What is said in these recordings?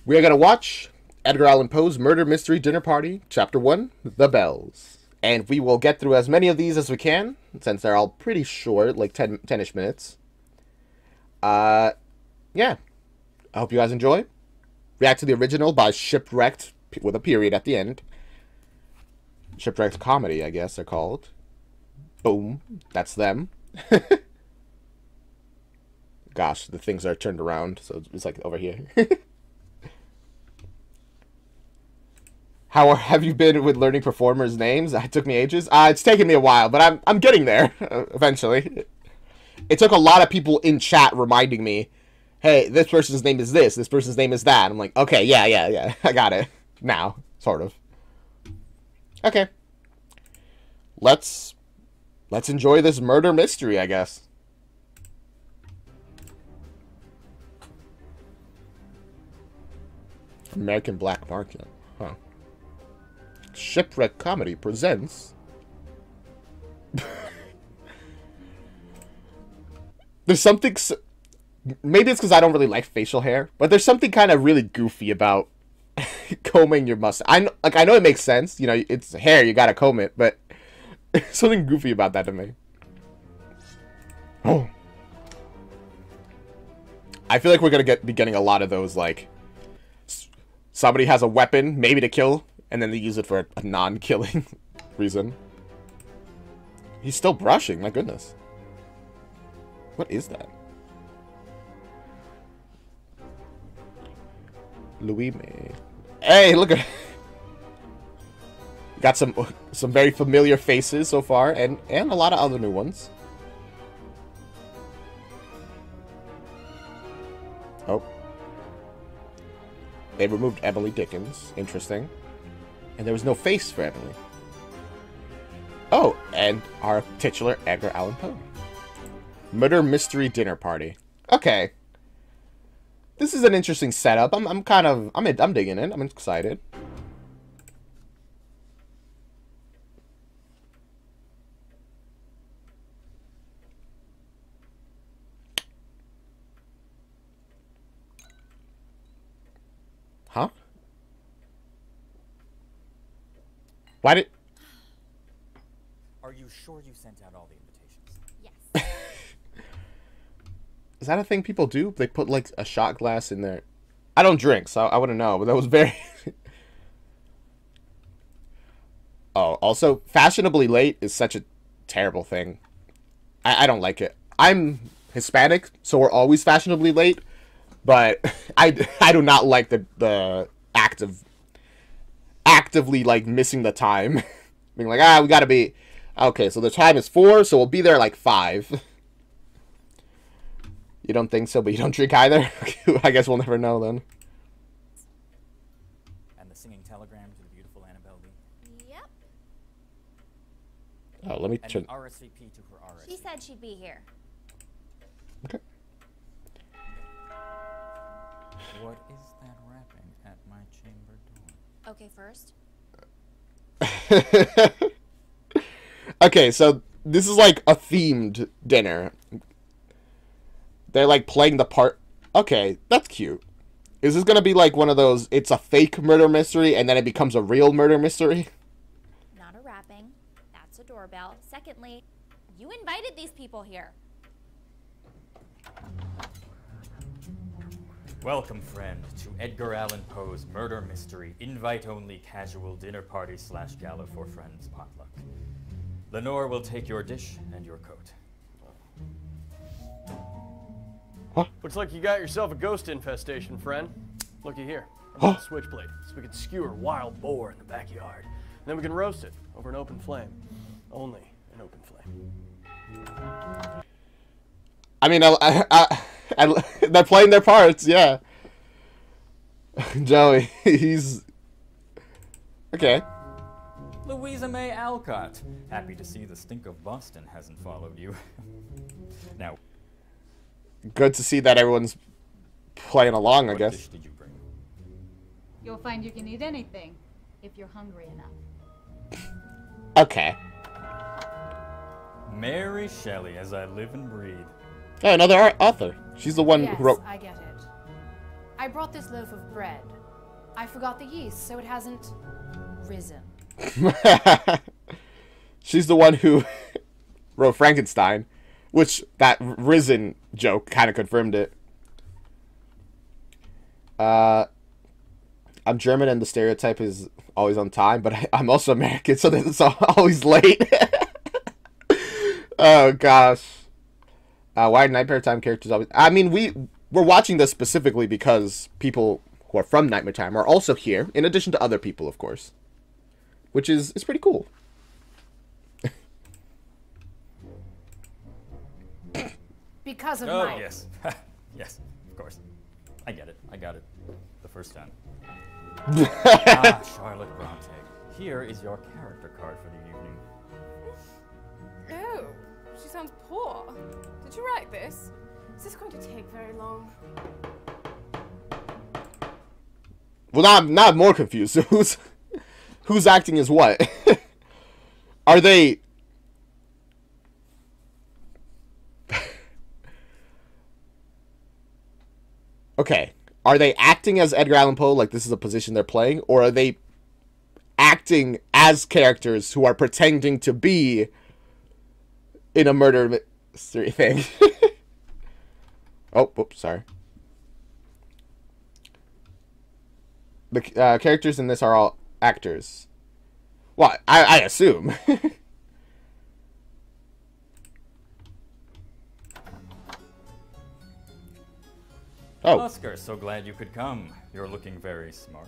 We are going to watch Edgar Allan Poe's Murder Mystery Dinner Party, Chapter 1, The Bells. And we will get through as many of these as we can, since they're all pretty short, like 10-ish minutes. Yeah. I hope you guys enjoy. React to the original by Shipwrecked, with a period at the end. Shipwrecked Comedy, I guess they're called. Boom. That's them. Gosh, the things are turned around, so it's like over here. How have you been with learning performers' names? It took me ages. It's taken me a while, but I'm getting there eventually. It took a lot of people in chat reminding me, "Hey, this person's name is this person's name is that." I'm like, "Okay, yeah, I got it now, sort of." Okay, let's enjoy this murder mystery, I guess. American Black Market, huh? Shipwreck Comedy presents. There's something. Maybe it's because I don't really like facial hair, but there's something kind of really goofy about combing your mustache. I know it makes sense. You know, it's hair, you gotta comb it, but something goofy about that to me. Oh. I feel like we're gonna be getting a lot of those, like, somebody has a weapon, maybe to kill, and then they use it for a non-killing reason. He's still brushing, my goodness. What is that? Louis May. Hey, look at... Got some very familiar faces so far, and a lot of other new ones. Oh. They removed Emily Dickens. Interesting. And there was no face for Emily. Oh, and our titular Edgar Allan Poe. Murder Mystery Dinner Party. Okay. This is an interesting setup. I'm digging it. I'm excited. Huh? Why did... Are you sure you sent out all the invitations? Yes. Is that a thing people do? They put, like, a shot glass in there. I don't drink, so I wouldn't know, but that was very... Oh, also, fashionably late is such a terrible thing. I don't like it. I'm Hispanic, so we're always fashionably late, but I do not like the act of actively, like, missing the time. Being like, we gotta be... Okay, so the time is 4, so we'll be there, like, 5. You don't think so, but you don't drink either? I guess we'll never know, then. And the singing telegram to the beautiful Annabelle Lee? Yep. Oh, let me and turn... the RSVP to her RSVP. She said she'd be here. Okay. What is that rapping at my chamber door? Okay, first. Okay, so this is like a themed dinner. They're like playing the part. Okay, that's cute. Is this gonna be like one of those, it's a fake murder mystery and then it becomes a real murder mystery? Not a rapping. That's a doorbell. Secondly, you invited these people here. Welcome, friend, to Edgar Allan Poe's murder mystery, invite-only casual dinner party / gala for friends potluck. Lenore will take your dish and your coat. Huh? Looks like you got yourself a ghost infestation, friend. Looky here. I've got a switchblade, so we can skewer a wild boar in the backyard. And then we can roast it over an open flame. Only an open flame. I mean, they're playing their parts, yeah. Joey, he's... Okay. Louisa May Alcott. Happy to see the stink of Boston hasn't followed you. Now, Good to see that everyone's playing along, I what guess. dish did you bring? You'll find you can eat anything if you're hungry enough. Okay. Mary Shelley, as I live and breathe. Oh, another author. She's the one Yes, who wrote... I get it. I brought this loaf of bread. I forgot the yeast, so it hasn't risen. She's the one who wrote Frankenstein, which that risen joke kind of confirmed it. I'm German and the stereotype is always on time, but I'm also American, so it's always late. Oh gosh. Why Nightmare Time characters always... I mean, we're watching this specifically because people who are from Nightmare Time are also here, in addition to other people, of course. Which is pretty cool. Because of Oh, Mike. yes. Yes, of course. I get it. I got it. The first time. Charlotte Bronte. Here is your character card for the evening. Oh, she sounds poor. Did you write this? Is this going to take very long? Well, now I'm more confused. So who's acting as what? Are they... Okay. Are they acting as Edgar Allan Poe, like this is a position they're playing? Or are they acting as characters who are pretending to be in a murder mystery thing? Oh, oops, sorry. The characters in this are all actors. Well, I assume. Oh. Oscar, so glad you could come. You're looking very smart.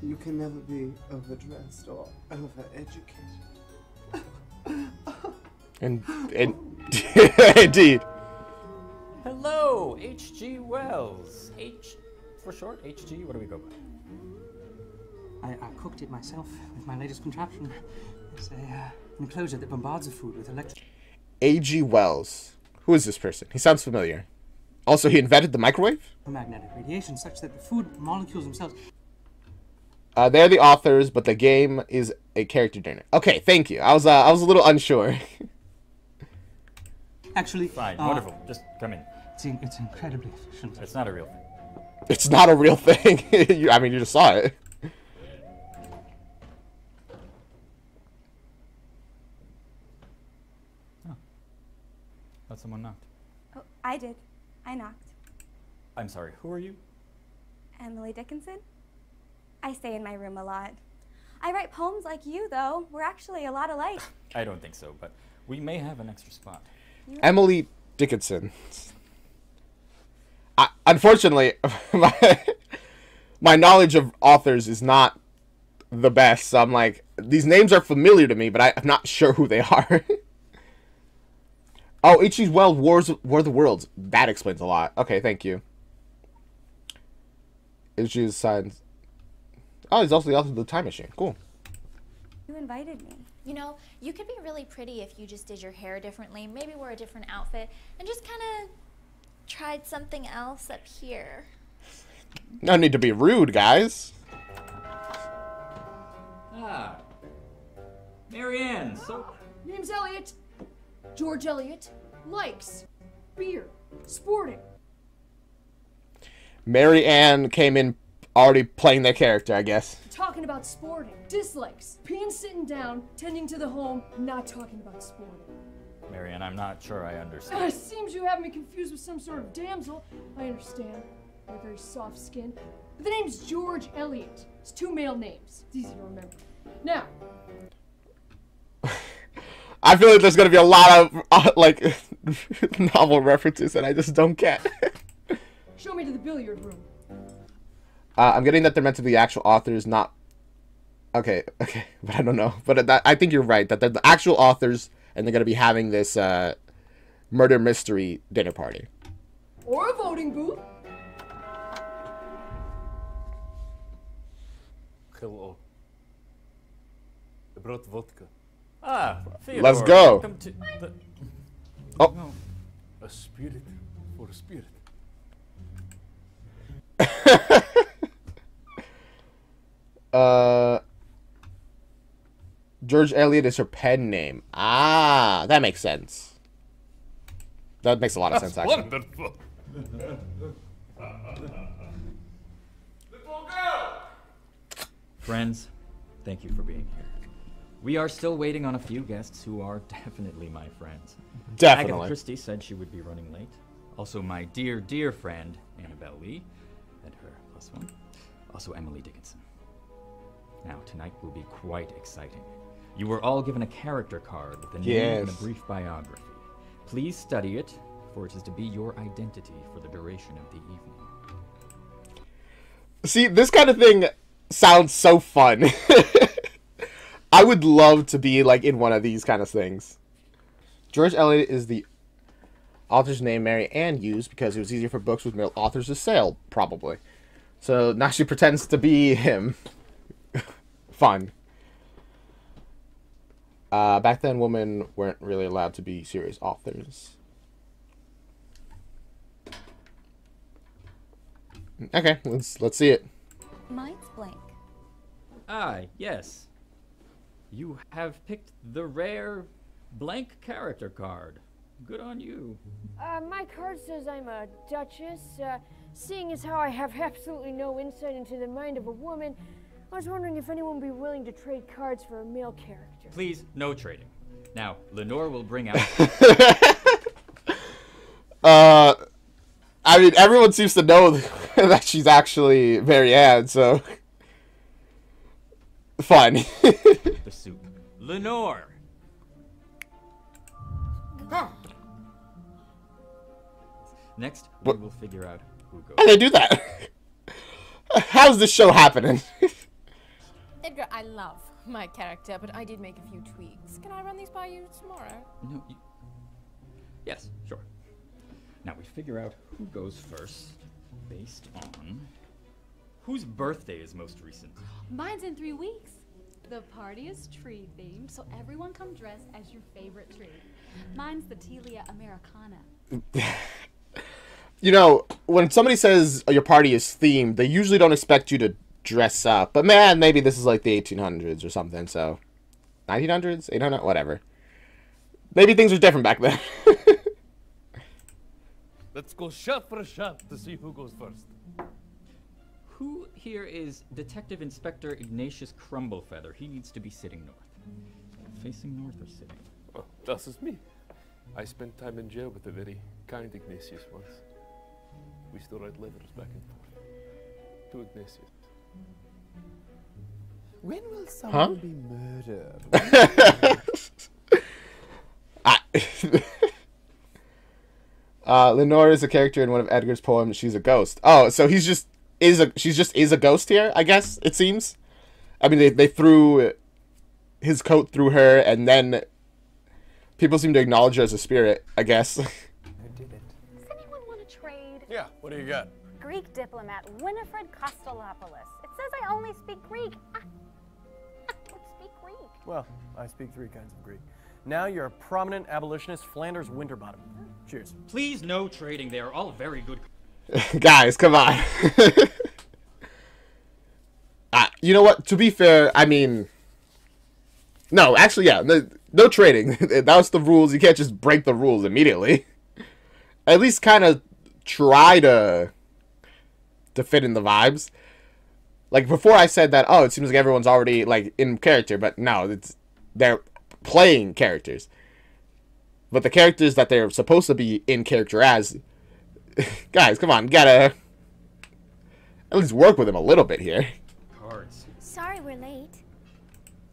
You can never be overdressed or overeducated. And indeed. Hello, H.G. Wells. H for short? H.G. What do we go by? I cooked it myself with my latest contraption. It's an enclosure that bombards the food with electric... A.G. Wells. Who is this person? He sounds familiar. Also, he invented the microwave? magnetic radiation such that the food molecules themselves... They're the authors, but the game is a character dinner. Okay, thank you. I was a little unsure. Actually... Fine, wonderful. Just come in. It's incredibly efficient. It's not a real thing. It's not a real thing. I mean, you just saw it. Oh. Thought someone knocked. Oh, I did. I knocked. I'm sorry, who are you? Emily Dickinson. I stay in my room a lot. I write poems like you, though. We're actually a lot alike. I don't think so, but we may have an extra spot. Emily Dickinson. Unfortunately, my knowledge of authors is not the best, so I'm like, these names are familiar to me, but I'm not sure who they are. Oh, H.G. Wells' War of the Worlds. That explains a lot. Okay, thank you. H.G. Signs. Oh, he's also the author of The Time Machine. Cool. You invited me. You know, you could be really pretty if you just did your hair differently, maybe wore a different outfit, and just kind of tried something else up here. No need to be rude, guys. Ah. Marianne, so... Name's Elliot. George Eliot. Likes. Beer. Sporting. Mary Ann came in already playing their character, I guess. Talking about sporting. Dislikes. Being sitting down, tending to the home, not talking about sporting. Marianne, I'm not sure I understand. Seems you have me confused with some sort of damsel. I understand. You're very soft skin. But the name's George Eliot. It's two male names. It's easy to remember. Now. I feel like there's gonna be a lot of like novel references that I just don't get. Show me to the billiard room. I'm getting that they're meant to be actual authors, not... Okay, but I don't know. But I think you're right, that they're the actual authors, and they're going to be having this murder mystery dinner party. Or a voting booth. Hello. I brought vodka. Ah, Theodore, let's go. Welcome to the... Oh. No. A spirit for a spirit. George Eliot is her pen name. Ah, that makes sense. That makes a lot of sense, actually. Wonderful. Friends, thank you for being here. We are still waiting on a few guests who are definitely my friends. Definitely. Agatha Christie said she would be running late. Also my dear, dear friend, Annabelle Lee, and her +1. Also Emily Dickinson. Now, tonight will be quite exciting. You were all given a character card with a name and a brief biography. Please study it, for it is to be your identity for the duration of the evening. See, this kind of thing sounds so fun. I would love to be like in one of these kind of things. George Eliot is the author's name Mary Ann used because it was easier for books with male authors to sell, probably. So now she pretends to be him. Fun. Back then, women weren't really allowed to be serious authors. Okay, let's see it. Mine's blank. Ah, yes. You have picked the rare blank character card. Good on you. My card says I'm a duchess. Seeing as how I have absolutely no insight into the mind of a woman, I was wondering if anyone would be willing to trade cards for a male character. Please, no trading. Now, Lenore will bring out... I mean, everyone seems to know that she's actually Mary Ann, so... Fun. the soup. Lenore! Next, we will figure out who goes. How do they do that? How's this show happening? Edgar, I love my character, but I did make a few tweaks. Can I run these by you tomorrow? No, yes, sure. Now we figure out who goes first based on whose birthday is most recent. Mine's in 3 weeks. The party is tree themed, so everyone come dressed as your favorite tree. Mine's the Telia Americana. You know, when somebody says your party is themed, they usually don't expect you to dress up. But man, maybe this is like the 1800s or something, so... 1900s? 800? Whatever. Maybe things were different back then. Let's go shot for shot to see who goes first. Who here is Detective Inspector Ignatius Crumblefeather? He needs to be sitting north. Facing north or sitting? Oh, das is me. I spent time in jail with a very kind Ignatius once. We still write letters back and forth to Ignatius. When will someone be murdered? Lenore is a character in one of Edgar's poems. She's a ghost. Oh, so she's just a ghost here, I guess, it seems. I mean, they threw his coat through her, and then people seem to acknowledge her as a spirit, I guess. Does anyone want to trade? Yeah, what do you got? Greek diplomat Winifred Kostelopoulos. It says I only speak Greek. I don't speak Greek. Well, I speak 3 kinds of Greek. Now you're a prominent abolitionist, Flanders Winterbottom. Cheers. Please, no trading. They are all very good. Guys, come on. You know what? To be fair, I mean... No, actually, yeah. No trading. That was the rules. You can't just break the rules immediately. At least kind of try to fit in the vibes. Like, before I said that, oh, it seems like everyone's already, like, in character. But no, they're playing characters. But the characters that they're supposed to be in character as... Guys, come on. You gotta at least work with them a little bit here. Cards. Sorry we're late.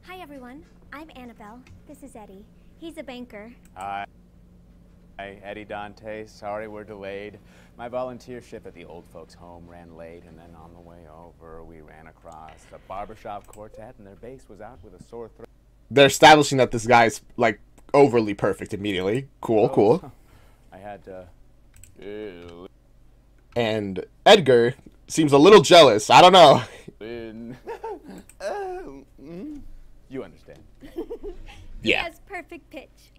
Hi, everyone. I'm Annabelle. This is Eddie. He's a banker. Hi, Eddie Dante. Sorry we're delayed. My volunteer ship at the old folks' home ran late, and then on the way over, we ran across a barbershop quartet, and their bass was out with a sore throat. They're establishing that this guy's, like, overly perfect immediately. Cool, cool. I had to... And Edgar seems a little jealous. I don't know. You understand. Yeah. He has perfect pitch.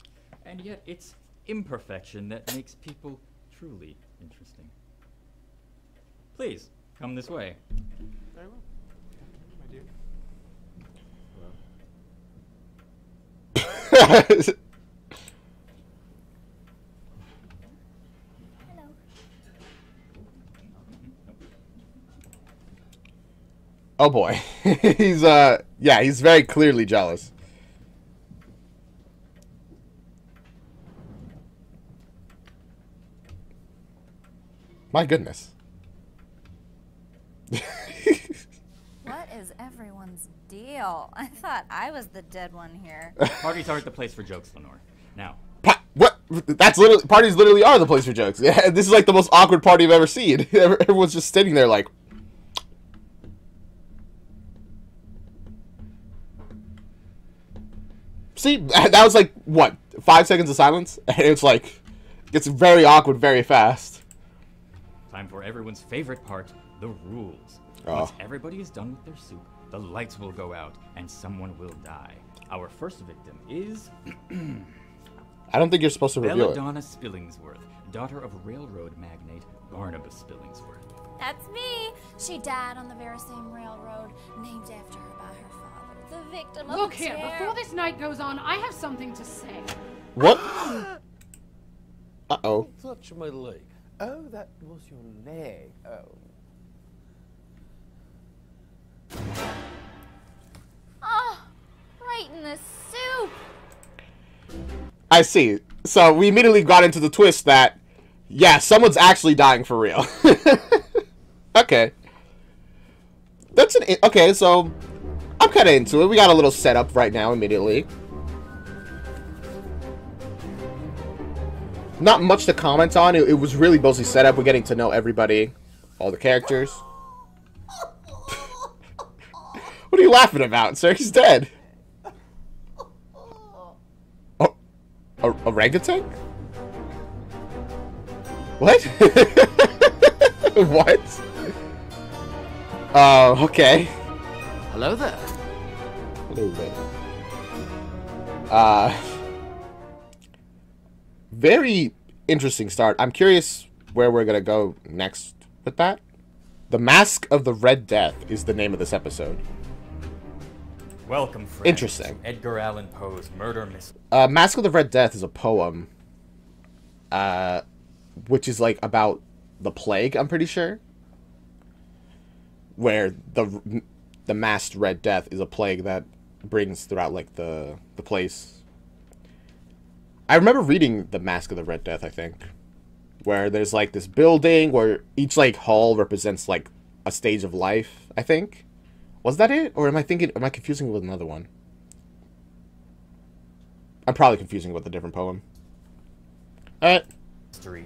And yet it's imperfection that makes people truly interesting. Please, come this way. Very well, my dear. Oh boy. He's yeah, he's very clearly jealous. My goodness. What is everyone's deal? I thought I was the dead one here. Parties aren't the place for jokes, Lenore. Now. What? That's literally, parties literally are the place for jokes. Yeah, this is like the most awkward party I've ever seen. Everyone's just sitting there like. See, that was like, what, 5 seconds of silence? And it's like, it's very awkward very fast. Time for everyone's favorite part, the rules. Oh. Once everybody is done with their soup, the lights will go out and someone will die. Our first victim is... I don't think you're supposed to reveal it. Belladonna Spillingsworth, daughter of railroad magnate Barnabas Spillingsworth. That's me. She died on the very same railroad named after her by her father, the victim of Look a here, before this night goes on, I have something to say. What? Uh-oh. Touch my leg. Oh, that was your leg. Oh. Oh, right in the soup. I see. So we immediately got into the twist that, yeah, someone's actually dying for real. Okay. That's an... Okay, so I'm kind of into it. We got a little setup right now immediately. Not much to comment on. It was really mostly set up. We're getting to know everybody. All the characters. What are you laughing about, sir? He's dead. Oh, orangutan? What? What? Oh, okay. Hello there. Hello there. Very interesting start. I'm curious where we're gonna go next with that. The Mask of the Red Death is the name of this episode. Welcome, friends. Interesting. To Edgar Allan Poe's murder mystery. Mask of the Red Death is a poem, which is like about the plague, I'm pretty sure. Where the masked Red Death is a plague that brings throughout like the place. I remember reading The Mask of the Red Death, I think, where there's like this building where each like hall represents like a stage of life, I think. Was that it? Or am I confusing it with another one? I'm probably confusing it with a different poem. Alright.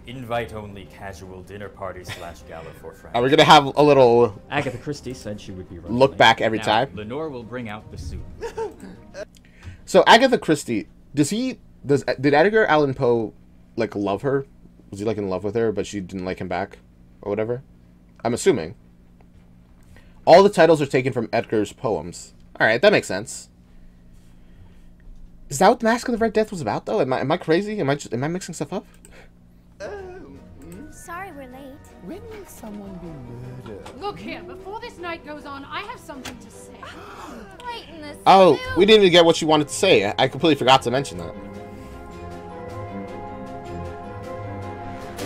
Invite only casual dinner party / gala for friends. Are we gonna have a little Agatha Christie said she would be running look late. back every Now, time? Lenore will bring out the soup. So Agatha Christie, did Edgar Allan Poe like love her? Was he like in love with her, but she didn't like him back, or whatever? I'm assuming. All the titles are taken from Edgar's poems. All right, that makes sense. Is that what the Mask of the Red Death was about, though? Am I crazy? Am I mixing stuff up? Sorry we're late. When will someone be murdered? Look here, before this night goes on, I have something to say. Right in the Oh, we didn't even get what she wanted to say. I completely forgot to mention that.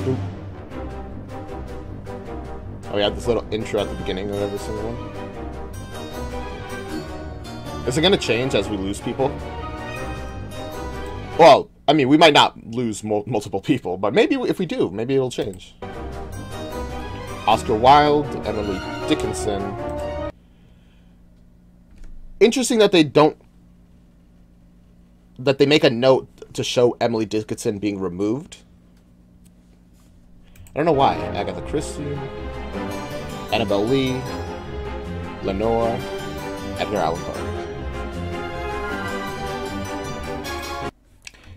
Oop. Oh, we had this little intro at the beginning of every single one. Is it going to change as we lose people? Well, I mean, we might not lose multiple people, but maybe if we do, maybe it'll change. Oscar Wilde, Emily Dickinson. Interesting that they make a note to show Emily Dickinson being removed. I don't know why. Agatha Christie, Annabelle Lee, Lenore, Edgar Allan Poe.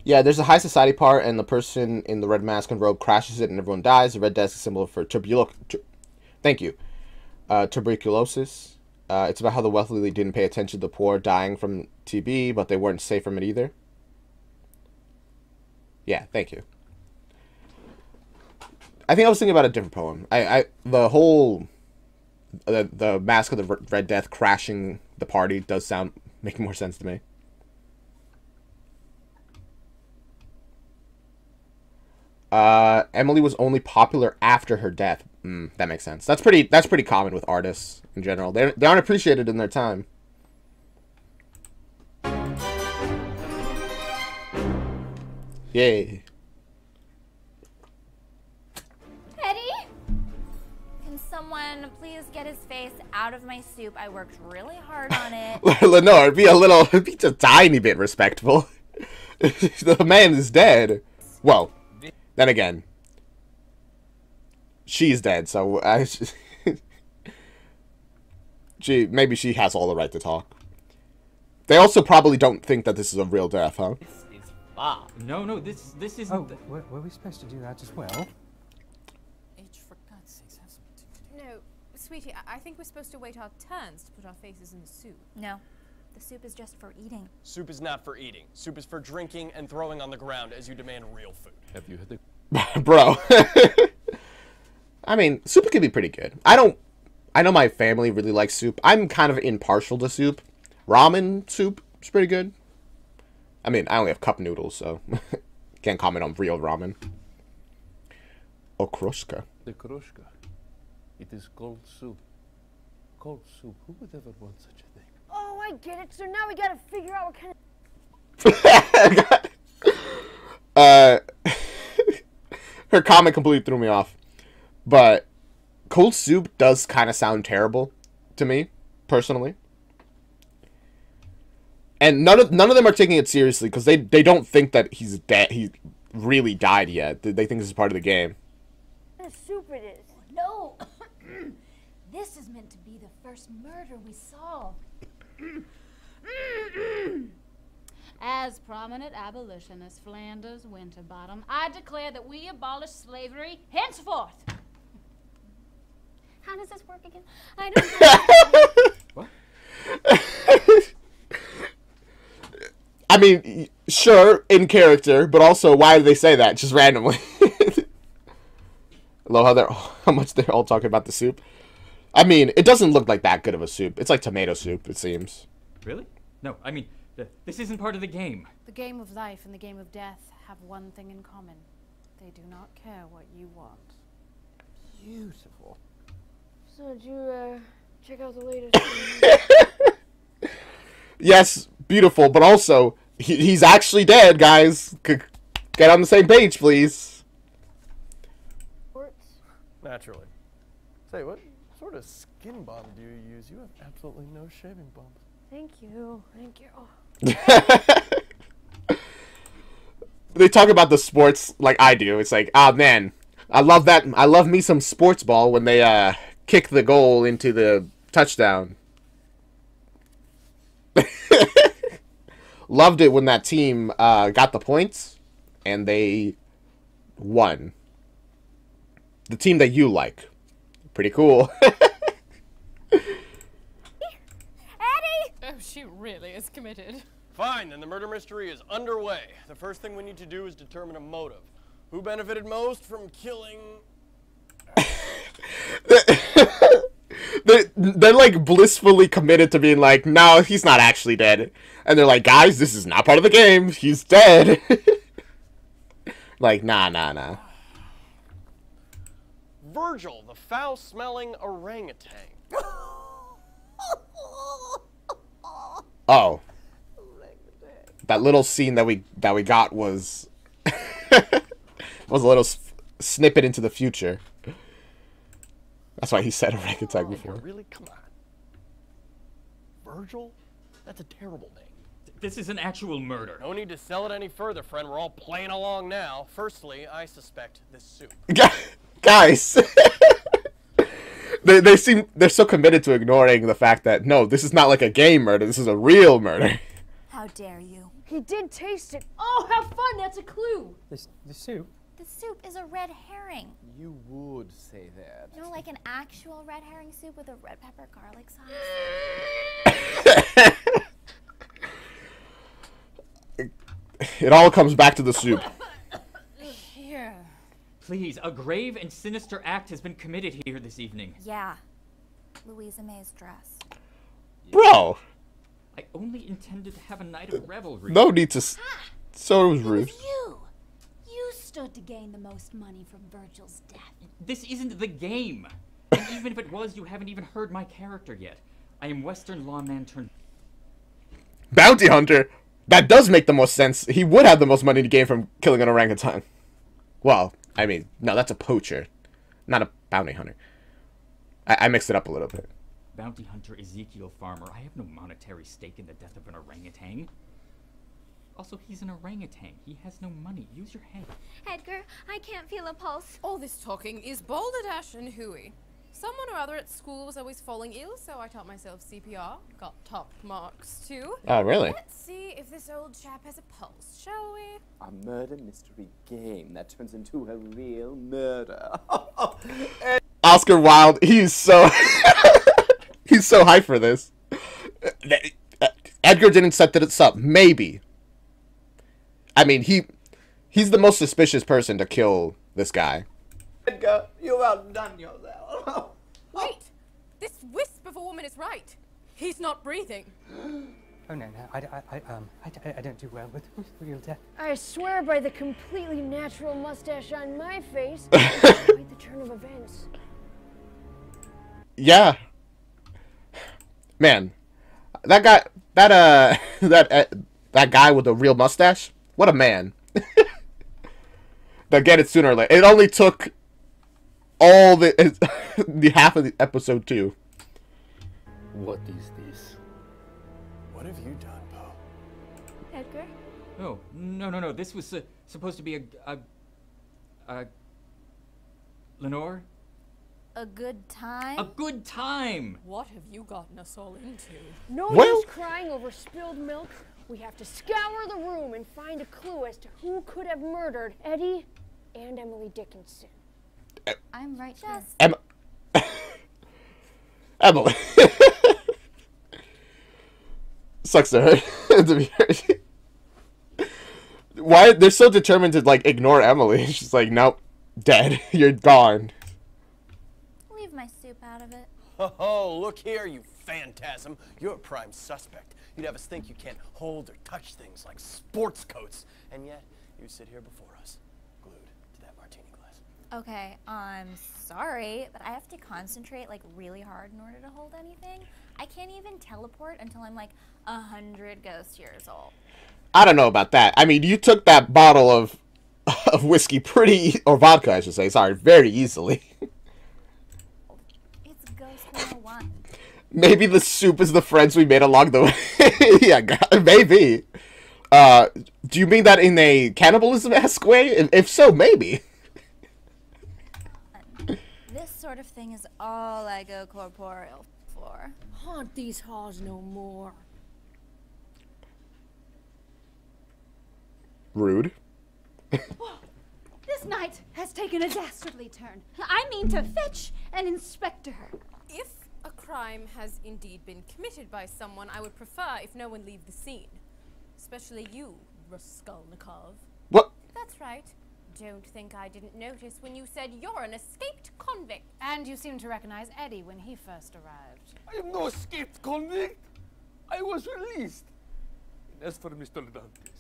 Yeah, there's a high society part, and the person in the red mask and robe crashes it, and everyone dies. The red desk is a symbol for tuberculosis. It's about how the wealthy didn't pay attention to the poor dying from TB, but they weren't safe from it either. Yeah, thank you. I think I was thinking about a different poem. The whole the Mask of the Red Death crashing the party does make more sense to me. Emily was only popular after her death. That makes sense. That's pretty common with artists in general. They aren't appreciated in their time. Yay. Eddie? Can someone please get his face out of my soup? I worked really hard on it. Lenore, be just a tiny bit respectful. The man is dead. Well, then again, she's dead, so maybe she has all the right to talk. They also probably don't think that this is a real death, huh? No, this isn't. Oh, were we supposed to do that as well? H, for God's sakes, have some. No, sweetie, I think we're supposed to wait our turns to put our faces in the soup. No, the soup is just for eating. Soup is not for eating. Soup is for drinking and throwing on the ground as you demand real food. Have you had the... Bro. I mean, soup can be pretty good. I know my family really likes soup. I'm kind of impartial to soup. Ramen soup is pretty good. I mean, I only have cup noodles, so can't comment on real ramen. Okroshka. The kroshka. It is cold soup. Cold soup. Who would ever want such a thing? Oh, I get it. So now we gotta figure out what kind of... Her comment completely threw me off. But cold soup does kind of sound terrible to me, personally. And none of them are taking it seriously because they don't think that he's dead. He really died yet. They think this is part of the game. What kind of soup it is? No! This is meant to be the first murder we solve. As prominent abolitionist Flanders Winterbottom, I declare that we abolish slavery henceforth. How does this work again? I don't know. What? I mean, sure, in character, but also, why do they say that? Just randomly. I love how much they're all talking about the soup. I mean, it doesn't look like that good of a soup. It's like tomato soup, it seems. Really? No, I mean, this isn't part of the game. The game of life and the game of death have one thing in common. They do not care what you want. Beautiful. So did you, check out the latest... Yes, beautiful, but also, he's actually dead, guys. Get on the same page, please. Naturally. Say, what sort of skin balm do you use? You have absolutely no shaving bumps. Thank you. Thank you. They talk about the sports like I do. It's like, ah, man, I love that. I love me some sports ball when they kick the goal into the touchdown. Loved it when that team got the points and they won. The team that you like. Pretty cool. Eddie! Oh, she really is committed. Fine, then the murder mystery is underway. The first thing we need to do is determine a motive. Who benefited most from killing... They're like blissfully committed to being like, no, he's not actually dead. And they're like, guys, this is not part of the game. He's dead. Like, nah. Virgil, the foul-smelling orangutan. Oh. That little scene that we got was was a little snippet into the future. That's why he said orangutan before. Really? Come on. Virgil? That's a terrible name. This is an actual murder. No need to sell it any further, friend. We're all playing along now. Firstly, I suspect this soup. Guys. They're so committed to ignoring the fact that no, this is not like a game murder. This is a real murder. How dare you? He did taste it. Oh, have fun. That's a clue. The soup? The soup is a red herring. You would say that. You know, like an actual red herring soup with a red pepper garlic sauce. It all comes back to the soup. Here. Please, a grave and sinister act has been committed here this evening. Yeah. Louisa May's dress. Bro. I only intended to have a night of revelry. No need to... So was It rude. was you. You stood to gain the most money from Virgil's death. This isn't the game. And even if it was, you haven't even heard my character yet. I am Western lawman turned Bounty hunter? That does make the most sense. He would have the most money to gain from killing an orangutan. Well, I mean, no, that's a poacher, not a bounty hunter. I mixed it up a little bit. bounty hunter Ezekiel Farmer. I have no monetary stake in the death of an orangutan. Also, he's an orangutan. He has no money. Use your head. Edgar, I can't feel a pulse. All this talking is balderdash and hooey. Someone or other at school was always falling ill, so I taught myself CPR. Got top marks, too. Oh, really? Let's see if this old chap has a pulse, shall we? A murder mystery game that turns into a real murder. Oscar Wilde, he's so... he's so hyped for this. Edgar didn't set this up. Maybe. I mean, he's the most suspicious person to kill this guy. Edgar, you've outdone yourself. Wait! This wisp of a woman is right. He's not breathing. Oh, no, I don't do well with real death. I swear by the completely natural mustache on my face, it's quite the turn of events. Yeah. Man. That guy, that guy with the real mustache, what a man. They'll get it sooner or later. It only took all the half of the episode 2. What is this? What have you done, Poe? Edgar? Oh, no. This was supposed to be a Lenore? A good time? A good time! What have you gotten us all into? No use crying over spilled milk. We have to scour the room and find a clue as to who could have murdered Eddie and Emily Dickinson. I'm right here. Emily. Sucks to her. To be heard. Why they're so determined to like ignore Emily? She's like, nope, dead. You're gone. Leave my soup out of it. Oh, look here, you phantasm. You're a prime suspect. You'd have us think you can't hold or touch things like sports coats, and yet you sit here before us, glued to that martini glass. Okay, I'm sorry, but I have to concentrate like really hard in order to hold anything. I can't even teleport until I'm like 100 ghost years old. I don't know about that. I mean, you took that bottle of whiskey or vodka, I should say, sorry, very easily. It's Ghost 101. Maybe the soup is the friends we made along the way. Yeah, maybe. Do you mean that in a cannibalism-esque way? If so, maybe. This sort of thing is all I go corporeal for. Haunt these halls no more. Rude. This night has taken a dastardly turn. I mean to fetch and inspect her. If a crime has indeed been committed by someone, I would prefer if no one leave the scene. Especially you, Raskolnikov. What? That's right. Don't think I didn't notice when you said you're an escaped convict. And you seem to recognize Eddie when he first arrived. I am no escaped convict. I was released. And as for Mr. Dantes,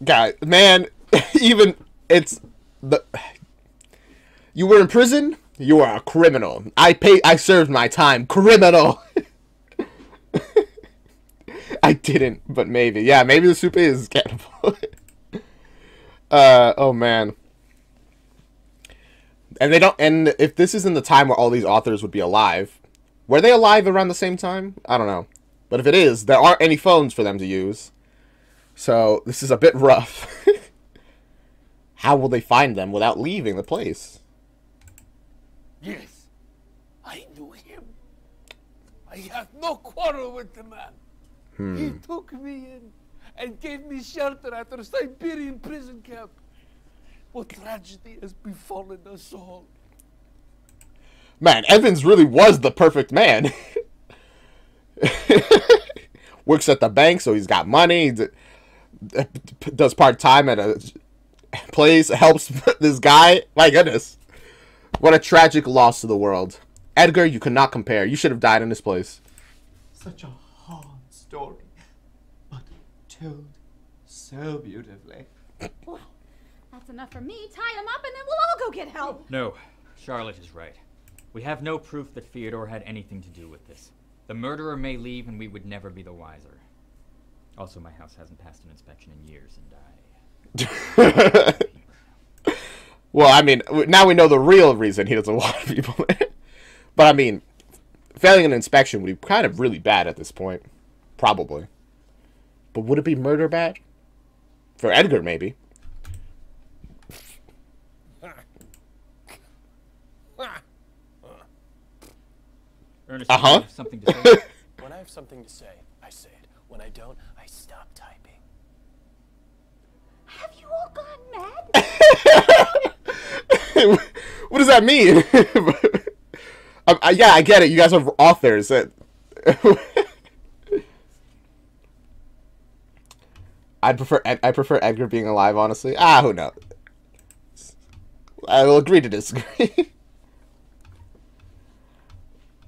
God, man, even it's the you were in prison. You are a criminal. I served my time. Criminal. I didn't, but maybe. Yeah, maybe the soup is cannibal. Oh man. And they don't. And if this isn't the time where all these authors would be alive, were they alive around the same time? I don't know. But if it is, there aren't any phones for them to use. So this is a bit rough. How will they find them without leaving the place? yes, I knew him. I have no quarrel with the man. He took me in and gave me shelter after a Siberian prison camp. What tragedy has befallen us all? Man, Evans really was the perfect man. Works at the bank, so he's got money. Does part-time at a place. Helps this guy. My goodness. What a tragic loss to the world. Edgar, you could not compare. You should have died in this place. Such a hard story, but told so beautifully. Well, That's enough for me. Tie him up and then we'll all go get help. No, Charlotte is right. We have no proof that Fyodor had anything to do with this. The murderer may leave and we would never be the wiser. Also, my house hasn't passed an inspection in years and I... Well, I mean, now we know the real reason he doesn't want people there. But, I mean, failing an inspection would be kind of really bad at this point. Probably. But would it be murder bad? For Edgar, maybe. Ernest, you have something to say? When I have something to say, I say it. When I don't, I stop typing. Have you all gone mad? What does that mean? Yeah, I get it. You guys are authors. I prefer Edgar being alive, honestly. Who knows? I will agree to disagree.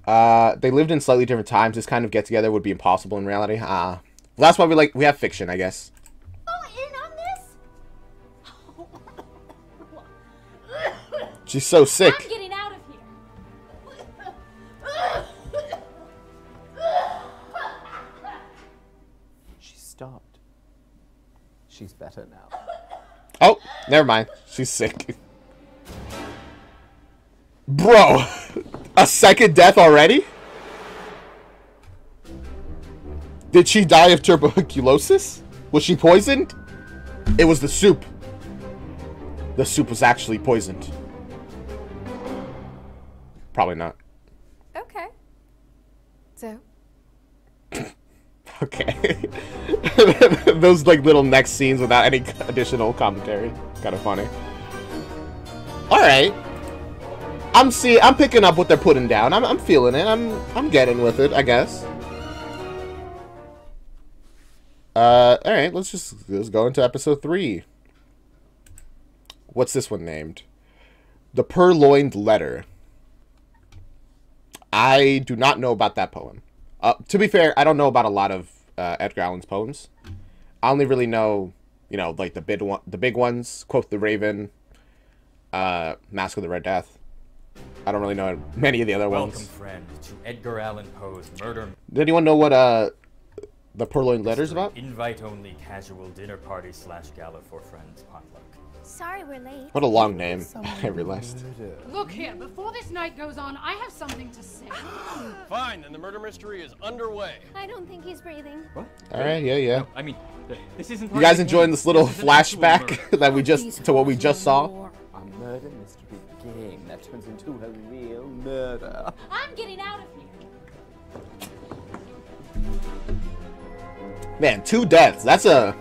They lived in slightly different times. This kind of get together would be impossible in reality. Well, that's why we have fiction, I guess. She's so sick. I'm getting out of here. She stopped. She's better now. Oh, never mind. She's sick. Bro, a second death already? Did she die of tuberculosis? Was she poisoned? It was the soup. The soup was actually poisoned. Probably not. Okay. So? Okay. Those like little next scenes without any additional commentary. Kind of funny. Alright. I'm picking up what they're putting down. I'm feeling it. I'm getting with it, I guess. Alright, let's go into episode 3. What's this one named? The Purloined Letter. I do not know about that poem. To be fair, I don't know about a lot of Edgar Allan's poems. I only really know, you know, like the big ones, Quoth the Raven, Mask of the Red Death. I don't really know many of the other ones. Welcome, friend, to Edgar Allan Poe's Murder. Does anyone know what the Purloined Letter is about? Invite-only casual dinner party / gala for friends potluck. Sorry we're late. What a long name, I realized. Look here, before this night goes on, I have something to say. Fine, then the murder mystery is underway. I don't think he's breathing. What? Alright, yeah. No, I mean, this isn't. You guys enjoying this little flashback that what we just saw? A murder mystery game that turns into a real murder. I'm getting out of here. Man, 2 deaths. That's a...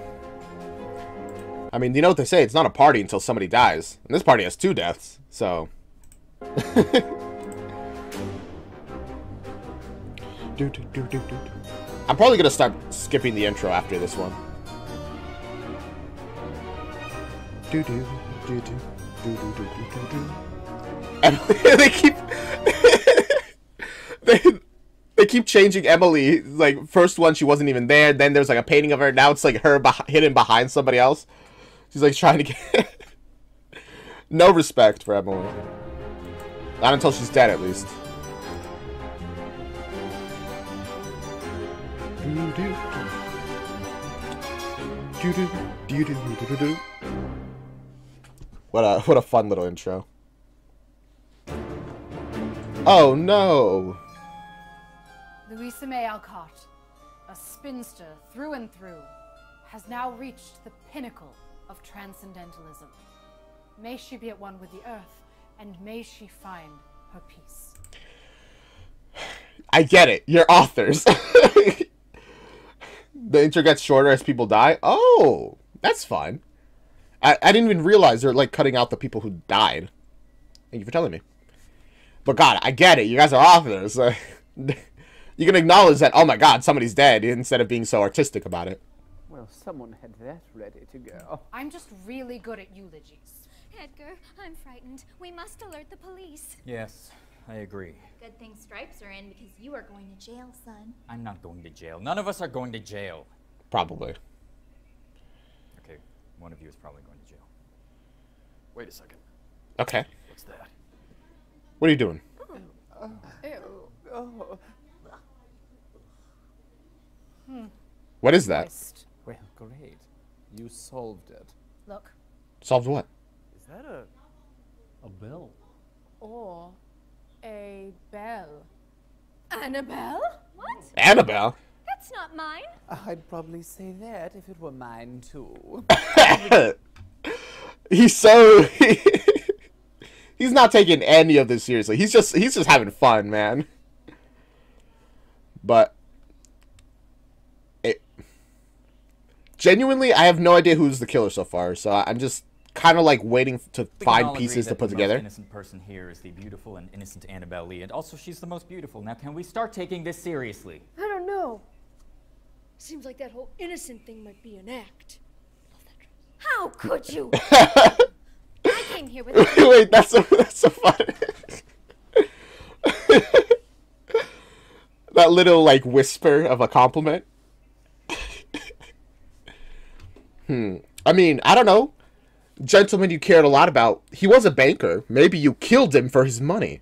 I mean, you know what they say, it's not a party until somebody dies. And this party has 2 deaths, so... I'm probably gonna start skipping the intro after this one. And they keep... They keep changing Emily. Like, first one, she wasn't even there. Then there's like a painting of her. Now it's like her hidden behind somebody else. She's like trying to get... No respect for Emily. Not until she's dead, at least. What a fun little intro. Oh no! Louisa May Alcott, a spinster through and through, has now reached the pinnacle of transcendentalism. May she be at one with the earth, and may she find her peace. I get it. You're authors. The intro gets shorter as people die. Oh, that's fun. I didn't even realize they're like cutting out the people who died. Thank you for telling me. But God, I get it. You guys are authors. You can acknowledge that, oh my God, somebody's dead, instead of being so artistic about it. Well, someone had that ready to go. I'm just really good at eulogies. Edgar, I'm frightened. We must alert the police. Yes, I agree. Good thing stripes are in because you are going to jail, son. I'm not going to jail. None of us are going to jail. Probably. Okay, one of you is probably going to jail. Wait a second. Okay. What's that? What are you doing? What is that? Well, great. You solved it. Look. Solved what? Is that A bell. Or a bell. Annabelle? What? Annabelle? That's not mine. I'd probably say that if it were mine too. He's so he's not taking any of this seriously. He's just having fun, man. But genuinely, I have no idea who's the killer so far. So I'm just kind of like waiting to find pieces to put together. The most innocent person here is the beautiful and innocent Annabelle Lee, and also she's the most beautiful. Now, can we start taking this seriously? I don't know. Seems like that whole innocent thing might be an act. How could you? I came here with. Wait, that's so funny. That little like whisper of a compliment. I mean, I don't know. Gentleman you cared a lot about. He was a banker. Maybe you killed him for his money.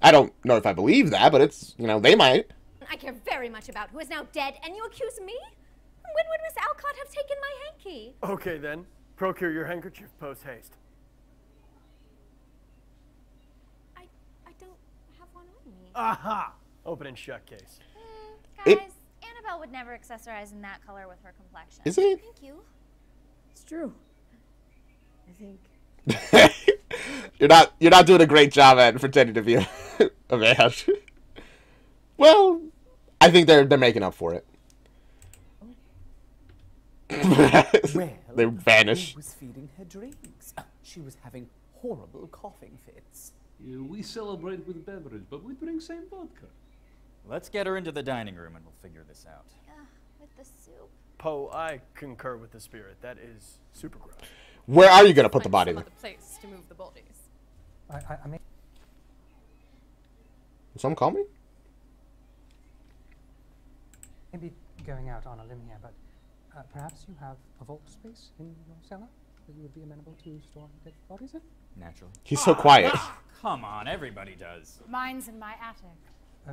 I don't know if I believe that, but it's, you know, they might. I care very much about who is now dead, and you accuse me? When would Miss Alcott have taken my hanky? Okay then. Procure your handkerchief post haste. I don't have one on me. Aha! Open and shut case. Guys, Annabelle would never accessorize in that color with her complexion. Is it? Thank you. It's true. I think. You're not doing a great job at pretending to be a man. Well, I think they're making up for it. Well, they vanish. She was feeding her drinks. She was having horrible coughing fits. We celebrate with beverage, but we drink same vodka. Let's get her into the dining room and we'll figure this out. With the soup. Poe, I concur with the spirit. That is super gross. Where are you gonna put the body? Some other place to move the bodies. I mean, Someone call me? maybe going out on a limb here, but perhaps you have a vault space in your cellar that you would be amenable to storing dead bodies in? Naturally. He's so quiet. Come on, everybody does. Mine's in my attic.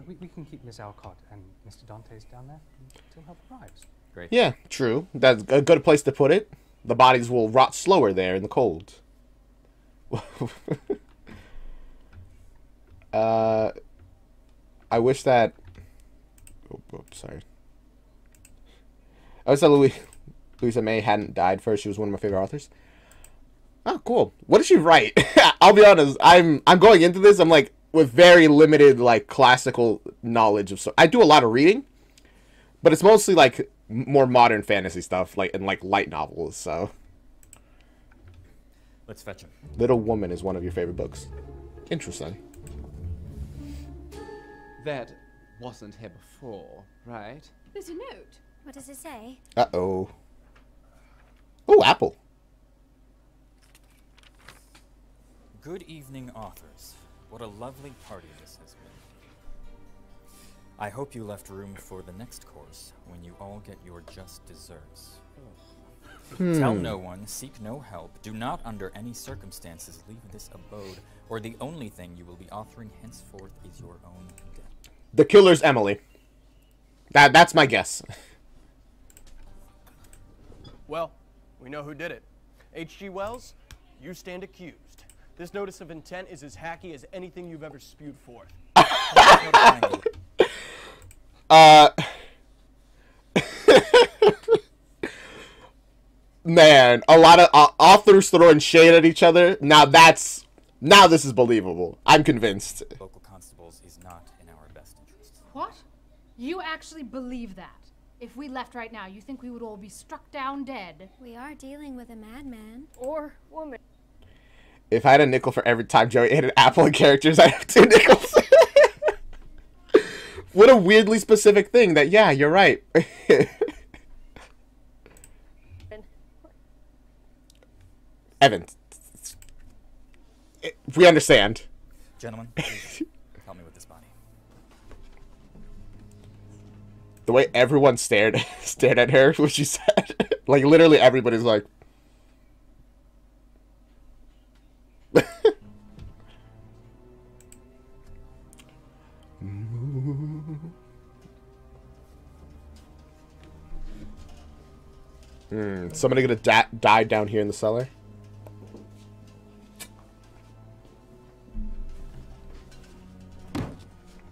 We can keep Miss Alcott and Mr. Dante's down there until help arrives. Great. Yeah, true. That's a good place to put it. The bodies will rot slower there in the cold. I wish that... Oh, sorry. I wish that Louisa May hadn't died first. She was one of my favorite authors. Oh, cool. What did she write? I'll be honest. I'm going into this. I'm like with very limited like classical knowledge of. I do a lot of reading, but it's mostly like more modern fantasy stuff, like and like light novels. So. Let's fetch him. Little Woman is one of your favorite books. Interesting. That wasn't here before, right? There's a note. What does it say? Uh-oh. Oh, apple. Good evening, authors. What a lovely party this has been. I hope you left room for the next course, when you all get your just desserts. Tell no one, seek no help, do not under any circumstances leave this abode, or the only thing you will be authoring henceforth is your own death. The killer's Emily. That's my guess. Well, we know who did it. H.G. Wells, you stand accused. This notice of intent is as hacky as anything you've ever spewed forth. Man, a lot of authors throwing shade at each other. Now this is believable. I'm convinced. Local constables is not in our best interest. What? You actually believe that? If we left right now, you think we would all be struck down dead? We are dealing with a madman. Or woman. If I had a nickel for every time Joey ate an apple in characters, I'd have 2 nickels. What a weirdly specific thing that, yeah, you're right. Evan, we understand. Gentlemen, please help me with this body. The way everyone stared at her when she said, like literally everybody's like, Somebody gonna die down here in the cellar?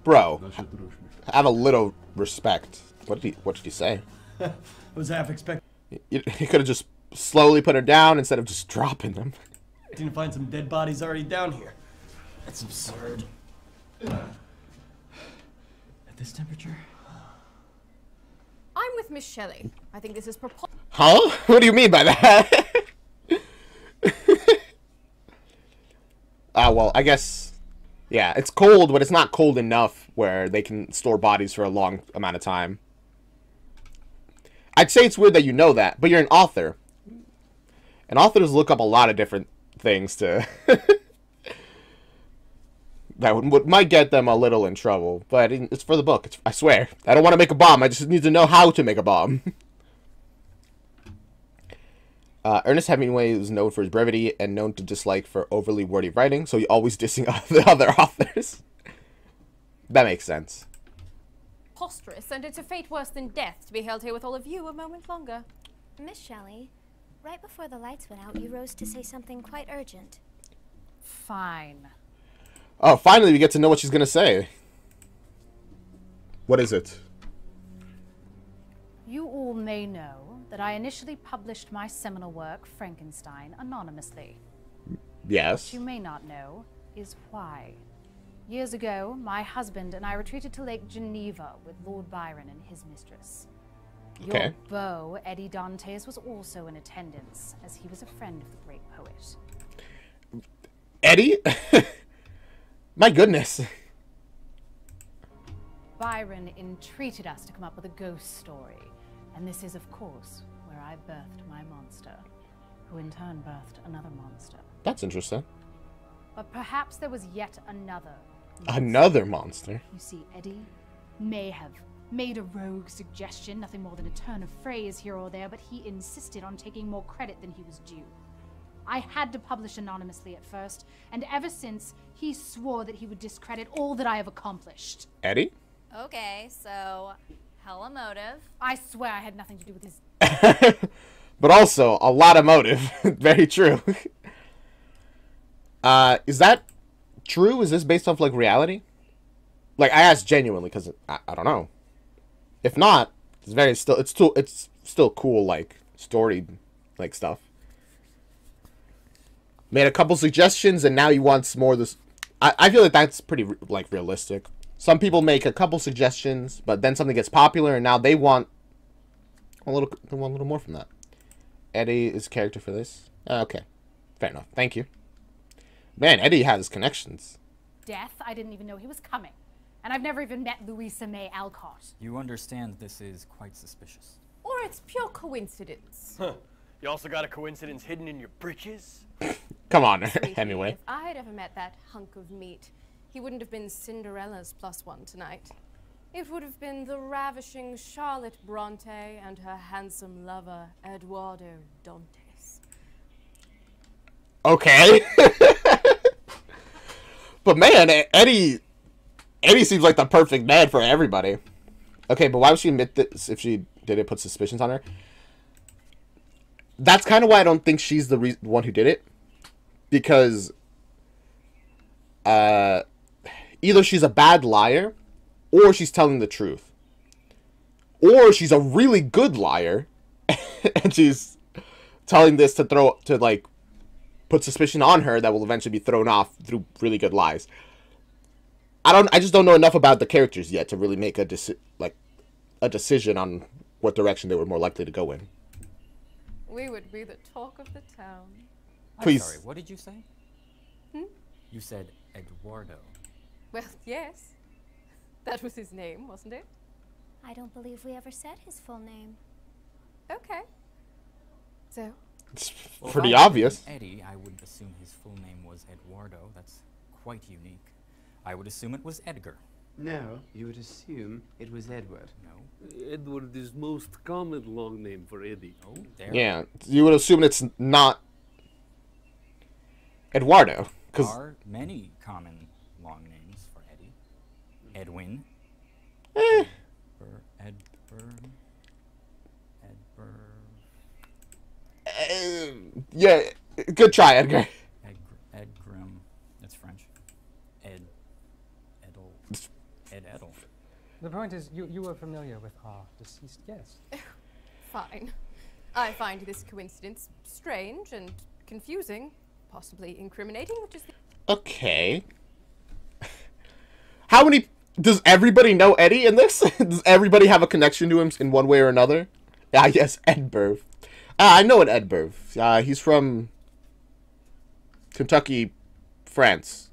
Bro, have a little respect. What did he say? I was half expecting. He could have just slowly put her down instead of just dropping them. To find some dead bodies already down here. That's absurd. At this temperature? I'm with Miss Shelley. I think this is preposterous. Huh? What do you mean by that? Well, I guess, yeah, it's cold, but it's not cold enough where they can store bodies for a long amount of time. I'd say it's weird that you know that, but you're an author. And authors look up a lot of different things to... that might get them a little in trouble, but it's for the book. I swear. I don't want to make a bomb. I just need to know how to make a bomb. Ernest Hemingway is known for his brevity and known to dislike for overly wordy writing, so he always dissing the other authors. That makes sense. Preposterous, and it's a fate worse than death to be held here with all of you a moment longer. Miss Shelley, right before the lights went out, you rose to say something quite urgent. Fine. Oh, finally we get to know what she's gonna say. What is it? You all may know that I initially published my seminal work, Frankenstein, anonymously. Yes. What you may not know is why. Years ago, my husband and I retreated to Lake Geneva with Lord Byron and his mistress. Okay. Your beau, Eddie Dantes, was also in attendance, as he was a friend of the great poet. Eddie? My goodness. Byron entreated us to come up with a ghost story, and this is, of course, where I birthed my monster, who in turn birthed another monster. That's interesting. But perhaps there was yet another monster. Another monster? You see, Eddie may have made a rogue suggestion, nothing more than a turn of phrase here or there, but he insisted on taking more credit than he was due. I had to publish anonymously at first, and ever since, he swore that he would discredit all that I have accomplished. Eddie? Okay, so hella motive. I swear I had nothing to do with his... But also, a lot of motive. Very true. Is that true? Is this based off, like, reality? Like, I asked genuinely, because I don't know. If not, it's still cool, like, story, like, stuff. Made a couple suggestions, and now he wants more of this. I feel like that's pretty, like, realistic. Some people make a couple suggestions, but then something gets popular, and now they want a little more from that. Eddie is character for this? Okay. Fair enough. Thank you. Man, Eddie has connections. Death? I didn't even know he was coming. And I've never even met Louisa May Alcott. You understand this is quite suspicious. Or it's pure coincidence. Huh. You also got a coincidence hidden in your britches? Come on, Sweetie, Hemingway. If I had ever met that hunk of meat, he wouldn't have been Cinderella's +1 tonight. It would have been the ravishing Charlotte Bronte and her handsome lover, Eduardo Dantes. Okay. But man, Eddie seems like the perfect man for everybody. Okay, but why would she admit this if she didn't put suspicions on her? That's kind of why I don't think she's the one who did it. Because either she's a bad liar, or she's telling the truth. Or she's a really good liar, and she's telling this to like put suspicion on her that will eventually be thrown off through really good lies. I just don't know enough about the characters yet to really make a decision on what direction they were more likely to go in. We would be the talk of the town. Please. I'm sorry, what did you say? You said Eduardo. Well, yes. That was his name, wasn't it? I don't believe we ever said his full name. Okay. So? It's Well, pretty if I obvious. knew Eddie, I would assume his full name was Eduardo. That's quite unique. I would assume it was Edgar. No, you would assume it was Edward. No. Edward is most common long name for Eddie. Oh, there. Yeah, you would assume it's not Eduardo. There are many common long names for Eddie. Edwin. Yeah, good try, Edgar. Edgrim. That's French. Edel. The point is, you were familiar with our deceased guest. Fine. I find this coincidence strange and confusing, possibly incriminating, which is the Okay. How many... Does everybody know Eddie in this? Does everybody have a connection to him in one way or another? Ah, yes, Edberv. I know an Edberv. He's from Kentucky, France.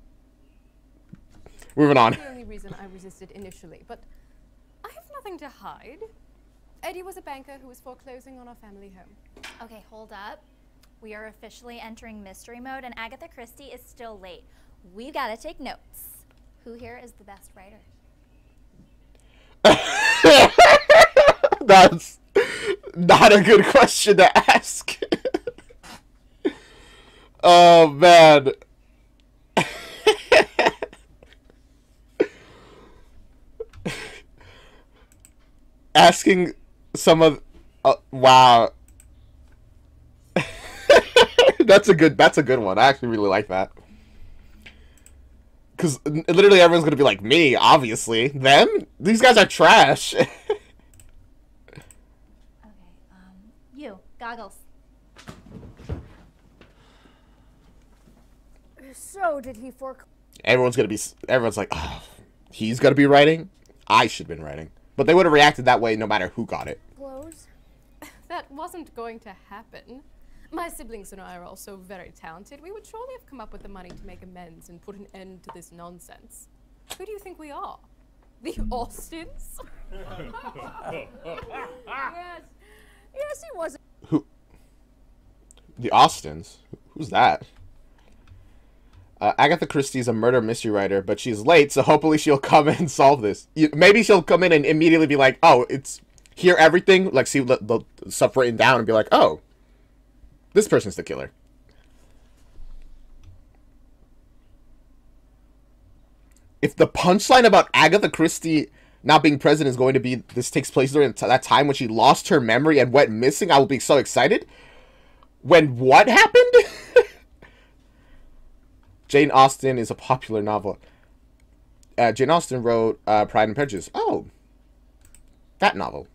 Moving on. the only reason I resisted initially, but I have nothing to hide. Eddie was a banker who was foreclosing on our family home. Okay, hold up. We are officially entering mystery mode, and Agatha Christie is still late. We've got to take notes. Who here is the best writer? That's not a good question to ask. Oh, man. Asking some of... wow. That's a good one. I actually really like that. Because literally everyone's going to be like, me, obviously. Them? These guys are trash. You, goggles. So, did he Everyone's like, oh, he's going to be writing? I should have been writing. But they would have reacted that way no matter who got it. Close? That wasn't going to happen. My siblings and I are also very talented. We would surely have come up with the money to make amends and put an end to this nonsense. Who do you think we are? The Austins? Yes, he was. Who? The Austins? Who's that? Agatha Christie's a murder mystery writer, but she's late, so hopefully she'll come and solve this. Maybe she'll come in and immediately be like, oh, it's... Hear everything, like see the stuff written down and be like, oh, this person's the killer. If the punchline about Agatha Christie not being present is going to be this takes place during that time when she lost her memory and went missing, I will be so excited. When what happened? Jane Austen is a popular novel. Jane Austen wrote Pride and Prejudice. Oh, that novel.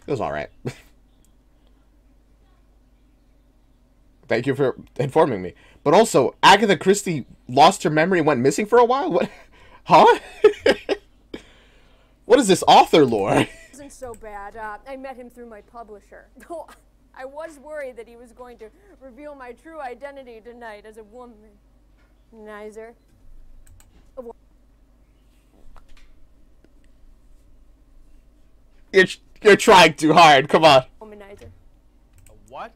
It was alright. Thank you for informing me. But also, Agatha Christie lost her memory and went missing for a while? What? Huh? What is this author lore? It wasn't so bad. I met him through my publisher. Though I was worried that he was going to reveal my true identity tonight as a woman. Nizer. You're trying too hard. Come on. Womanizer. A what?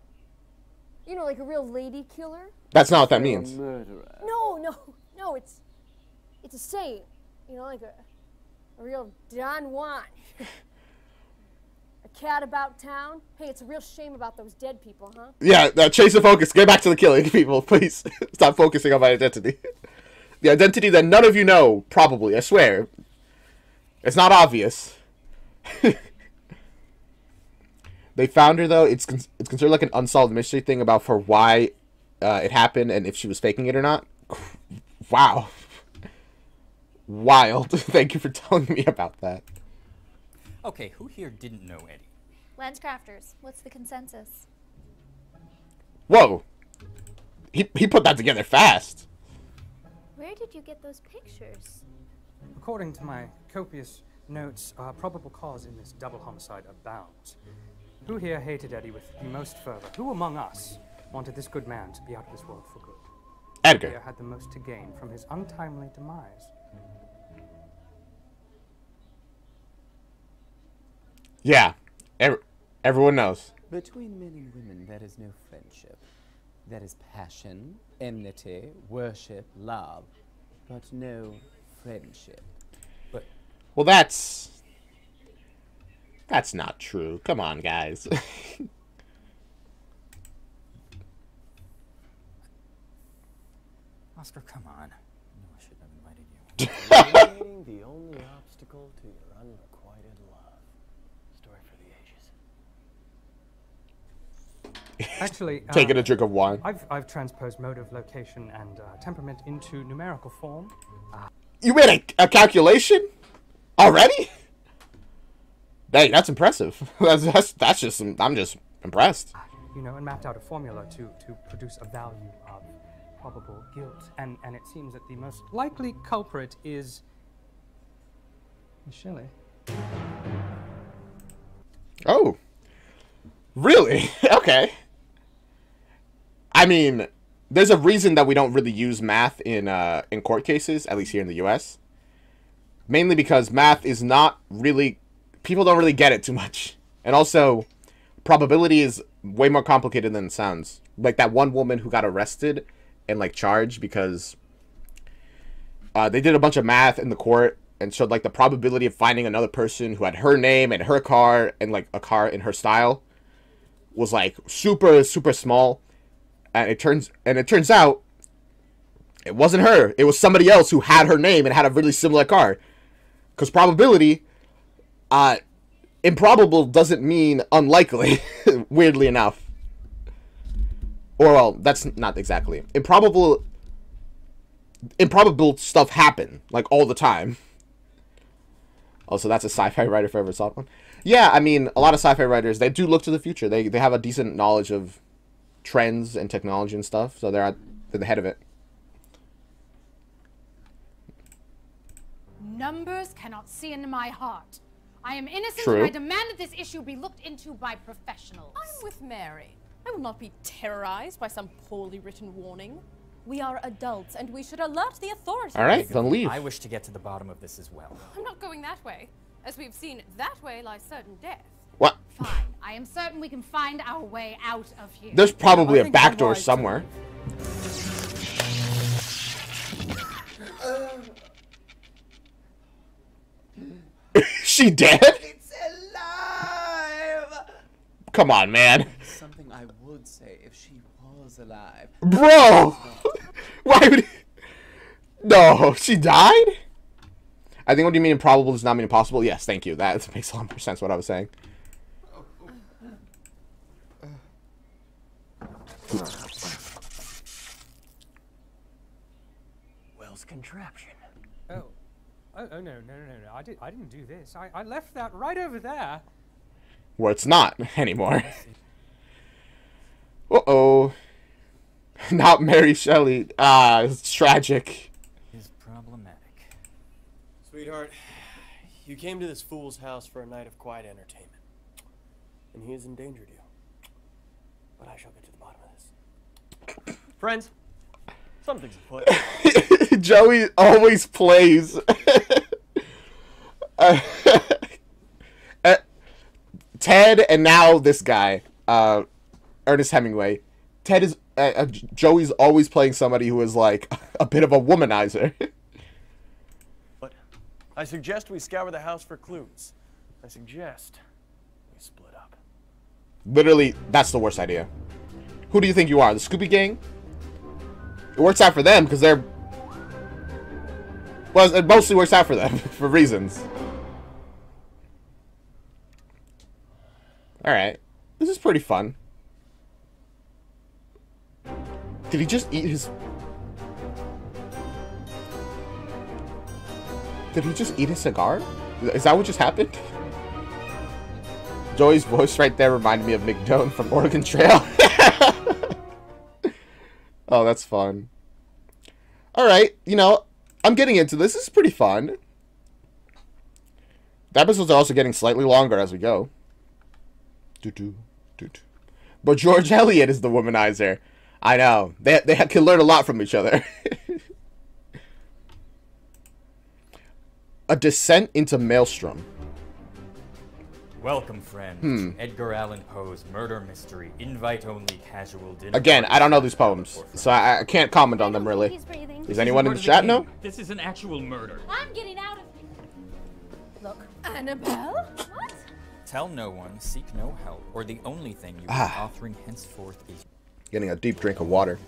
You know, like a real lady killer? That's not what that means. No, it's a saying. You know, like a real Don Juan. A cat about town. Hey, it's a real shame about those dead people, huh? Yeah, change the focus. Get back to the killing, people, please. Stop focusing on my identity. The identity that none of you know, probably, I swear. It's not obvious. They found her, though. It's considered like an unsolved mystery thing about for why it happened and if she was faking it or not. Wow. Wild. Thank you for telling me about that. Okay, who here didn't know Eddie? Lenscrafters, what's the consensus? Whoa. He put that together fast. Where did you get those pictures? According to my copious notes, probable cause in this double homicide abounds. Who here hated Eddie with the most fervor? Who among us wanted this good man to be out of this world for good? Edgar. Who here had the most to gain from his untimely demise? Yeah. Everyone knows. Between men and women, there is no friendship. There is passion, enmity, worship, love, but no friendship. But well, that's not true. Come on, guys. Oscar, come on. I know I shouldn't have invited you. Eliminating the only obstacle to your unrequited love. Story for the ages. Actually, taking a drink of wine. I've transposed mode of location and temperament into numerical form. You made a calculation already? Dang, that's impressive. that's just I'm just impressed. You know, and mapped out a formula to produce a value of probable guilt, and it seems that the most likely culprit is Shelley. Oh, really? Okay. I mean, there's a reason that we don't really use math in court cases, at least here in the U.S. Mainly because math is not really, people don't really get it too much, and also probability is way more complicated than it sounds. Like that one woman who got arrested and like charged because they did a bunch of math in the court and showed like the probability of finding another person who had her name and her car and like a car in her style was like super small, and it turns out it wasn't her. It was somebody else who had her name and had a really similar car. Because probability, improbable doesn't mean unlikely, weirdly enough. Or, well, that's not exactly. Improbable stuff happen, like, all the time. Also, that's a sci-fi writer if I ever saw one. Yeah, I mean, a lot of sci-fi writers, they do look to the future. They have a decent knowledge of trends and technology and stuff, so they're at the head of it. Numbers cannot see into my heart. I am innocent, True. and I demand that this issue be looked into by professionals. I'm with Mary. I will not be terrorized by some poorly written warning. We are adults, and we should alert the authorities. All right, then leave. I wish to get to the bottom of this as well. I'm not going that way. As we've seen, that way lies certain death. What? Fine. I am certain we can find our way out of here. There's probably a back door somewhere. She dead? It's alive! Come on, man. Something I would say if she was alive. Bro! Why would he... No, she died? I think what you mean improbable does not mean impossible. Yes, thank you. That makes a lot more sense what I was saying. Wells contraption. Oh no. I didn't do this. I left that right over there. Well, it's not anymore. Uh-oh. Not Mary Shelley. Ah, it's tragic. Is problematic. Sweetheart, you came to this fool's house for a night of quiet entertainment, and he has endangered you. But I shall get to the bottom of this. Friends, something's afoot. Joey always plays. Ted and now this guy, Ernest Hemingway. Ted is Joey's always playing somebody who is like a bit of a womanizer. But I suggest we scour the house for clues. I suggest we split up. Literally, that's the worst idea. Who do you think you are? The Scooby Gang? It works out for them because they're... Well, it mostly works out for them for reasons. Alright. This is pretty fun. Did he just eat his... Did he just eat his cigar? Is that what just happened? Joey's voice right there reminded me of Nick Doan from Oregon Trail. Oh, that's fun. Alright, you know, I'm getting into this. This is pretty fun. The episodes are also getting slightly longer as we go. But George Eliot is the womanizer. I know. They can learn a lot from each other. A descent into Maelstrom. Welcome, friend. Edgar Allan Poe's murder mystery, invite-only casual dinner. Again, I don't know these poems, so I can't comment on them really. Does anyone in the chat know? This is an actual murder. I'm getting out of here. Look, Annabelle? What? Tell no one, seek no help, or the only thing you are offering henceforth is... Getting a deep drink of water.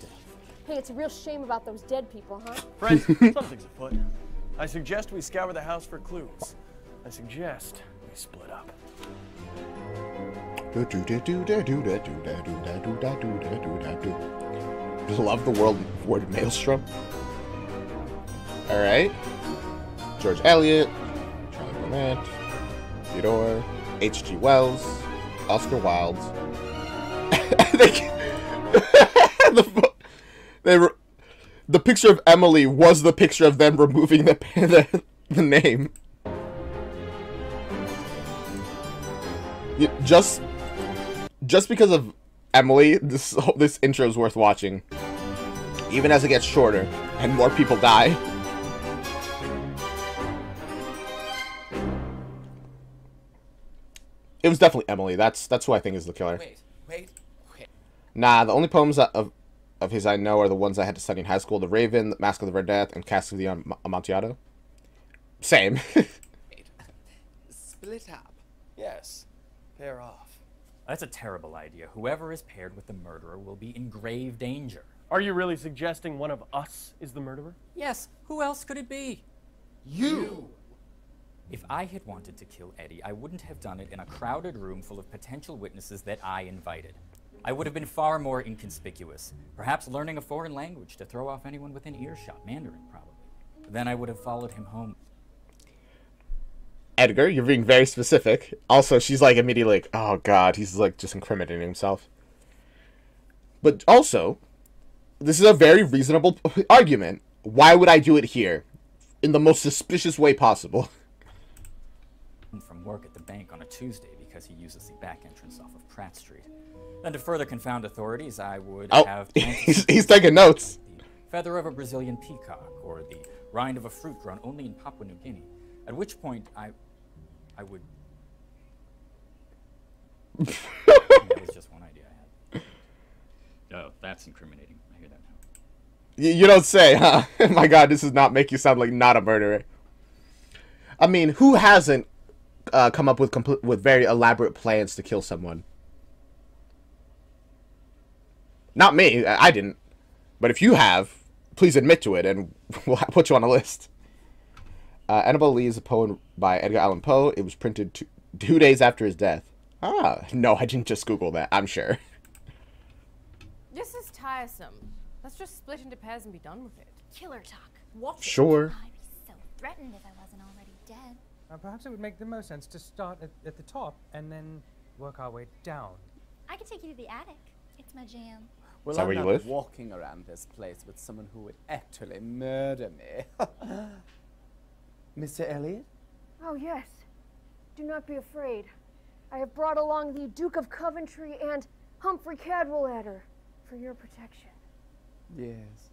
Hey, it's a real shame about those dead people, huh? Friends, something's afoot. I suggest we scour the house for clues. I suggest we split up. Love the word maelstrom. Alright. George Eliot, Charlie Burnett, Theodore, H.G. Wells, Oscar Wilde. The picture of Emily was the picture of them removing the name. Just because of Emily, this intro is worth watching. Even as it gets shorter and more people die. It was definitely Emily. That's who I think is the killer. Wait. Nah, the only poems of his I know are the ones I had to study in high school: The Raven, The Mask of the Red Death, and Cask of the Amontillado. Same. Split up. Yes. Pair off. That's a terrible idea. Whoever is paired with the murderer will be in grave danger. Are you really suggesting one of us is the murderer? Yes. Who else could it be? You! If I had wanted to kill Eddie, I wouldn't have done it in a crowded room full of potential witnesses that I invited. I would have been far more inconspicuous, perhaps learning a foreign language to throw off anyone within earshot, Mandarin probably. Then I would have followed him home. Edgar, you're being very specific. Also, she's like immediately like, oh god, he's like just incriminating himself. But also, this is a very reasonable argument. Why would I do it here? In the most suspicious way possible. From work at the bank on a Tuesday because he uses the back entrance off of Pratt Street. Then to further confound authorities, I would have... he's taking notes. The feather of a Brazilian peacock, or the rind of a fruit grown only in Papua New Guinea. At which point, I would... That was just one idea I had. Oh, that's incriminating. I hear that now. You don't say, huh? My god, this does not make you sound like not a murderer. I mean, who hasn't come up with very elaborate plans to kill someone? Not me. I didn't. But if you have, please admit to it, and we'll put you on a list. Annabelle Lee is a poem by Edgar Allan Poe. It was printed 2 days after his death. Ah, no, I didn't just Google that. I'm sure. This is tiresome. Let's just split into pairs and be done with it. Killer talk. What? Sure. I'd be so threatened if I wasn't already dead. Perhaps it would make the most sense to start at the top and then work our way down. I could take you to the attic. It's my jam. Well, Is that I'm where you not live? walking around this place with someone who would actually murder me. Mr. Elliot? Oh, yes. Do not be afraid. I have brought along the Duke of Coventry and Humphrey Cadwallader for your protection. Yes.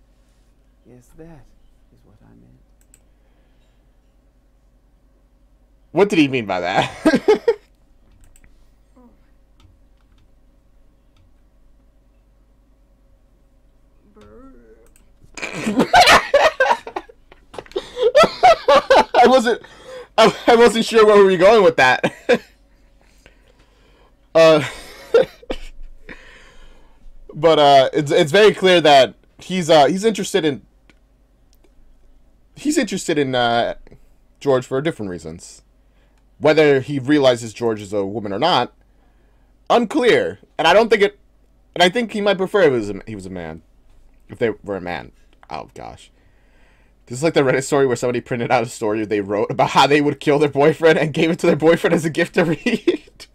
Yes, that is what I meant. What did he mean by that? I wasn't sure where we were going with that. But it's very clear that he's interested in George for different reasons. Whether he realizes George is a woman or not, unclear. And I think he might prefer if he was a man. If they were a man. Oh gosh. This is like the Reddit story where somebody printed out a story they wrote about how they would kill their boyfriend and gave it to their boyfriend as a gift to read.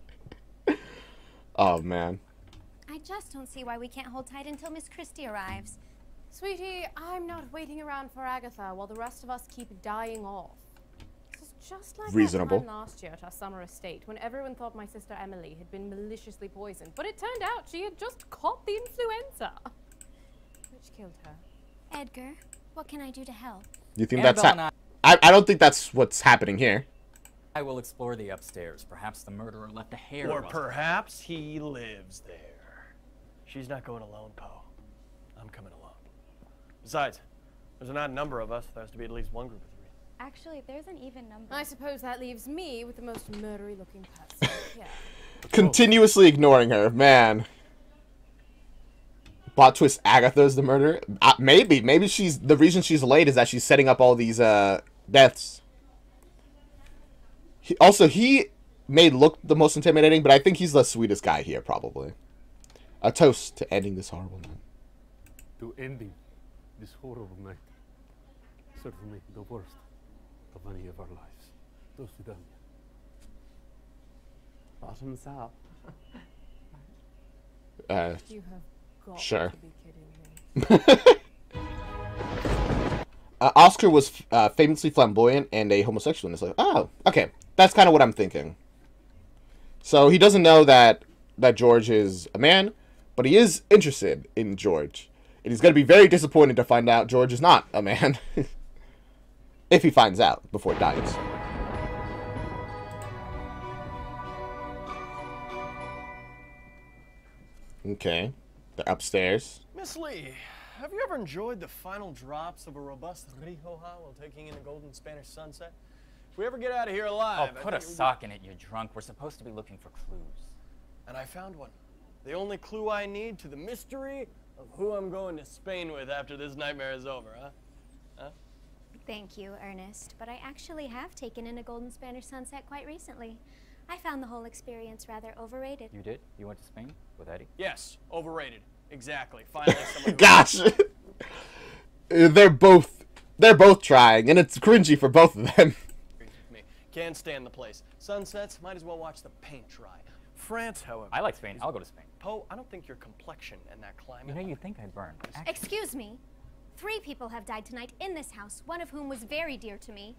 Oh man. I just don't see why we can't hold tight until Miss Christie arrives. Sweetie, I'm not waiting around for Agatha while the rest of us keep dying off. This is just like reasonable. that time last year at our summer estate when everyone thought my sister Emily had been maliciously poisoned, but it turned out she had just caught the influenza, which killed her. Edgar, what can I do to help? You think that's I don't think that's what's happening here. I will explore the upstairs. Perhaps the murderer left a hair. Or perhaps he lives there. She's not going alone, Poe. I'm coming along. Besides, there's an odd number of us. There has to be at least one group of three. Actually, there's an even number. I suppose that leaves me with the most murdery looking person. Yeah. Continuously ignoring her, man. Plot twist: Agatha's the murderer. Maybe she's the reason she's late is that she's setting up all these deaths. He may look the most intimidating, but I think he's the sweetest guy here, probably. A toast to ending this horrible night. To ending this horrible night. Certainly the worst of any of our lives. Toast to them. Bottoms up. You have got Sure. to be kidding me. Oscar was famously flamboyant and a homosexual in this life. Oh, okay. That's kind of what I'm thinking. So he doesn't know that George is a man, but he is interested in George. And he's going to be very disappointed to find out George is not a man. If he finds out before he dies. Okay. They're upstairs. Miss Lee, have you ever enjoyed the final drops of a robust rijoja while taking in a golden Spanish sunset? If we ever get out of here alive... Oh, put a sock in it, you drunk. We're supposed to be looking for clues. And I found one. The only clue I need to the mystery of who I'm going to Spain with after this nightmare is over, huh? Huh? Thank you, Ernest, but I actually have taken in a golden Spanish sunset quite recently. I found the whole experience rather overrated. You did? You went to Spain with Eddie? Yes, overrated. Exactly. Finally, someone. Gosh, they're both trying, and it's cringy for both of them. Can't stand the place. Sunsets, might as well watch the paint dry. France, however. I like Spain. I'll go to Spain. Poe, I don't think your complexion and that climate. You know, you'd think I'd burn. Excuse me. 3 people have died tonight in this house, one of whom was very dear to me.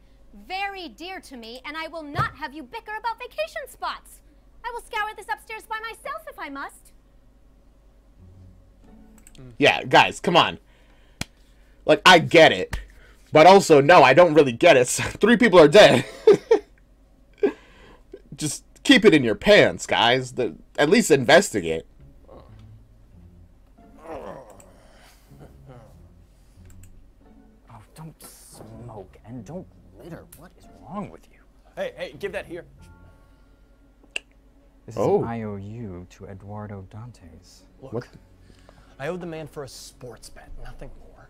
Very dear to me, and I will not have you bicker about vacation spots. I will scour this upstairs by myself if I must. Yeah, guys, come on. Like, I get it. But also, no, I don't really get it. 3 people are dead. Just keep it in your pants, guys. At least investigate. Oh, don't smoke and don't litter. What is wrong with you? Hey, give that here. This is an IOU to Eduardo Dantes. Look, what? I owed the man for a sports bet, nothing more.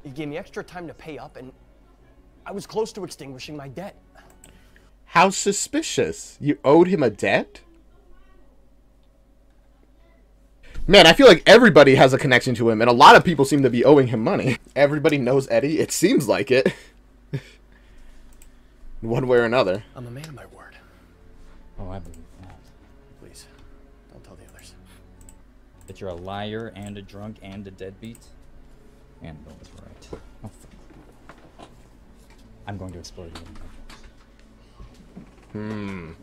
He gave me extra time to pay up, and I was close to extinguishing my debt. How suspicious. You owed him a debt? Man, I feel like everybody has a connection to him, and a lot of people seem to be owing him money. Everybody knows Eddie. It seems like it. One way or another. I'm a man of my word. Oh, I believe that. Please, don't tell the others. That you're a liar and a drunk and a deadbeat? Annabelle was right. Oh, fuck. I'm going to explore the room.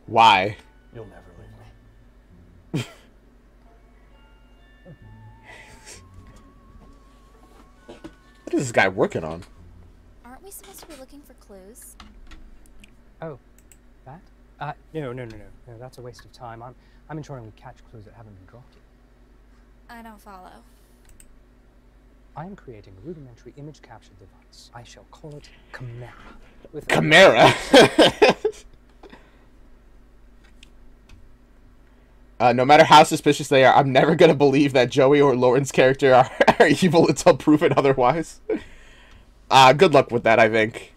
Why? You'll never leave me. What is this guy working on? Aren't we supposed to be looking for clues? Oh, that? No, that's a waste of time. I'm ensuring we catch clues that haven't been dropped yet. I don't follow. I am creating a rudimentary image capture device. I shall call it Chimera. Chimera? No matter how suspicious they are, I'm never gonna believe that Joey or Lauren's character are evil until proven otherwise. Good luck with that, I think.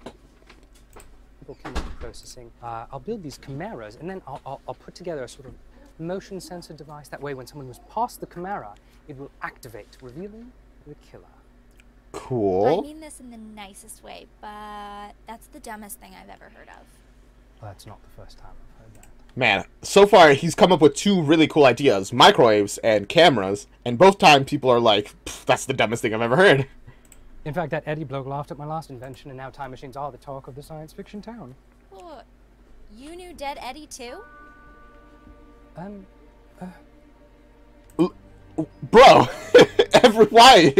Processing. I'll build these chimeras, and then I'll put together a sort of motion sensor device. That way, when someone moves past the chimera, it will activate, revealing the killer. Cool. I mean this in the nicest way, but that's the dumbest thing I've ever heard of. Well, that's not the first time I've heard that. Man, so far he's come up with 2 really cool ideas, microwaves and cameras, and both times people are like, that's the dumbest thing I've ever heard. In fact, that Eddie bloke laughed at my last invention, and now time machines are the talk of the science fiction town. What? You knew Dead Eddie too? Bro, why?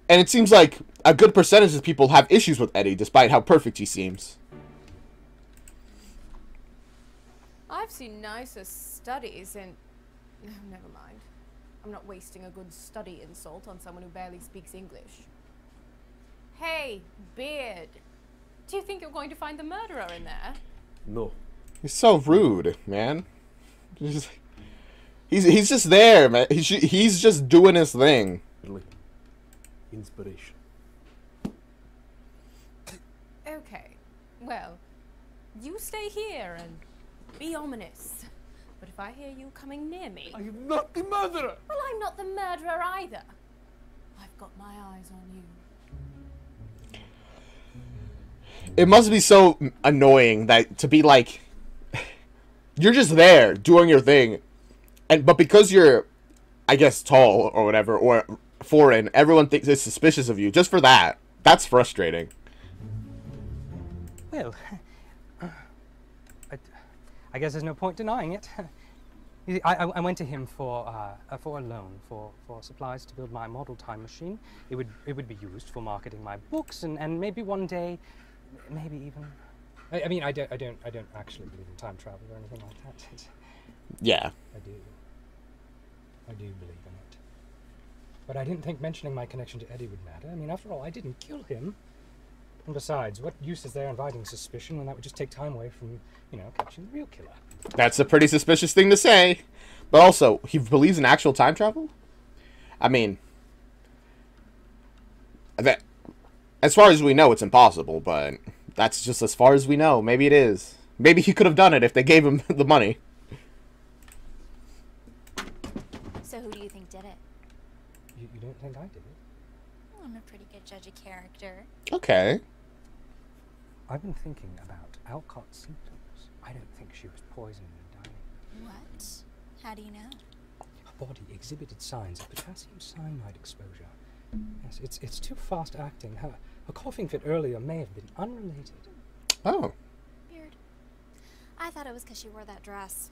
And it seems like a good percentage of people have issues with Eddie, despite how perfect he seems. I've seen nicer studies and... No, never mind. I'm not wasting a good study insult on someone who barely speaks English. Hey, Beard. Do you think you're going to find the murderer in there? No. He's so rude, man. He's just there, man. He's just doing his thing. Inspiration. Okay. Well, you stay here and be ominous. But if I hear you coming near me... I am not the murderer! Well, I'm not the murderer either. I've got my eyes on you. It must be so annoying that to be like, you're just there doing your thing, but because you're, I guess, tall or whatever, or foreign, everyone thinks it's suspicious of you just for that. That's frustrating. Well, I guess there's no point denying it. I went to him for a loan for supplies to build my model time machine. It would be used for marketing my books and maybe one day, maybe even. I mean, I don't actually believe in time travel or anything like that. Yeah. I do believe in it. But I didn't think mentioning my connection to Eddie would matter. I mean, after all, I didn't kill him. And besides, what use is there inviting suspicion when that would just take time away from, you know, catching the real killer? That's a pretty suspicious thing to say. But also, he believes in actual time travel? I mean, that, as far as we know, it's impossible, but that's just as far as we know. Maybe it is. Maybe he could have done it if they gave him the money. So who do you think did it? You don't think I did it? Well, I'm a pretty good judge of character. Okay. I've been thinking about Alcott's symptoms. I don't think she was poisoned and dying. What? How do you know? Her body exhibited signs of potassium cyanide exposure. Yes, it's too fast acting. Her coughing fit earlier may have been unrelated. Oh. Weird. I thought it was because she wore that dress.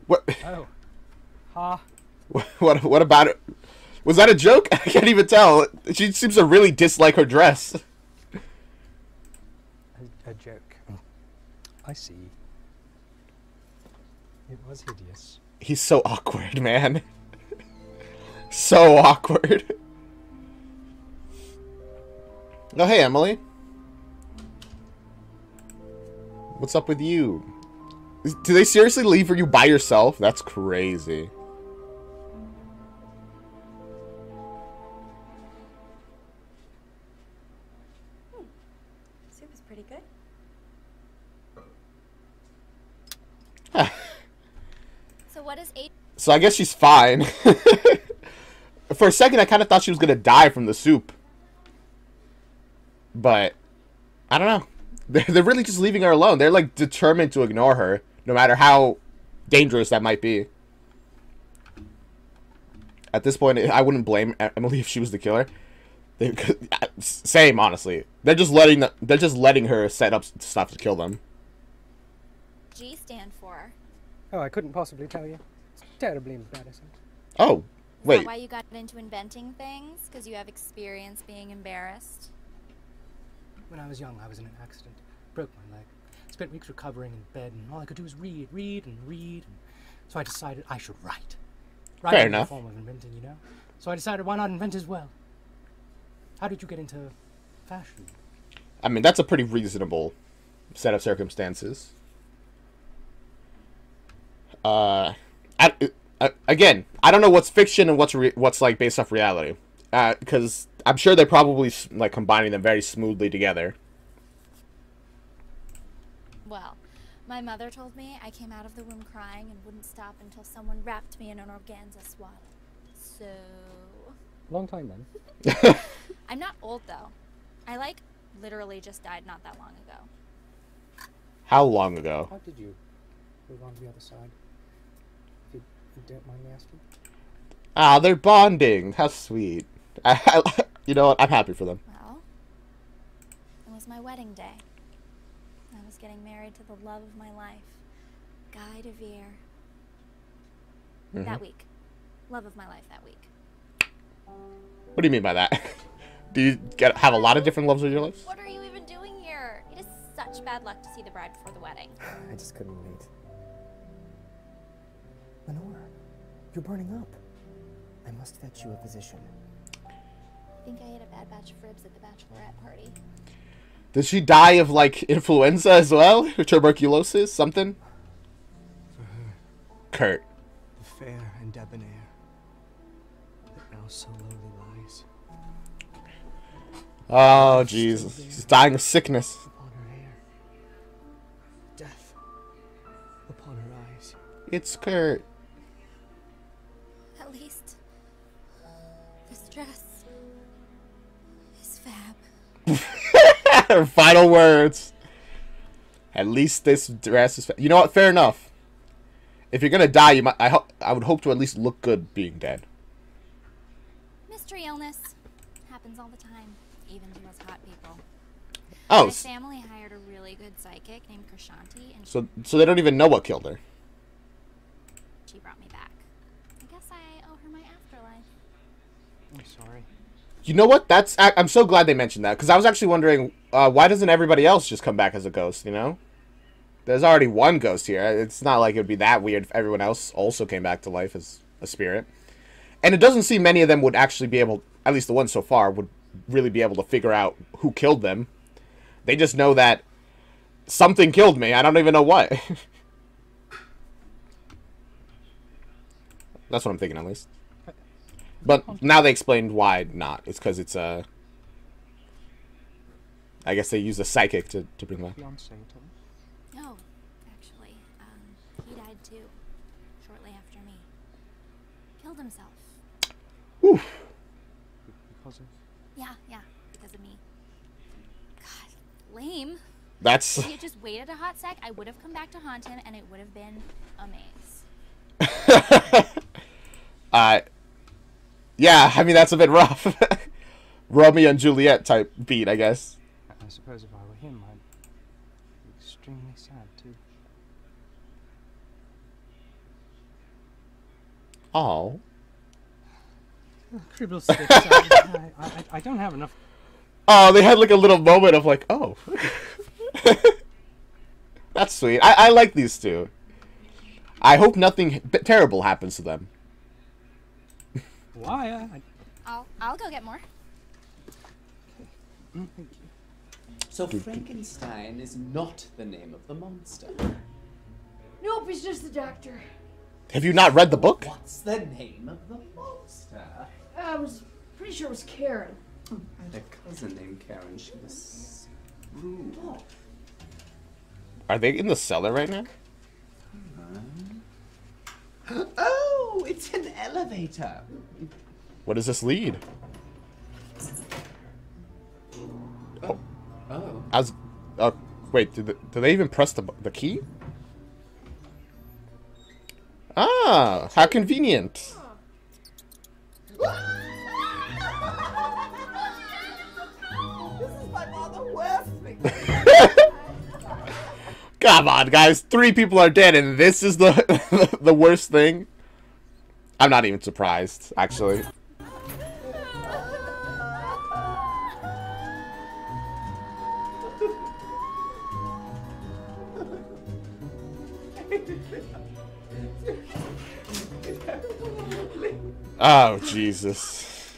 What? Oh. Ha. What about it? Was that a joke? I can't even tell. She seems to really dislike her dress. A joke. I see. It was hideous. He's so awkward, man. So awkward. Oh, hey, Emily. What's up with you? Do they seriously leave you by yourself? That's crazy. Soup is pretty good. So what is 8? So I guess she's fine. For a second, I kind of thought she was going to die from the soup. But, I don't know. They're really just leaving her alone. They're, like, determined to ignore her, no matter how dangerous that might be. At this point, I wouldn't blame Emily if she was the killer. Same, honestly. They're just letting her set up stuff to kill them. G stand for? Oh, I couldn't possibly tell you. It's terribly embarrassing. Oh, wait. Is that why you got into inventing things? Because you have experience being embarrassed? When I was young, I was in an accident. Broke my leg. Spent weeks recovering in bed, and all I could do was read. And so I decided I should write. Writing Fair enough. is a form of inventing, you know? So I decided, why not invent as well? How did you get into fashion? I mean, that's a pretty reasonable set of circumstances. Again, I don't know what's fiction and what's like based off reality, because I'm sure they're probably like combining them very smoothly together. Well, my mother told me I came out of the womb crying and wouldn't stop until someone wrapped me in an organza swaddle. So... Long time then. I'm not old though. I like literally just died not that long ago. How long ago? How did you move on to the other side? If you don't mind me asking. Ah, they're bonding. How sweet. You know what? I'm happy for them. Well, it was my wedding day. I was getting married to the love of my life, Guy de Vere. That week. Love of my life that week. What do you mean by that? Do you have a lot of different loves of your life? What are you even doing here? It is such bad luck to see the bride before the wedding. I just couldn't wait. Lenore, you're burning up. I must fetch you a physician. I think I ate a bad batch of ribs at the bachelorette party. Did she die of, like, influenza as well? Or tuberculosis? Something? For her. Kurt. The fair and debonair. That now so lowly lies. Oh, Jesus. She's dying of sickness. Upon her hair. Death upon her eyes. It's Kurt. At least this dress is fab. Her final words. At least this dress is. You know what? Fair enough. If you're gonna die, you might. I would hope to at least look good being dead. Mystery illness happens all the time, even to us hot people. Oh. My family hired a really good psychic named Krishanti, and So they don't even know what killed her. she brought me back. I guess I owe her my afterlife. I'm sorry. You know what? I'm so glad they mentioned that, because I was actually wondering why doesn't everybody else just come back as a ghost? You know, there's already one ghost here. It's not like it would be that weird if everyone else also came back to life as a spirit. And it doesn't seem many of them would actually be able, at least the ones so far, would really be able to figure out who killed them. They just know that something killed me. I don't even know what. That's what I'm thinking, at least. But now they explained why not. It's because it's I guess they use a psychic to bring back. Fiancé at all? No, actually, he died too, shortly after me. Killed himself. Oof. Because of... Yeah, because of me. God, lame. That's... If he had just waited a hot sec, I would have come back to haunt him, and it would have been a maze. Yeah, I mean, that's a bit rough. Romeo and Juliet type beat, I guess. I suppose if I were him, I'd be extremely sad too. Oh. Cribble sticks. I don't have enough. Oh, they had like a little moment of like, oh. That's sweet. I like these two. I hope nothing terrible happens to them. Why? I'll go get more. Thank you. So Frankenstein is not the name of the monster. Nope, he's just the doctor. Have you not read the book? What's the name of the monster? I was pretty sure it was Karen. I had a cousin named Karen. She was rude. Are they in the cellar right now? Oh, it's an elevator. What does this lead? Oh. As, wait, do they even press the key? Ah, how convenient. This is by far the worst thing. Come on, guys. 3 people are dead, and this is the the worst thing. I'm not even surprised, actually. Oh, Jesus.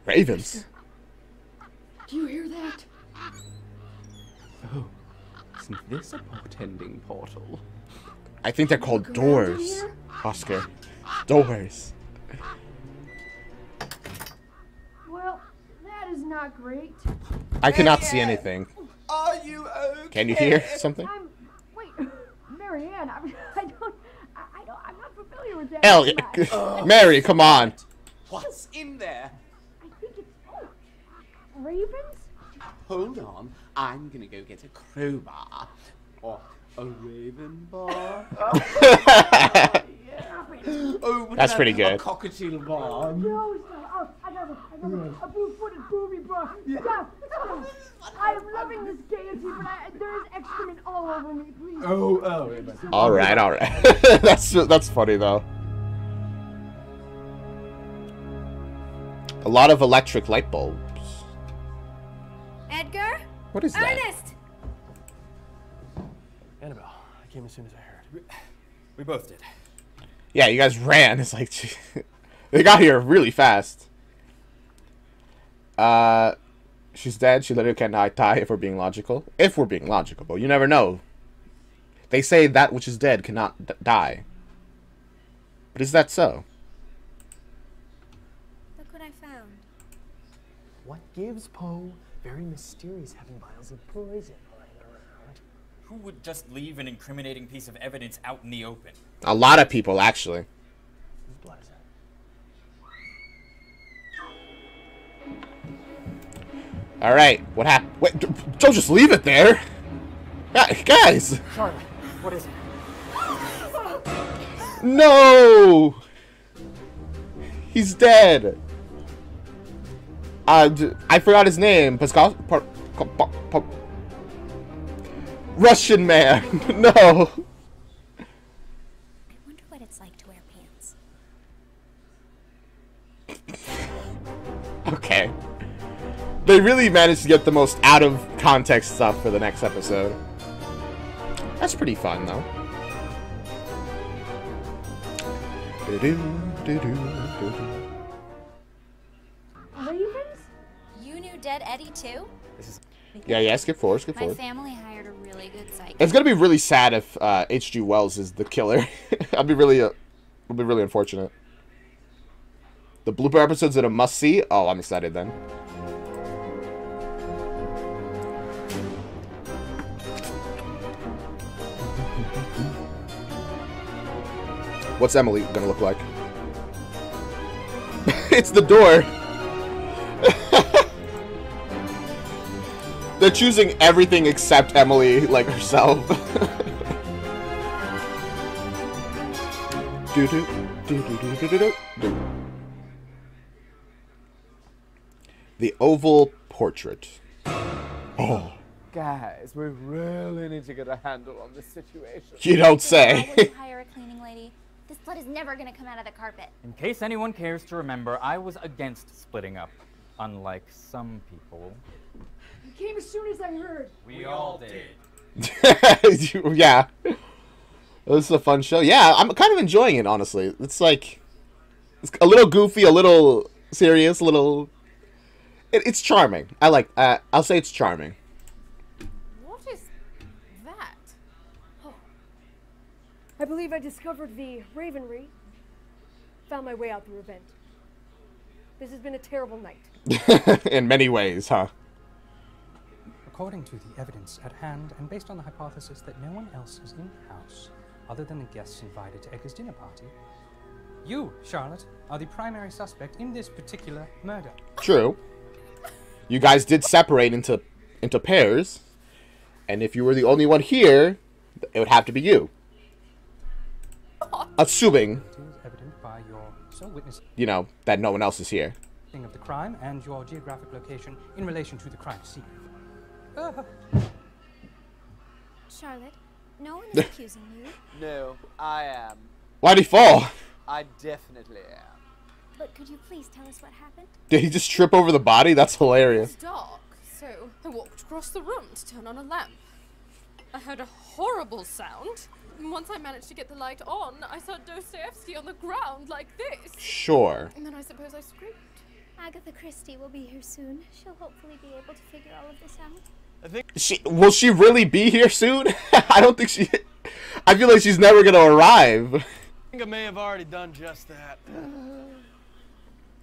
Ravens. Do you hear that? Oh, isn't this a portending portal? I think they're called doors, Oscar. Doors. Well, that is not great. I cannot see anything. Are you okay? Can you hear something? Wait, Marianne, I'm not familiar with that. Elliot, Mary, come on. What's in there? I think it's ravens. Hold on, I'm gonna go get a crowbar. Or a raven bar. Oh, That's pretty A good. cockatiel bar. No, stop. I got it. A blue-footed booby bar. Stop. I am loving this gaiety, but there is excrement all over me. Please. All right. That's funny though. A lot of electric light bulbs. Edgar? What is that? Ernest! Annabelle, I came as soon as I heard. We both did. Yeah, you guys ran. It's like they got here really fast. She's dead. She literally cannot die if we're being logical. If we're being logical, but you never know. They say that which is dead cannot die. But is that so? Look what I found. What gives Poe? Very mysterious, having vials of poison lying around. Who would just leave an incriminating piece of evidence out in the open? A lot of people, actually. Whose blood is that? All right, what happened? Wait, don't just leave it there. Guys. Charlotte, what is it? No. He's dead. I forgot his name. Pascal. Russian man. No. I wonder what it's like to wear pants. Okay. They really managed to get the most out of context stuff for the next episode. That's pretty fun, though. Ravens? You knew Dead Eddie too? Yeah, skip forward, skip My forward. family hired a really good psychic. It's gonna be really sad if H.G. Wells is the killer. I'll be really unfortunate. The blooper episodes that a must see. Oh, I'm excited then. What's Emily gonna look like? It's the door. They're choosing everything except Emily, like herself. The oval portrait. Oh. Guys, we really need to get a handle on this situation. You don't say. Why would you hire a cleaning lady? This blood is never gonna come out of the carpet. In case anyone cares to remember, I was against splitting up, unlike some people. You came as soon as I heard. We all did. Yeah. This is a fun show. Yeah, I'm kind of enjoying it, honestly. It's like... It's a little goofy, a little serious, a little... It's charming. I like... I'll say it's charming. What is that? Oh. I believe I discovered the Ravenry. Found my way out through a vent. This has been a terrible night. In many ways, huh? According to the evidence at hand, and based on the hypothesis that no one else is in the house other than the guests invited to Edgar's dinner party, you, Charlotte, are the primary suspect in this particular murder. True. You guys did separate into pairs, and if you were the only one here, it would have to be you. Assuming, It is evident by your sole witness you know, that no one else is here. of the crime and your geographic location in relation to the crime scene. Charlotte, no one is accusing you. No, I am. Why'd he fall? I definitely am. But could you please tell us what happened? Did he just trip over the body? That's hilarious. It's dark, so I walked across the room to turn on a lamp. I heard a horrible sound. And once I managed to get the light on, I saw Dostoevsky on the ground like this. Sure. And then I suppose I screamed. Agatha Christie will be here soon. She'll hopefully be able to figure all of this out. Will she really be here soon? I don't think she... I feel like she's never gonna arrive. I think I may have already done just that.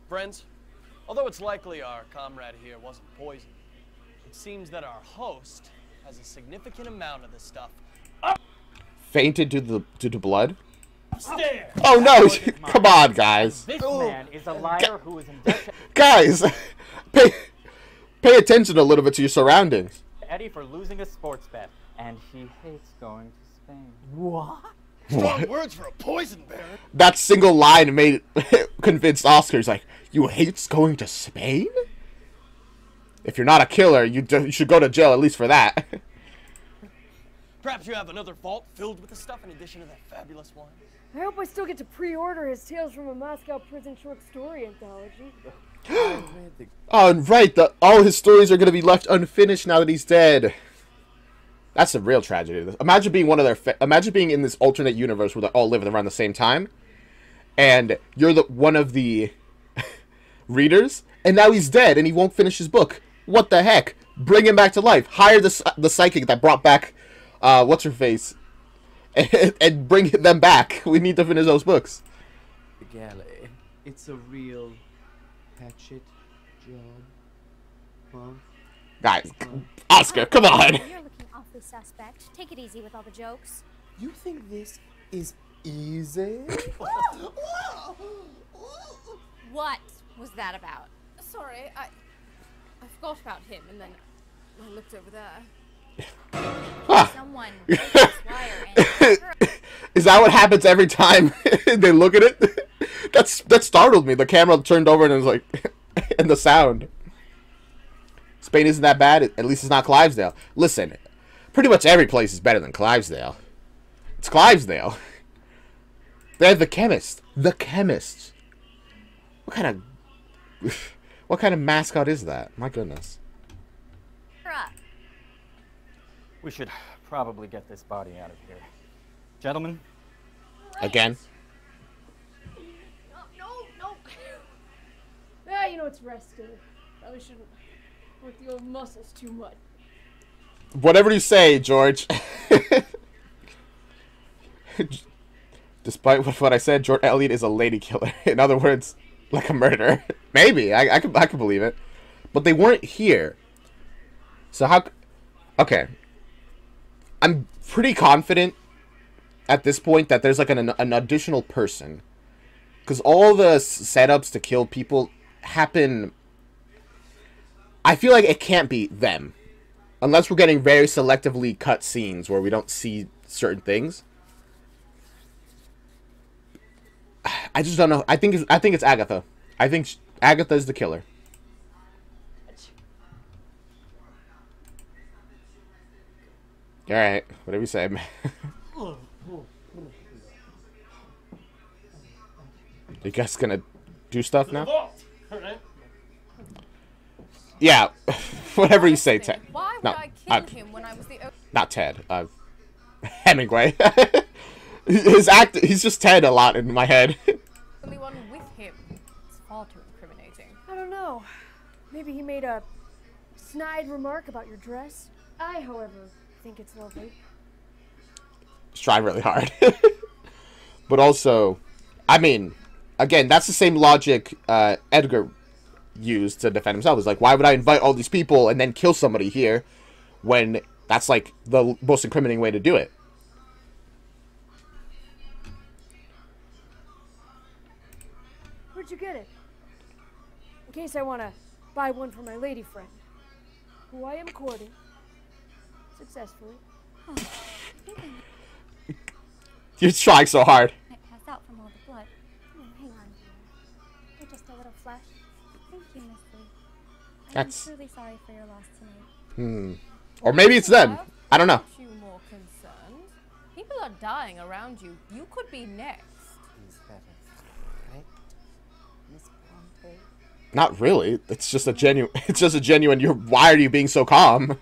Friends, although it's likely our comrade here wasn't poisoned, it seems that our host has a significant amount of this stuff. Fainted to the blood? Stare. Oh no! Come on, guys. This man is a liar who is in debt Guys, pay attention a little bit to your surroundings. to Eddie for losing a sports bet, and he hates going to Spain. What? Strong words for a poison baron. That single line made convinced Oscar's like, you hate going to Spain? If you're not a killer, you should go to jail at least for that. Perhaps you have another vault filled with the stuff in addition to that fabulous one. I hope I still get to pre-order his Tales from a Moscow Prison short story anthology. Oh, and right, all his stories are going to be left unfinished now that he's dead. That's a real tragedy. Imagine being one of their. Imagine being in this alternate universe where they're all living around the same time, and you're one of the readers, and now he's dead, and he won't finish his book. What the heck? Bring him back to life. Hire the psychic that brought back, what's her face, and bring them back. We need to finish those books. The galley. It's a real hatchet job. Guys, Oscar, come on. You're looking awfully suspect. Take it easy with all the jokes. You think this is easy? What was that about? Sorry, I forgot about him, and then I looked over there. Someone Is that what happens every time they look at it? That startled me. The camera turned over and it was like, and the sound. Spain isn't that bad. At least it's not Clivesdale. Listen, pretty much every place is better than Clivesdale. It's Clivesdale. They're the chemist. The chemist. What kind of mascot is that? My goodness. We should probably get this body out of here. Gentlemen? Again? No. Yeah, you know, it's rest day. Probably shouldn't work the old muscles too much. Whatever you say, George. Despite what I said, George Eliot is a lady killer. In other words, like a murderer. Maybe. I could believe it. But they weren't here. So how... Okay. I'm pretty confident at this point that there's like an additional person. Because all the setups to kill people happen... I feel like it can't be them. Unless we're getting very selectively cut scenes where we don't see certain things. I just don't know. I think it's Agatha. I think Agatha is the killer. Alright, whatever you say, man. You guys gonna do stuff now? Yeah, whatever you say, Ted. Why would I kill him when I was the... Not Ted. Hemingway. He's just Ted a lot in my head. Only one with him. It's far too incriminating. I don't know. Maybe he made a snide remark about your dress. I, however, think it's lovely. He's trying really hard. But also, I mean, again, that's the same logic Edgar used to defend himself. It's like, why would I invite all these people and then kill somebody here when that's like the most incriminating way to do it? Where'd you get it? In case I want to buy one for my lady friend, who I am courting successfully. Oh, You're trying so hard. I passed out from all the blood. Oh, hang on. You're just a little flesh. Thank you, Miss Lee. That's... I'm truly sorry for your loss tonight. Or maybe it's them. I don't know. Aren't you more concerned? People are dying around you. You could be next. Is that a threat, Miss Bronte? Not really. It's just a genuine. It's just a genuine. Why are you being so calm?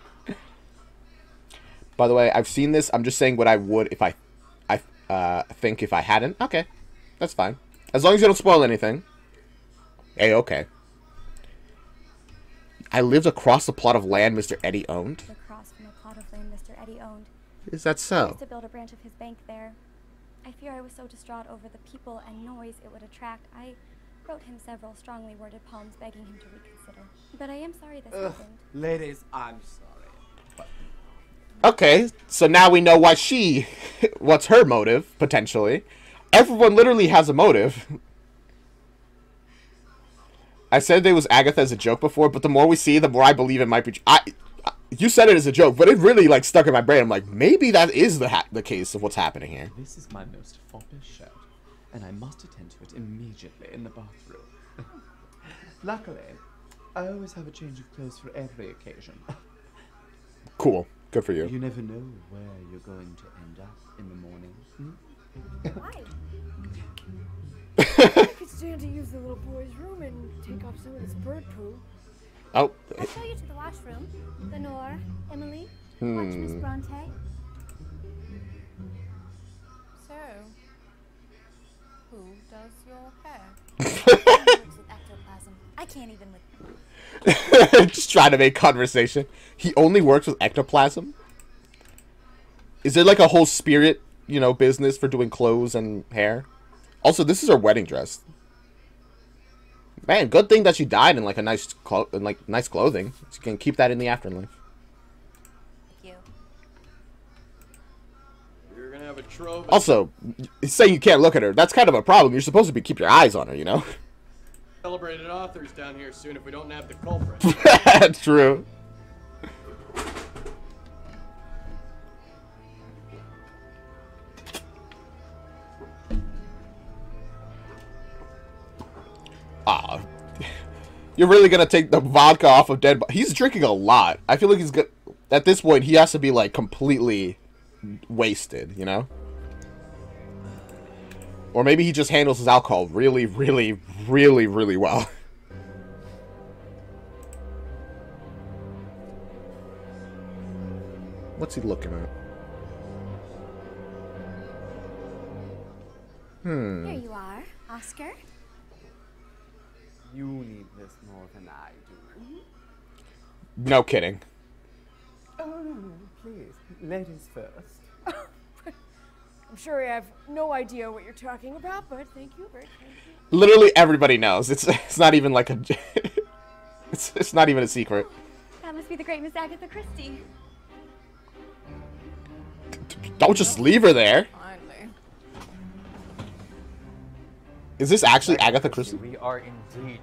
By the way, I've seen this. I'm just saying what I would if I think if I hadn't. Okay, that's fine. As long as you don't spoil anything. Hey, okay. I lived across the plot of land Mr. Eddie owned. Across from a plot of land Mr. Eddie owned. Is that I so? used to build a branch of his bank there. I fear I was so distraught over the people and noise it would attract. I wrote him several strongly worded poems begging him to reconsider. But I am sorry this happened. Ladies, I'm sorry. Okay, so now we know why she... What's her motive, potentially. Everyone literally has a motive. I said there was Agatha as a joke before, but the more we see, the more I believe it might be... You said it as a joke, but it really like stuck in my brain. I'm like, maybe that is the case of what's happening here. This is my most foppish shirt, and I must attend to it immediately in the bathroom. Luckily, I always have a change of clothes for every occasion. Cool. Good for you. You never know where you're going to end up in the morning. Why? I could stand to use the little boy's room and take off some of this bird poo. Oh. I'll show you to the washroom. Lenore, Emily, watch Miss Bronte. So, who does your hair? Works with ectoplasm. I can't even with... Just trying to make conversation. He only works with ectoplasm? Is there like a whole spirit, you know, business for doing clothes and hair? Also, this is her wedding dress. Man, good thing that she died in like a nice nice clothing. She can keep that in the afterlife. You're gonna have a trove. Also, saying you can't look at her, that's kind of a problem. You're supposed to be keep your eyes on her, you know? Celebrated authors down here soon if we don't nab the culprit. True. Ah, you're really gonna take the vodka off of dead? He's drinking a lot. I feel like he's good. At this point, he has to be like completely wasted, you know? Or maybe he just handles his alcohol really, really, really, really well. What's he looking at? Here you are, Oscar. You need this more than I do. No kidding. Oh, no, please. Ladies first. I'm sure I have no idea what you're talking about, but thank you very kindly. Literally everybody knows. It's not even like a it's not even a secret. That must be the great Miss Agatha Christie. Don't just leave her there. Finally. Is this actually Agatha Christie? We are indeed.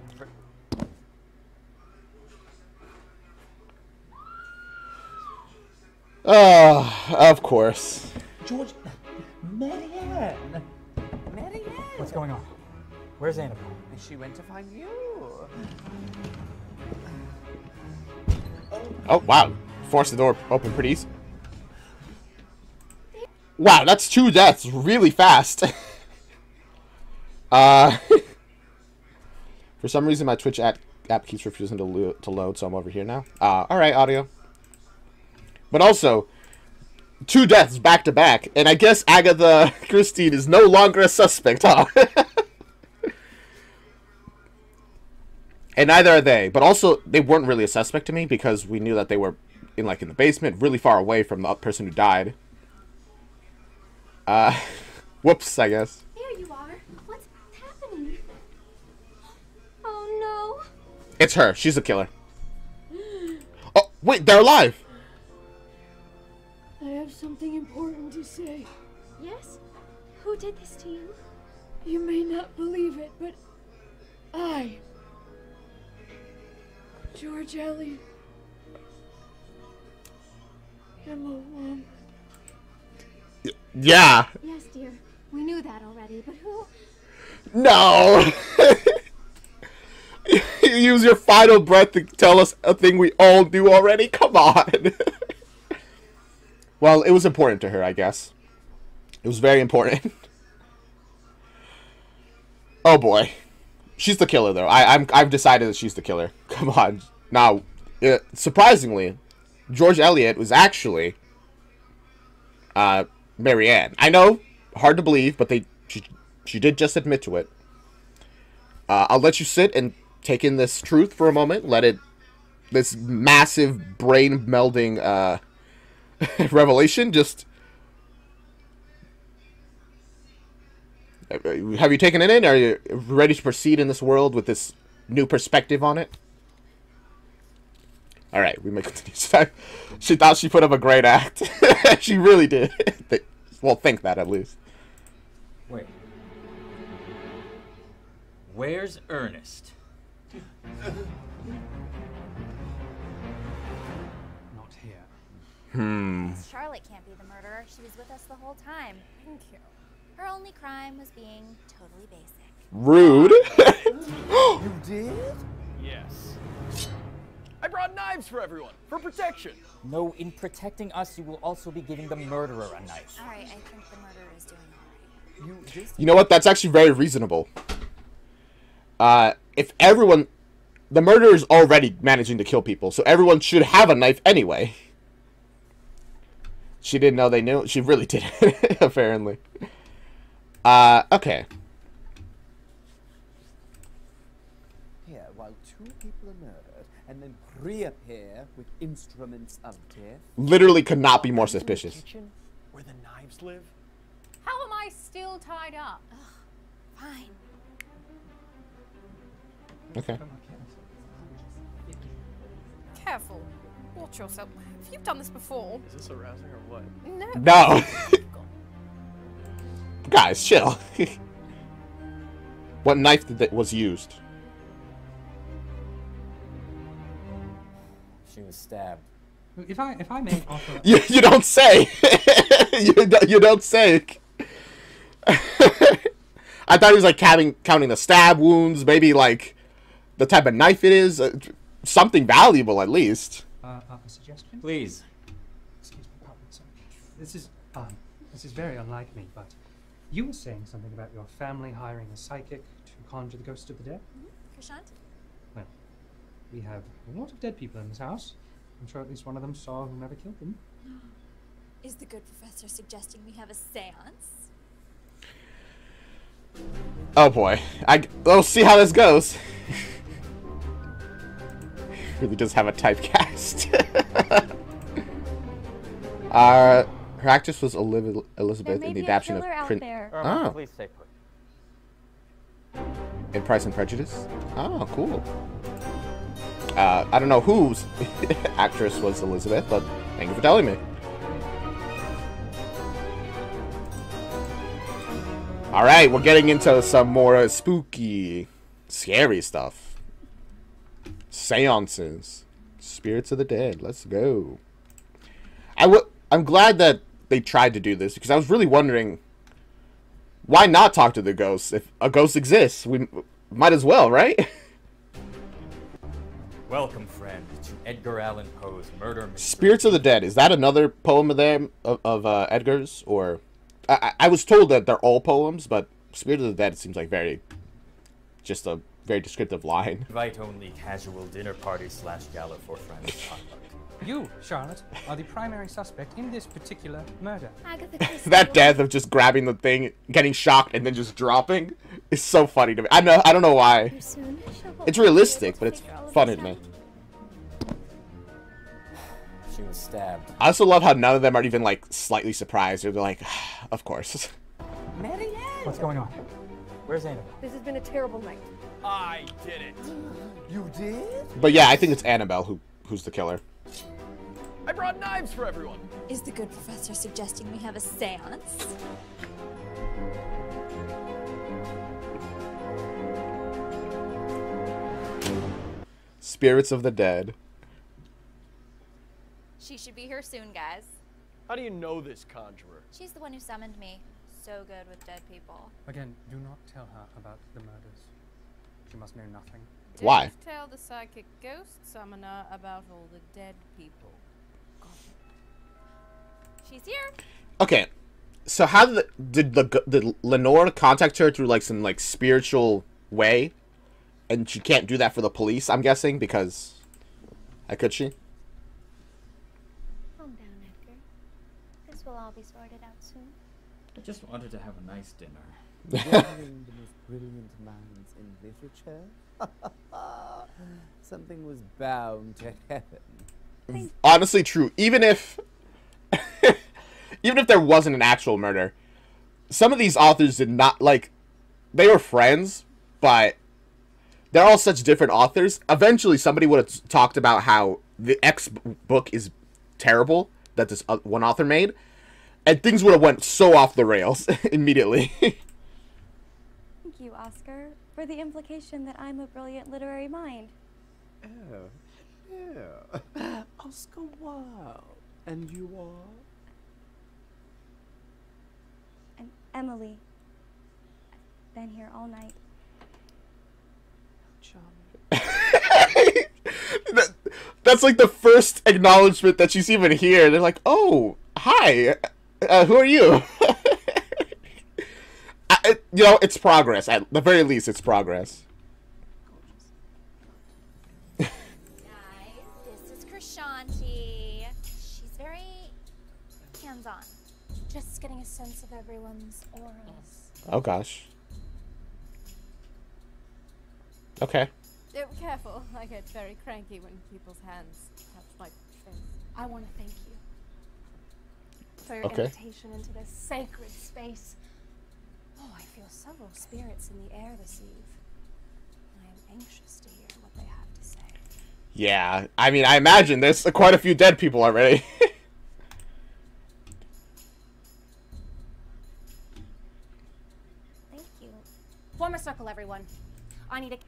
Oh, of course. George, Marianne. Marianne. What's going on? Where's Annabelle? She went to find you. Oh, wow. Forced the door open pretty easy. Wow, that's 2 deaths really fast. For some reason, my Twitch app keeps refusing to load, so I'm over here now. Alright, audio. But also, 2 deaths back to back, and I guess Agatha Christie is no longer a suspect, huh? And neither are they. But also, they weren't really a suspect to me because we knew that they were in the basement, really far away from the person who died. Whoops, I guess. There you are. What's happening? Oh no. It's her. She's the killer. Oh, wait, they're alive. I have something important to say. Yes? Who did this to you? You may not believe it, but I, George Eliot, am a woman. Yeah. Yes, dear. We knew that already, but who? No. You use your final breath to tell us a thing we all knew already? Come on. Well, it was important to her, I guess. It was very important. Oh boy. She's the killer, though. I've decided that she's the killer. Come on. Now, surprisingly, George Eliot was actually Marianne. I know, hard to believe, but she did just admit to it. I'll let you sit and take in this truth for a moment. This massive brain melding revelation. Just have you taken it in? Are you ready to proceed in this world with this new perspective on it? All right, we may continue. She thought she put up a great act. She really did. Well, think that at least. Wait. Where's Ernest? Not here. Charlotte can't be the murderer. She was with us the whole time. Thank you. Her only crime was being totally basic. Rude. You did? Yes. I brought knives for everyone, for protection. No, in protecting us, you will also be giving the murderer a knife. All right, I think the murderer is doing all right. You know what? That's actually very reasonable. If everyone... The murderer is already managing to kill people, so everyone should have a knife anyway. She didn't know they knew. She really didn't, apparently. Okay. Here, while 2 people are murdered, and then reappear with instruments of death. Literally could not be more suspicious. Kitchen, where the knives live. How am I still tied up? Fine. Okay. Careful. Watch yourself. Have you done this before? Is this arousing or what? No. No. Guys, chill. What knife was used? She was stabbed. If I may offer... You don't say. you don't say. I thought he was like counting the stab wounds, maybe like the type of knife it is, something valuable at least. A suggestion? Please. Excuse me, pardon, sir. This is very unlike me, but you were saying something about your family hiring a psychic to conjure the ghosts of the dead? Krishant? Well, we have a lot of dead people in this house. I'm sure at least one of them saw whomever killed them. Is the good professor suggesting we have a seance? Oh boy, we'll see how this goes. Really does have a typecast. Her actress was Elizabeth in the adaptation of Oh. Please stay put. In Price and Prejudice. Oh, cool. I don't know whose actress was Elizabeth, but thank you for telling me. Alright, we're getting into some more spooky, scary stuff. Seances. Spirits of the dead. Let's go. I'm glad that they tried to do this, because I was really wondering, why not talk to the ghosts? If a ghost exists, we might as well, right? Welcome, friend, to Edgar Allan Poe's Murder Mystery. Spirits of the Dead. Is that another poem of them of Edgar's? Or I was told that they're all poems, but Spirit of the Dead seems like just a very descriptive line. Invite only casual dinner party / gala for friends. You, Charlotte, are the primary suspect in this particular murder. That death of just grabbing the thing, getting shocked, and then just dropping is so funny to me. I don't know why. It's realistic, but it's funny to me. She was stabbed. I also love how none of them are even like slightly surprised. They're like, of course. Marianne! What's going on? Where's Annabelle? This has been a terrible night. I did it. You did? But yeah, I think it's Annabelle who's the killer. I brought knives for everyone. Is the good professor suggesting we have a seance? Spirits of the Dead. She should be here soon, guys. How do you know this conjurer? She's the one who summoned me. So good with dead people. Again, do not tell her about the murders. She must know nothing. Why? Don't tell the psychic ghost summoner about all the dead people. She's here. Okay, so how did Lenore contact her through like some like spiritual way, and she can't do that for the police? I'm guessing because, how could she? Calm down, Edgar. This will all be sorted out soon. I just wanted to have a nice dinner. Gathering the most brilliant minds in literature. Something was bound to happen. Honestly, true. Even if there wasn't an actual murder, some of these authors did not like. They were friends, but they're all such different authors. Eventually, somebody would have talked about how the X book is terrible that this one author made, and things would have went so off the rails immediately. Thank you, Oscar, for the implication that I'm a brilliant literary mind. Oh, yeah. Oscar Wilde. And you are? I'm Emily. I've been here all night. That's like the first acknowledgement that she's even here. They're like, "Oh, hi. Who are you?" You know, it's progress. At the very least, it's progress. Guys, this is Krishanti. She's very hands-on. Just getting a sense of everyone's auras. Oh gosh. Okay. Be careful. I get very cranky when people's hands touch my face. I want to thank you for your Okay. invitation into this sacred space. Oh, I feel several spirits in the air this eve. I am anxious to hear what they have to say. Yeah, I mean, I imagine there's quite a few dead people already. Thank you. Form a circle, everyone. I need a...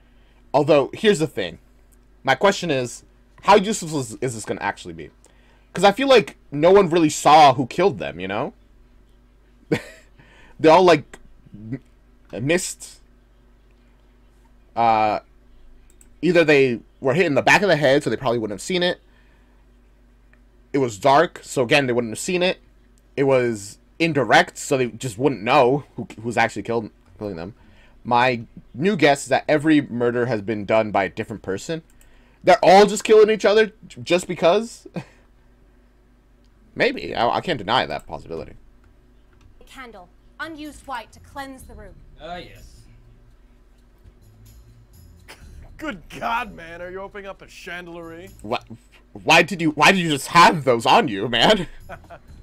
Although, here's the thing. My question is, how useful is this going to actually be? Because I feel like no one really saw who killed them, you know? They all, like, missed... Either they were hit in the back of the head, so they probably wouldn't have seen it. It was dark, so again, they wouldn't have seen it. It was indirect, so they just wouldn't know who's actually killing them. My new guess is that every murder has been done by a different person. They're all just killing each other just because? Maybe. I can't deny that possibility. A candle, unused white to cleanse the room. Yes. Good God, man! Are you opening up a chandlery? What? Why did you just have those on you, man?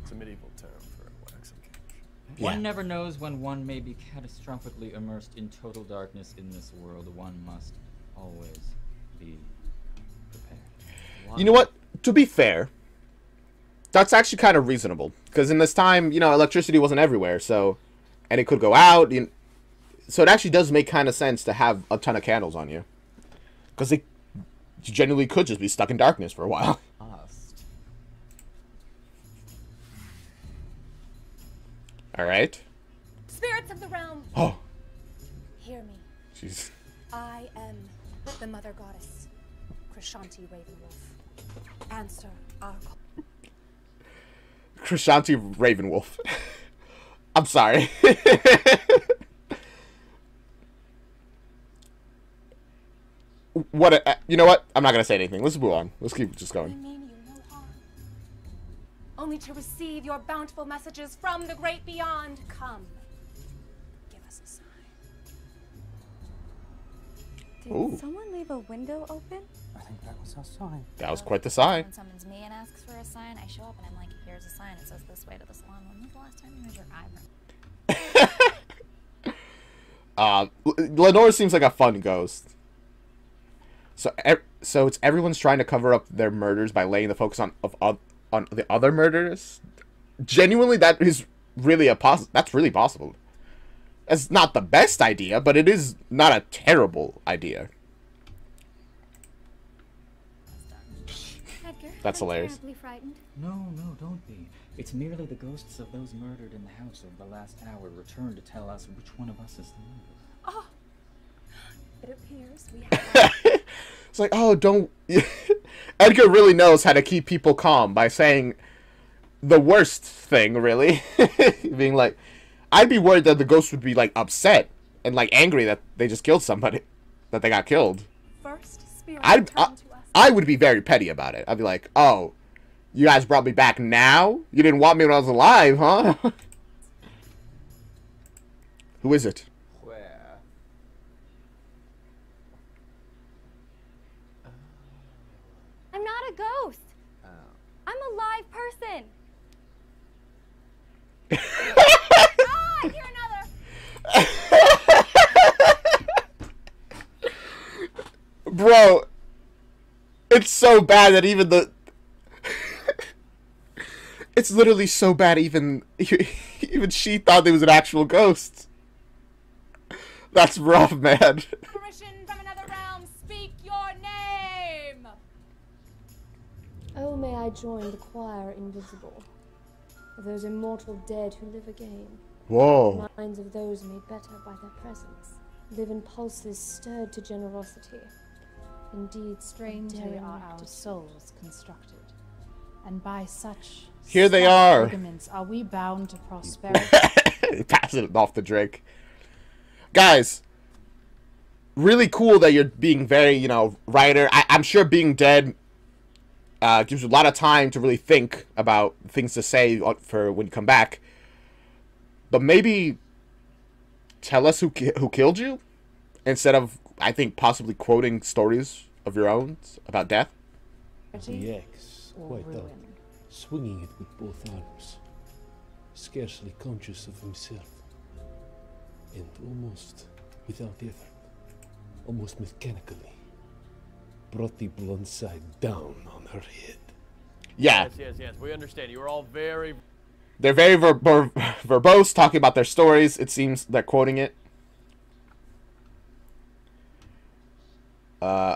It's a medieval term for wax and cash. One never knows when one may be catastrophically immersed in total darkness in this world. One must always be prepared. You know what? To be fair, that's actually kind of reasonable. Because in this time, you know, electricity wasn't everywhere, so... And it could go out. So it actually does make kind of sense to have a ton of candles on you. Because they genuinely could just be stuck in darkness for a while. Alright. Spirits of the realm! Oh. Hear me. Jeez. I am the Mother Goddess, Krishanti Ravenwolf. Answer our call. Krishanti Ravenwolf. I'm sorry. You know what? I'm not gonna say anything. Let's move on. Let's keep just We going. mean you no harm. Only to receive your bountiful messages from the great beyond. Come. Give us a sign. Did Ooh. someone leave a window open? I think that was our sign. That was quite the sign. When someone's me and asks for a sign, I show up and I'm like, here's a sign. It says this way to the salon. When was the last time you moved your eyebrow? Lenore seems like a fun ghost. So it's everyone's trying to cover up their murders by laying the focus on the other murders. Genuinely, that is really that's really possible. It's not the best idea, but it is not a terrible idea. Edgar, That's hilarious. terribly frightened. No, don't be. It's merely the ghosts of those murdered in the house over the last hour return to tell us which one of us is the murderer. Oh, it appears we have... It's like, oh, don't... Edgar really knows how to keep people calm by saying the worst thing, really. Being like, I'd be worried that the ghost would be, like, upset and, like, angry that they just killed somebody. That they got killed. First spirit I returned to us. would be very petty about it. I'd be like, oh, you guys brought me back now? You didn't want me when I was alive, huh? Who is it? Where? I'm not a ghost. Oh. I'm a live person. Ah, here another. Bro, it's so bad that even the... It's literally so bad even she thought there was an actual ghost. That's rough, man. Permission from another realm, speak your name! Oh, may I join the choir invisible, of those immortal dead who live again. Whoa. The minds of those made better by their presence live in pulses stirred to generosity. Indeed, Strangely are our souls constructed, and by such Here they soft are. ligaments are we bound to prosperity. Passing it off the drink. Guys, really cool that you're being very, you know, writer. I'm sure being dead gives you a lot of time to really think about things to say for when you come back. But maybe tell us who killed you instead of, I think, possibly quoting stories of your own about death. The axe, quite up, swinging it with both arms, scarcely conscious of himself, and almost without effort. almost mechanically, brought the blunt side down on her head. Yeah. Yes. We understand. You are all very... They're very verbose, talking about their stories. It seems they're quoting it.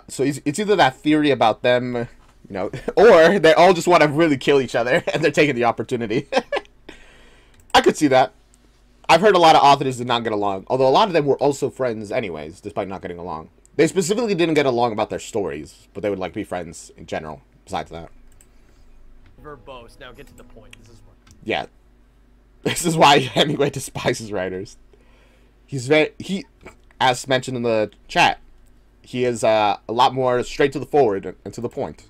So it's either that theory about them, you know, or they all just want to really kill each other, and they're taking the opportunity. I could see that. I've heard a lot of authors did not get along, although a lot of them were also friends anyways, despite not getting along. They specifically didn't get along about their stories, but they would, like, be friends in general, besides that. verbose. Now get to the point. This is what... Yeah. This is why Hemingway despises writers. As mentioned in the chat, he is a lot more straight to the forward and to the point.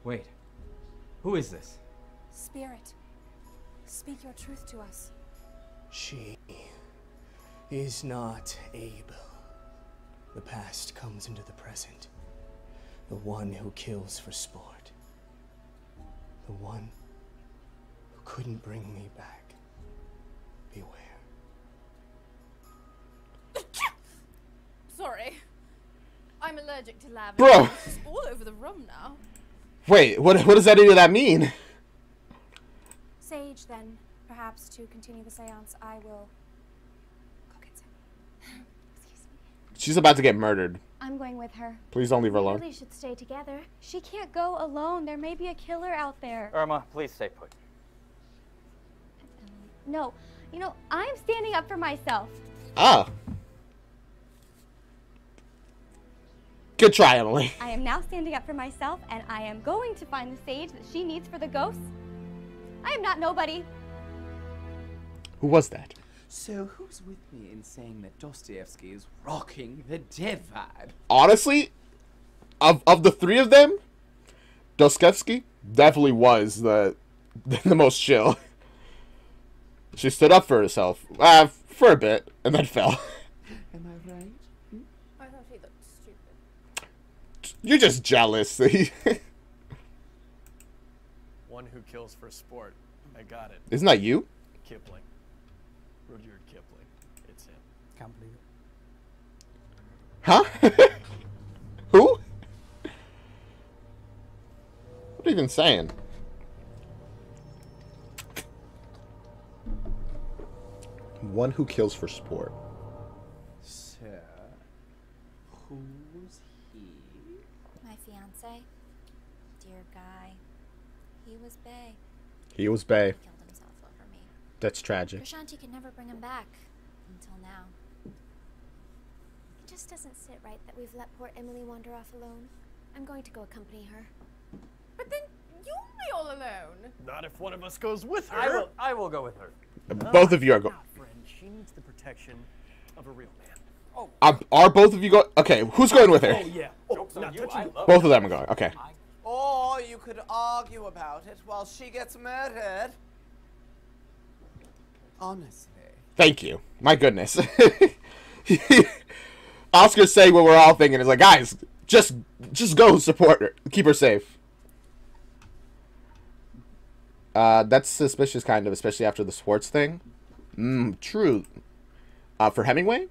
Wait. Who is this? Spirit, speak your truth to us. She is not able. The past comes into the present. The one who kills for sport. The one who couldn't bring me back. Beware. Sorry. I'm allergic to lavender. Bro! It's all over the room now. Wait, what does any of that mean? Sage, then. Perhaps to continue the seance, I will go get some. She's about to get murdered. I'm going with her. Please don't leave her We alone. really should stay together. She can't go alone. There may be a killer out there. Irma, please stay put. No, you know, I'm standing up for myself. Ah. Good try, Emily. I am now standing up for myself, and I am going to find the sage that she needs for the ghosts. I am not nobody. Who was that? So who's with me in saying that Dostoevsky is rocking the dead vibe? Honestly, of the three of them, Dostoevsky definitely was the most chill. She stood up for herself for a bit and then fell. Am I right? I thought he looked stupid. You're just jealous. One who kills for sport. I got it. Isn't that you? Kipling. Rudyard Kipling. It's him. Can't believe it. Huh? Who? What are you even saying? One who kills for sport. So, who's he? My fiance, dear guy. He was bae. He was bae. He killed himself over me. That's tragic. Prashanti could never bring him back until now. It just doesn't sit right that we've let poor Emily wander off alone. I'm going to go accompany her. But then you'll be all alone. Not if one of us goes with her. I will go with her. Both of you are going. Friend, she needs the protection of a real man. Are both of you going? Okay, who's going with her? Oh yeah. Oh, not touching you. Both of them are going. Okay. Or you could argue about it while she gets murdered. Honestly. Thank you. My goodness. Oscar's saying what we're all thinking is like, guys, just go support her, keep her safe. That's suspicious, kind of, especially after the sports thing. True. For Hemingway?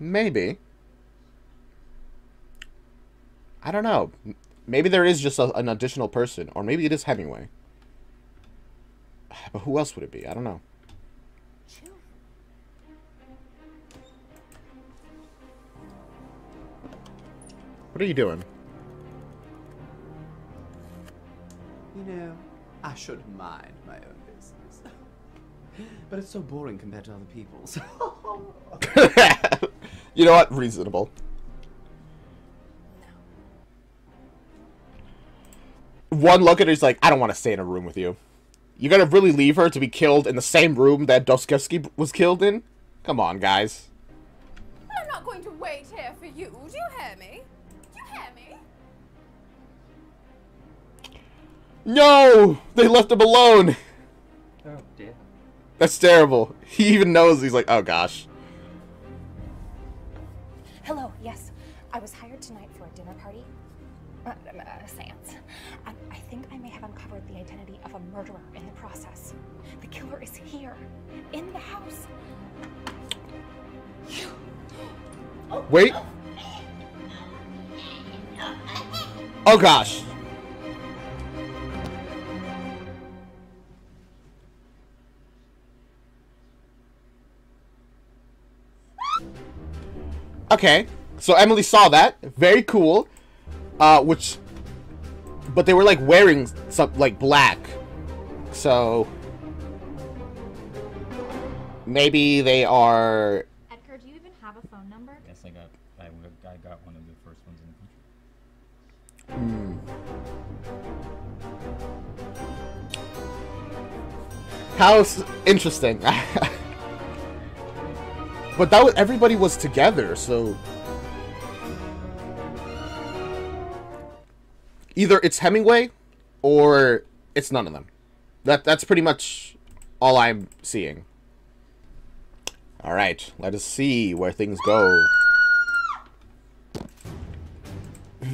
Maybe. I don't know. Maybe there is just an additional person, or maybe it is Hemingway. But who else would it be? I don't know. What are you doing? You know, I shouldn't mind my own business. But it's so boring compared to other people's. You know what? Reasonable. One look at her, he's like, I don't want to stay in a room with you. You're gonna really leave her to be killed in the same room that Dostoevsky was killed in? Come on, guys. I'm not going to wait here for you. Do you hear me? Do you hear me? No! They left him alone! Oh, dear. That's terrible. He even knows. He's like, oh gosh. Hello, yes. I was hired tonight for a dinner party. seance. I think I may have uncovered the identity of a murderer in the process. The killer is here, in the house. Wait. Oh gosh. Okay, so Emily saw that. Very cool. But they were like wearing some like black, so maybe they are. Edgar, do you even have a phone number? Yes, I got one of the first ones in the country. How interesting. But that was, everybody was together, so either it's Hemingway or it's none of them. That's pretty much all I'm seeing. All right, let us see where things go.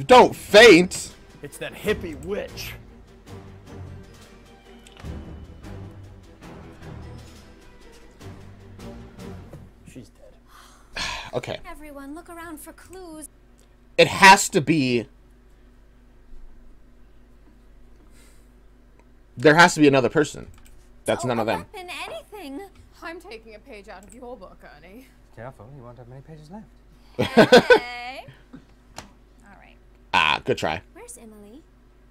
Don't faint. It's that hippie witch. She's dead. Okay. Everyone, look around for clues. It has to be. There has to be another person. That's none of them. Weapon, anything. I'm taking a page out of your book, Ernie. Careful, you won't have many pages left. Hey. All right. Ah, good try. Where's Emily?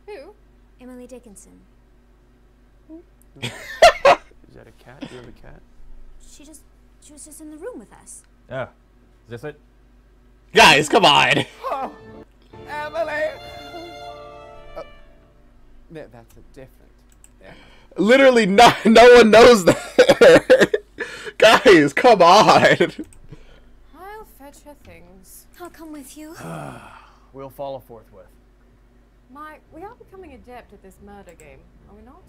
Who? Emily Dickinson. Is that a cat? Do you have a cat? She was just in the room with us. Oh, is this it? Guys, come on. Oh, Emily! Oh, no, that's a different. Yeah. Literally, no one knows that. Guys, come on. I'll fetch her things. I'll come with you. We'll follow forthwith. We are becoming adept at this murder game, are we not?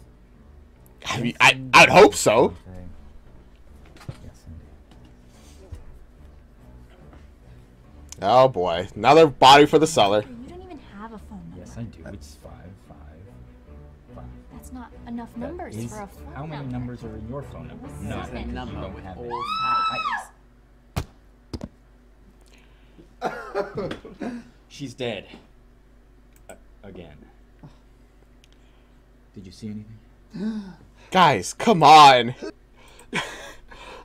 I mean, I'd hope so. Yes, indeed. Oh boy, another body for the cellar. You don't even have a phone number. Yes, I do. It's 555. That's not enough numbers Is, for a phone how many number. numbers are in your phone number? What's No, that? you Number don't with have all it. She's dead. Again. Did you see anything? Guys, come on.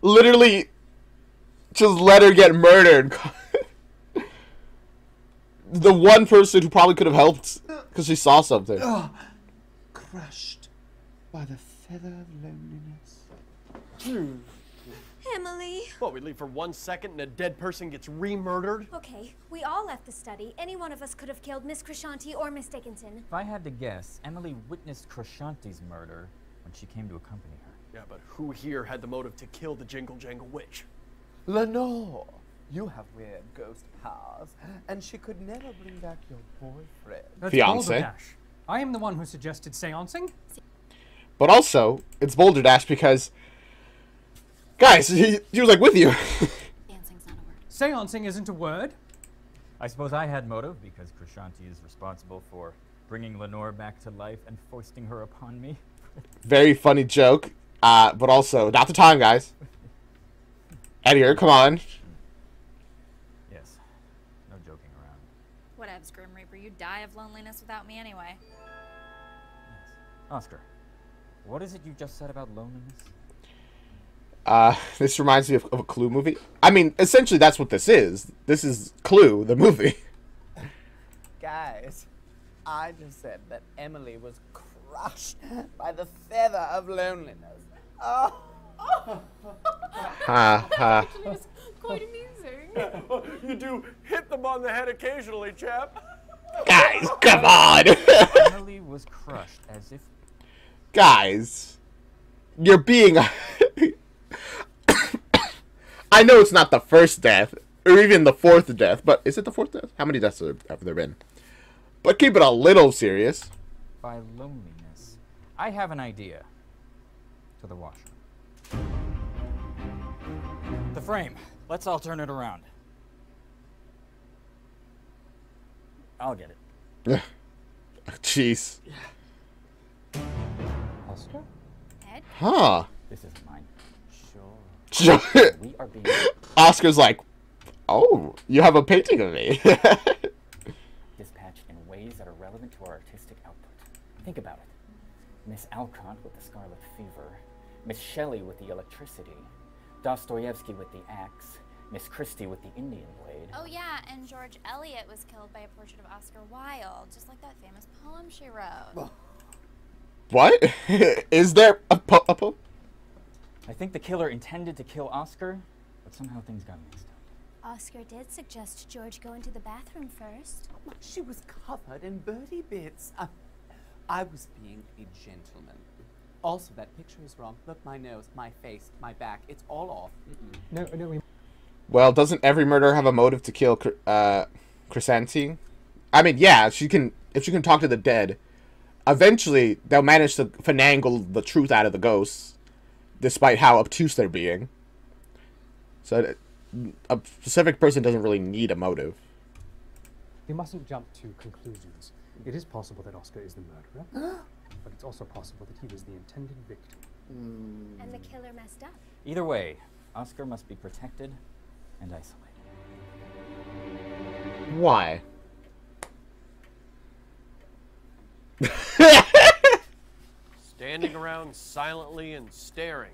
Literally, just let her get murdered. The one person who probably could have helped because she saw something. Crushed by the feather of loneliness. Emily. What, we leave for 1 second and a dead person gets re-murdered? Okay, we all left the study. Any one of us could have killed Miss Crescenti or Miss Dickinson. If I had to guess, Emily witnessed Crescenti's murder when she came to accompany her. Yeah, but who here had the motive to kill the Jingle Jangle Witch? Lenore, you have weird ghost powers, and she could never bring back your boyfriend. That's Fiancé. balderdash. I am the one who suggested seancing. But also, it's Boulder Dash because, guys, he was like with you. Seancing isn't a word. I suppose I had motive because Crescenti is responsible for bringing Lenore back to life and foisting her upon me. Very funny joke, but also not the time, guys. Edgar, come on. Yes, no joking around. Whatevs, Grim Reaper. You die of loneliness without me anyway. Oscar, what is it you just said about loneliness? This reminds me of a Clue movie. I mean, essentially that's what this is. This is Clue, the movie. Guys, I just said that Emily was crushed by the feather of loneliness. Oh. Ha ha. It was quite amusing. You do hit them on the head occasionally, chap. Guys, come on. Emily was crushed as if... Guys, you're being... I know it's not the first death, or even the fourth death, but is it the fourth death? How many deaths have there been? But keep it a little serious. By loneliness. I have an idea. To the washer. The frame. Let's all turn it around. I'll get it. Yeah. Jeez. Oscar? Ed? Huh. This isn't mine. Sure. We are being Oscar's like, oh, you have a painting of me. dispatched in ways that are relevant to our artistic output. Think about it. Miss Alcott with the scarlet fever, Miss Shelley with the electricity, Dostoevsky with the axe, Miss Christie with the Indian blade. Oh yeah, and George Eliot was killed by a portrait of Oscar Wilde, just like that famous poem she wrote. What? Is there a poem? I think the killer intended to kill Oscar, but somehow things got mixed up. Oscar did suggest George go into the bathroom first. She was covered in birdie bits. I was being a gentleman. Also, that picture is wrong. Look, my nose, my face, my back. It's all off. No, we... Well, doesn't every murderer have a motive to kill Chrysanthi? I mean, yeah, if she can talk to the dead, eventually they'll manage to finagle the truth out of the ghosts, despite how obtuse they're being. So a specific person doesn't really need a motive. We mustn't jump to conclusions. It is possible that Oscar is the murderer, but it's also possible that he was the intended victim. And the killer messed up. Either way, Oscar must be protected and isolated. Why? Standing around silently and staring.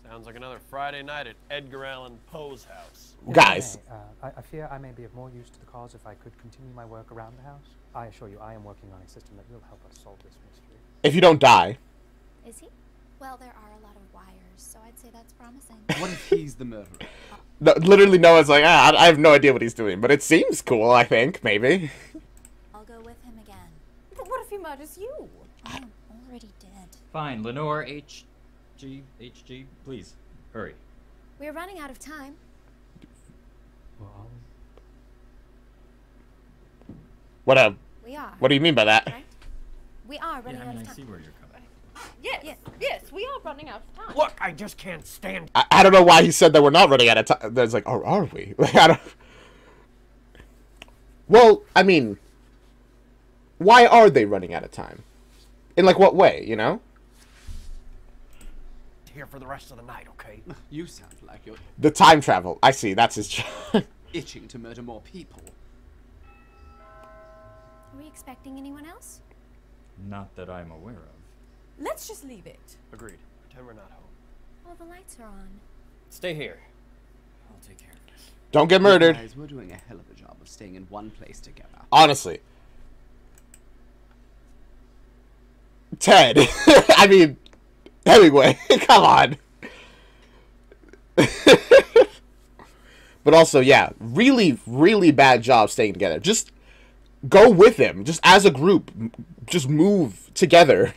Sounds like another Friday night at Edgar Allan Poe's house. Guys. I fear I may be of more use to the cause if I could continue my work around the house. I assure you, I am working on a system that will help us solve this mystery. If you don't die. Is he? Well, there are a lot of wires, so I'd say that's promising. What if he's the murderer? No, literally, Noah's like, I have no idea what he's doing, but it seems cool, I think, maybe. I'll go with him again. But what if he murders you? I'm already dead. Fine, Lenore, HG, please, hurry. We're running out of time. What We are. What do you mean by that? Right? We are running out of I time. see where you're coming. Yes, we are running out of time. Look, I just can't stand. I don't know why he said that we're not running out of time. There's like, or are we? I don't... Well, I mean, why are they running out of time? In like what way, you know? Here for the rest of the night, okay? You sound like you're The time travel. I see. That's his job. itching to murder more people. Are we expecting anyone else? Not that I'm aware of. Let's just leave it. Agreed. Pretend we're not home. Well, the lights are on. Stay here. I'll take care of this. Don't get murdered. You guys, we're doing a hell of a job of staying in one place together. Honestly. Ted. I mean, Hemingway. Come on. But also, yeah, really, really bad job staying together. Just go with him. Just as a group. Just move together.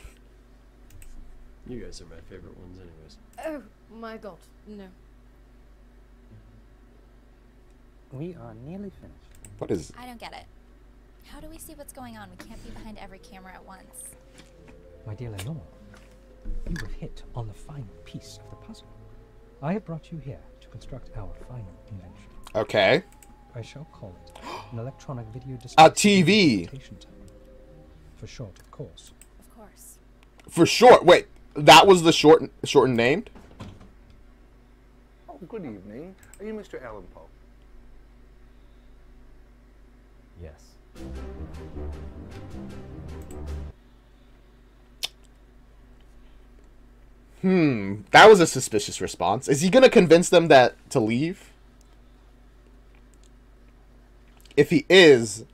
You guys are my favorite ones anyways. Oh my god, no. We are nearly finished. What is... I don't get it. How do we see what's going on? We can't be behind every camera at once. My dear Lenore, you have hit on the final piece of the puzzle. I have brought you here to construct our final invention. Okay. I shall call it an electronic video display. A TV. For short, of course. Of course. For short. Wait, that was the shortened named? Oh, good evening. Are you Mr. Allan Poe? Yes. That was a suspicious response. Is he gonna convince them to leave? If he is,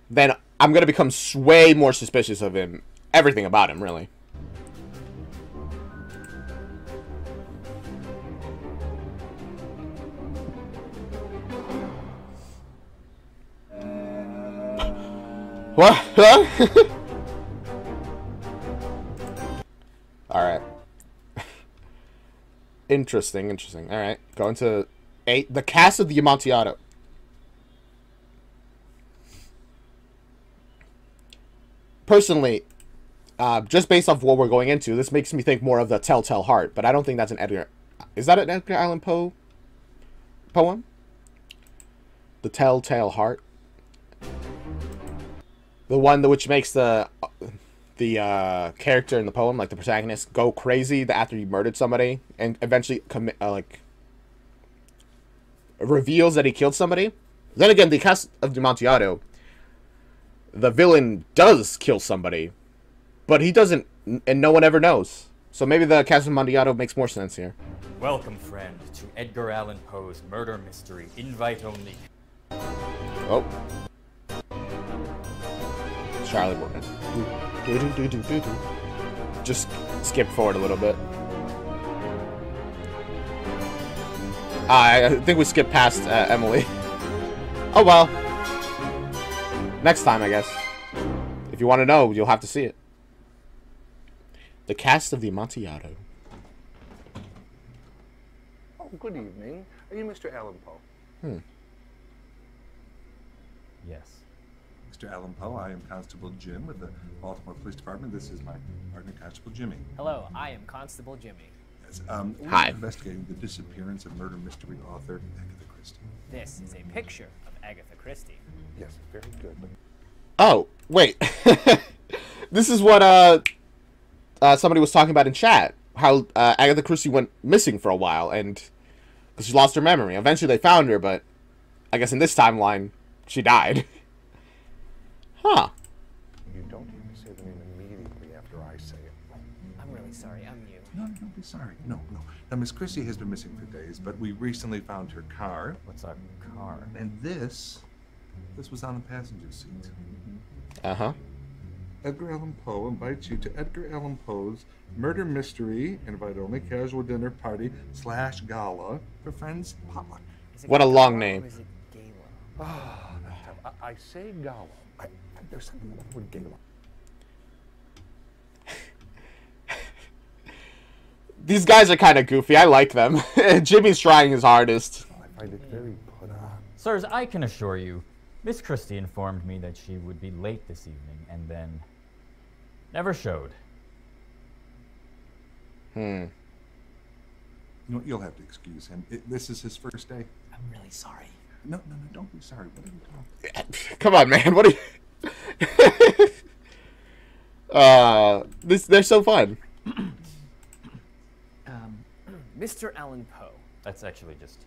then I'm gonna become way more suspicious of him. Everything about him, really. What? Huh? Alright. Interesting. Alright. Going to 8. The cast of the Amontillado. Personally, just based off what we're going into, this makes me think more of the Telltale Heart, but I don't think that's an Edgar... Is that an Edgar Allan Poe poem? The Telltale Heart? The one which makes the character in the poem, like the protagonist, go crazy after he murdered somebody and eventually reveals that he killed somebody. Then again, the Cast of Amontillado, the villain does kill somebody, but he doesn't, and no one ever knows. So maybe the Cast of Amontillado makes more sense here. Welcome, friend, to Edgar Allan Poe's murder mystery. Invite only. Oh. Charlie Morgan. Just skip forward a little bit. I think we skipped past Emily. Oh well. Next time, I guess. If you want to know, you'll have to see it. The Cast of the Amontillado. Oh, good evening. Are you Mr. Allan Poe? Yes. Mr. Allan Poe, I am Constable Jim with the Baltimore Police Department. This is my partner, Constable Jimmy. Hello, I am Constable Jimmy. Yes, we're Hi. investigating the disappearance of murder mystery author Agatha Christie. This is a picture of Agatha Christie. Yes, very good. Oh, wait. This is what somebody was talking about in chat. How Agatha Christie went missing for a while, and because she lost her memory. Eventually they found her, but I guess in this timeline, she died. Huh. You don't even say the name immediately after I say it. I'm really sorry, I'm you. No, don't be sorry. No. Now, Miss Christie has been missing for days, but we recently found her car. What's a car? And this was on the passenger seat. Uh-huh. Edgar Allan Poe invites you to Edgar Allan Poe's murder mystery, invite only casual dinner party / gala for friends potluck. What a long name. Ah, that's tough. I say gala. There's something about the word gala. These guys are kind of goofy. I like them. Jimmy's trying his hardest. I find it very put on. Sirs, I can assure you, Miss Christie informed me that she would be late this evening, and then never showed. You know, you'll have to excuse him. This is his first day. I'm really sorry. No, don't be sorry. What are you talking? Come on, man. What are you... they're so fun. Mr. Allan Poe. That's actually just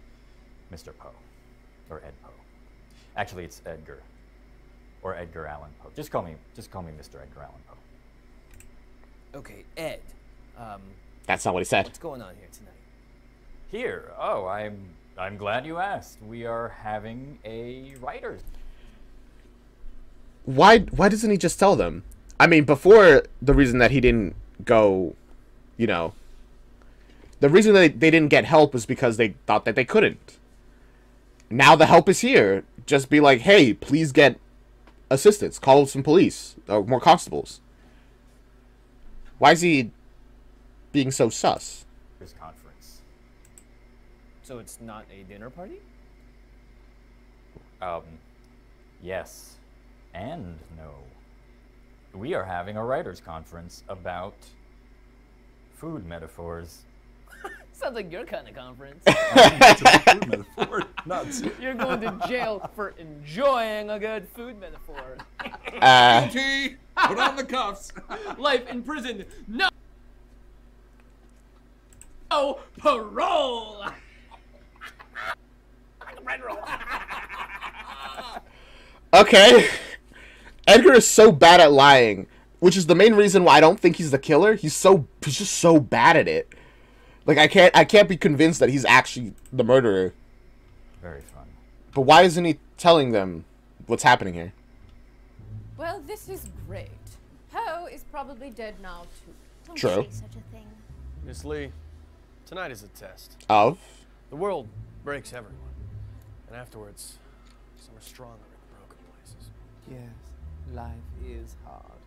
Mr. Poe, or Ed Poe. Actually, it's Edgar, or Edgar Allan Poe. Just call me Mr. Edgar Allan Poe. Okay, Ed. That's not what he said. What's going on here tonight? Here. Oh, I'm glad you asked. We are having a writers. Why doesn't he just tell them? I mean, before, the reason that he didn't go, you know, the reason that they didn't get help was because they thought that they couldn't. Now the help is here. Just be like, hey, please get assistance. Call some police or more constables. Why is he being so sus? This conference. So it's not a dinner party? Yes. And no. We are having a writers' conference about food metaphors. Sounds like your kind of conference. Food metaphor. Nuts. You're going to jail for enjoying a good food metaphor. Guilty. Put on the cuffs. Life in prison. No. No parole. Okay. Edgar is so bad at lying, which is the main reason why I don't think he's the killer. He's just so bad at it. Like I can't be convinced that he's actually the murderer. Very fun. But why isn't he telling them what's happening here? Well, this is great. Poe is probably dead now, too. Don't True. say such a thing. Miss Lee, tonight is a test. Of? The world breaks everyone. And afterwards, some are stronger in broken places. Yes, life is hard.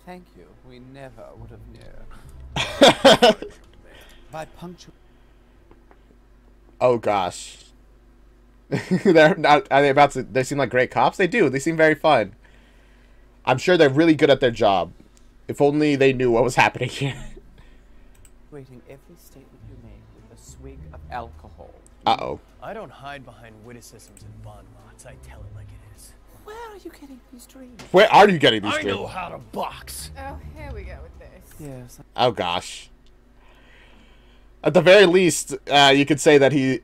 Thank you. We never would have known. By punctual. Oh gosh. They're not. Are they about to? They seem like great cops. They do. They seem very fun. I'm sure they're really good at their job. If only they knew what was happening here. Waiting every statement you make with a swig of alcohol. Uh-oh. I don't hide behind witticisms and bon mots. I tell it like it is. Where are you getting these dreams? Where are you getting these I know dreams? how to box. Oh, here we go with this. Yes. Oh gosh. At the very least, you could say that he.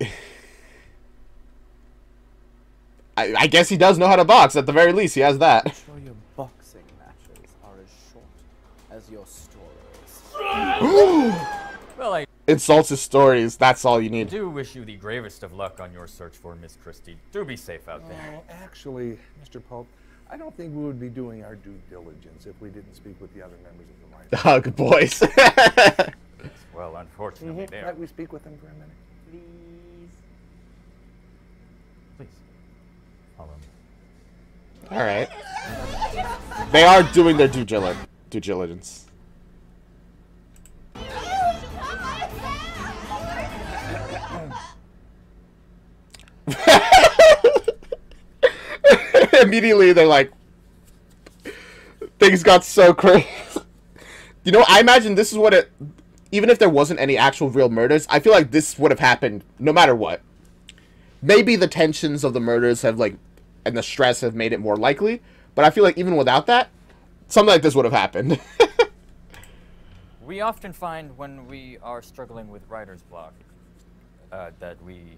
I guess he does know how to box. At the very least, he has that. I'm sure your boxing matches are as short as your stories. Well, I Insults his stories. That's all you need. do wish you the gravest of luck on your search for Miss Christie. Do be safe out there. Well, actually, Mr. Pope, I don't think we would be doing our due diligence if we didn't speak with the other members of the Writers. Oh, good boys. Well, unfortunately, there. Might we speak with them for a minute? Please. Please. Follow me. All right. They are doing their due diligence. Immediately, they're like, things got so crazy. You know, I imagine this is what it. Even if there wasn't any actual real murders, I feel like this would have happened no matter what. Maybe the tensions of the murders have and the stress have made it more likely, but I feel like even without that, something like this would have happened. We often find when we are struggling with writer's block that we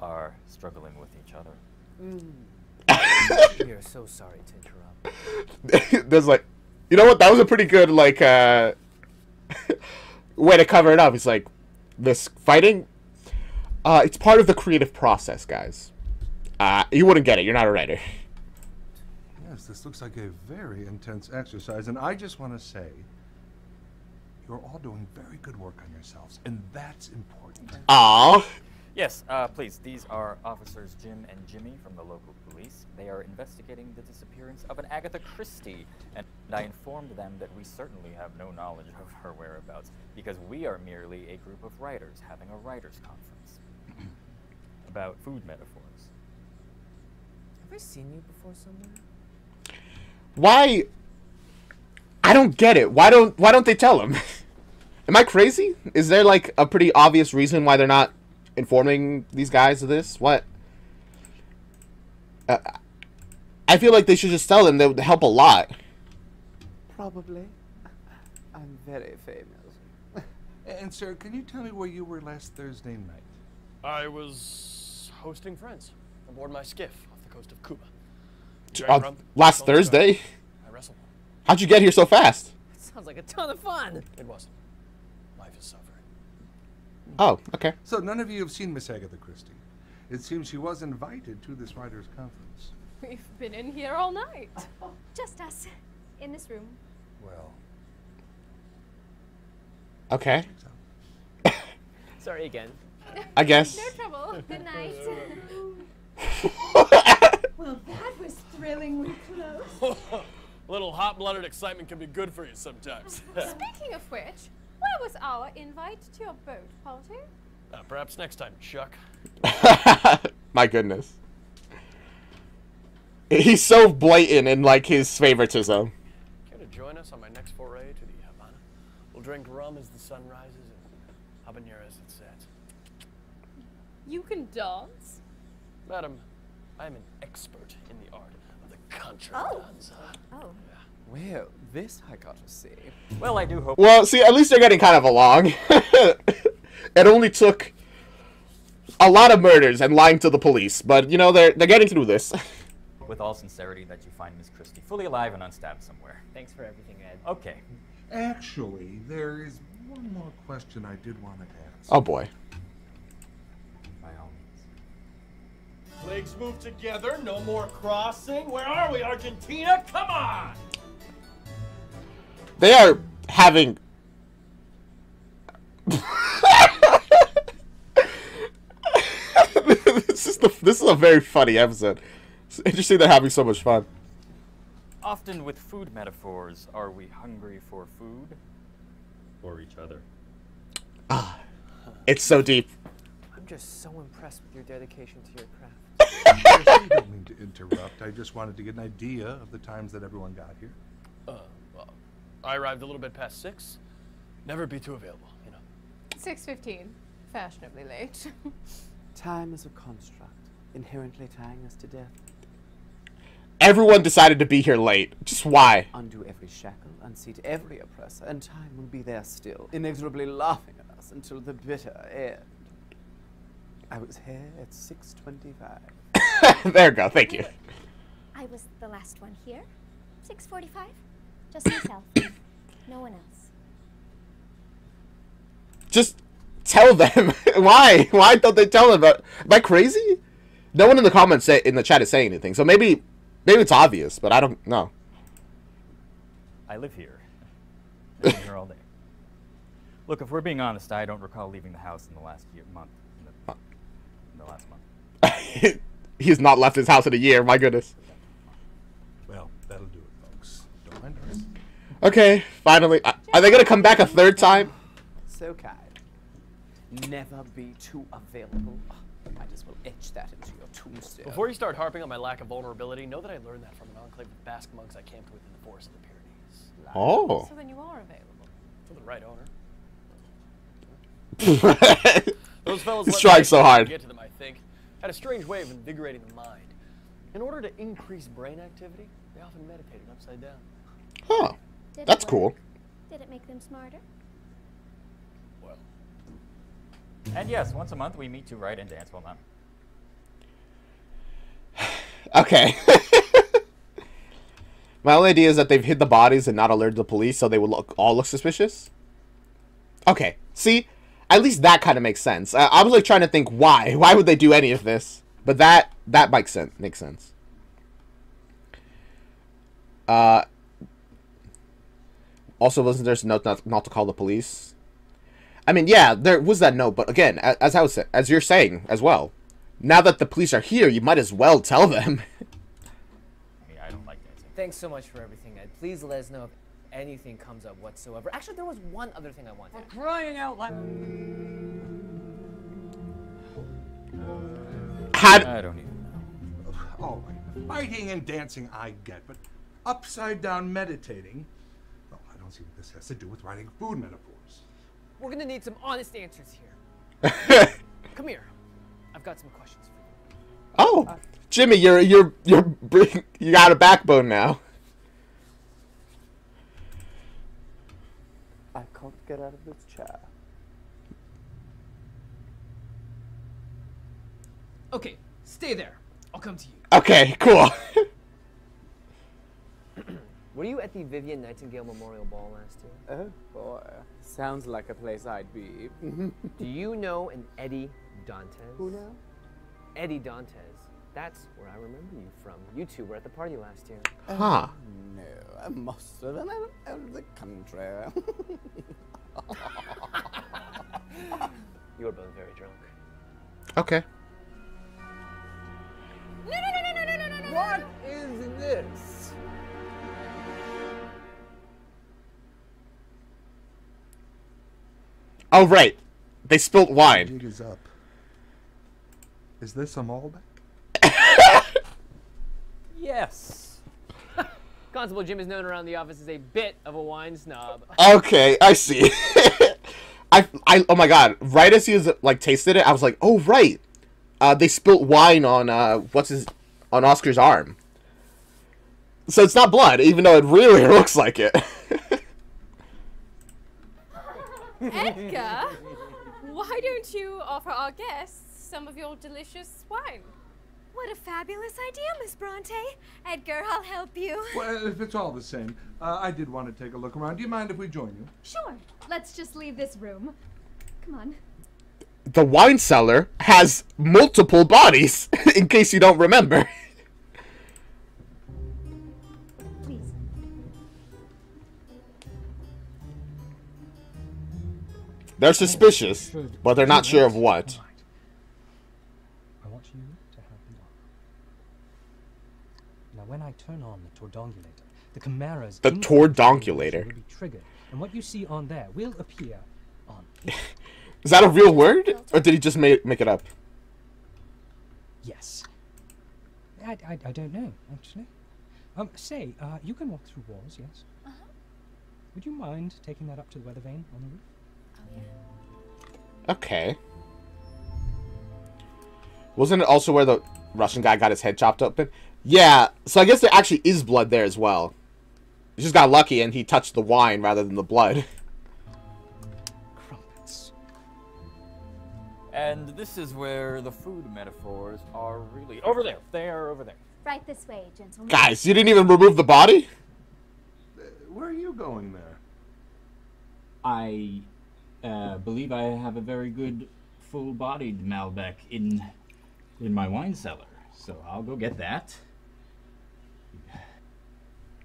are struggling with each other. We are so sorry to interrupt. There's you know what? That was a pretty good way to cover it up. It's like this fighting. It's part of the creative process, guys. You wouldn't get it. You're not a writer. Yes, this looks like a very intense exercise, and I just want to say, you're all doing very good work on yourselves, and that's important. Aww. Yes, please. These are Officers Jim and Jimmy from the local police. They are investigating the disappearance of an Agatha Christie, and I informed them that we certainly have no knowledge of her whereabouts because we are merely a group of writers having a writers' conference about food metaphors. Have I seen you before somewhere? Why? I don't get it. Why don't they tell him? Am I crazy? Is there a pretty obvious reason why they're not informing these guys of this? What? I feel like they should just tell them. That would help a lot. Probably. I'm very famous. And sir, can you tell me where you were last Thursday night? I was hosting friends aboard my skiff off the coast of Cuba. Last Thursday? I wrestled. How'd you get here so fast? Sounds like a ton of fun. It wasn't. Life is suffering. Oh, okay. So none of you have seen Miss Agatha Christie. It seems she was invited to this writers' conference. We've been in here all night. Just us. In this room. Well. Okay. Sorry again. I guess. No trouble. Good night. Well, that was thrillingly close. Little hot-blooded excitement can be good for you sometimes. Speaking of which, where was our invite to your boat party? Perhaps next time, Chuck. My goodness. He's so blatant in his favoritism. Care to join us on my next foray to the Havana? We'll drink rum as the sun rises and habanero as it sets. You can dance? Madam, I am an expert in the art of the contradanza. Oh. Well, this I got to see. Well, I do hope. Well, see, at least they're getting kind of along. It only took a lot of murders and lying to the police, but they're getting through this. With all sincerity, that you find Miss Christie fully alive and unstabbed somewhere. Thanks for everything, Ed. Okay. Actually, there is one more question I did want to ask. Oh boy. By all means. Legs move together, no more crossing. Where are we, Argentina? Come on! They are having. This is a very funny episode. It's interesting they're having so much fun. Often with food metaphors, are we hungry for food? Or each other? It's so deep. I'm just so impressed with your dedication to your craft. I don't mean to interrupt. I just wanted to get an idea of the times that everyone got here. Well, I arrived a little bit past 6. Never be too available, 6:15. Fashionably late. Time is a construct, inherently tying us to death. everyone decided to be here late? Just why? Undo every shackle, unseat every oppressor, and time will be there still, inexorably laughing at us until the bitter end. I was here at 6:25. There you go. Thank you. I was the last one here. 6:45. Just myself. No one else. Just tell them. Why? Why don't they tell them? Am I crazy? No one in the comments in the chat is saying anything. So maybe it's obvious, but I don't know. I live here. I've been here all day. Look, if we're being honest, I don't recall leaving the house in the last month. In the last month. He's not left his house in a year. My goodness. Well, that'll do it, folks. Don't mind us. Okay, finally. Are they gonna come back a third time? So kind. Never be too available. Might as well etch that into your tombstone. Before you start harping on my lack of vulnerability, know that I learned that from an enclave of Basque monks I camped with in the forest of the Pyrenees. Oh. So then you are available. For the right owner. Those fellows He's trying so hard. Get to them, I think. Had a strange way of invigorating the mind. In order to increase brain activity, they often meditated upside down. Huh. That's cool. Did it make them smarter? Well. And yes, once a month we meet to write and dance while none. Okay. My only idea is that they've hid the bodies and not alerted the police, so they would all look suspicious. Okay. See, at least that kind of makes sense. I was like trying to think why. Why would they do any of this? But that makes sense. Also, wasn't there a note not to call the police? I mean, yeah, there was that note, but again, as you're saying as well, now that the police are here, you might as well tell them. Yeah, I don't like that. Thanks so much for everything, Ed. Please let us know if anything comes up whatsoever. Actually, there was one other thing I wanted. For crying out loud. I don't even know. All right, fighting and dancing I get, but upside down meditating? Well, I don't see what this has to do with writing food metaphors. We're gonna need some honest answers here. Come here. I've got some questions for you. Oh, Jimmy, you got a backbone now. I can't get out of this chair. Okay, stay there. I'll come to you. Okay, cool. Were you at the Vivian Nightingale Memorial Ball last year? Oh boy, sounds like a place I'd be. Do you know an Eddie Dantes? Who now? Eddie Dantes. That's where I remember you from. You two were at the party last year. Huh. No, I must have been out of the country. You were both very drunk. Okay. What is this? Oh, right. They spilt wine. Jig is up. Is this a Malbec? Yes. Constable Jim is known around the office as a bit of a wine snob. Okay, I see. Oh my god! Right as he was like tasted it, I was like, oh right, they spilt wine on on Oscar's arm. So it's not blood, even though it really looks like it. Edgar, why don't you offer our guests some of your delicious wine? What a fabulous idea, Miss Bronte. Edgar, I'll help you. Well, if it's all the same, I did want to take a look around. Do you mind if we join you? Sure. Let's just leave this room. Come on. The wine cellar has multiple bodies, in case you don't remember. Please. They're suspicious, but they're not sure of what. I want you to have the lock. Now, when I turn on the tordonculator, the Chimera's The tordonculator. will be triggered, and what you see on there will appear on here. Is that a real word, or did he just make it up? Yes. I don't know, actually. Say, you can walk through walls, yes? Uh-huh. Would you mind taking that up to the weather vane on the roof? Oh, yeah. Okay. Wasn't it also where the Russian guy got his head chopped open? Yeah, so I guess there actually is blood there as well. He just got lucky and he touched the wine rather than the blood. Crumpets. And this is where the food metaphors are really... Over there! They are over there. Right this way, gentlemen. Guys, you didn't even remove the body? Where are you going there? I believe I have a very good full-bodied Malbec in my wine cellar. So I'll go get that.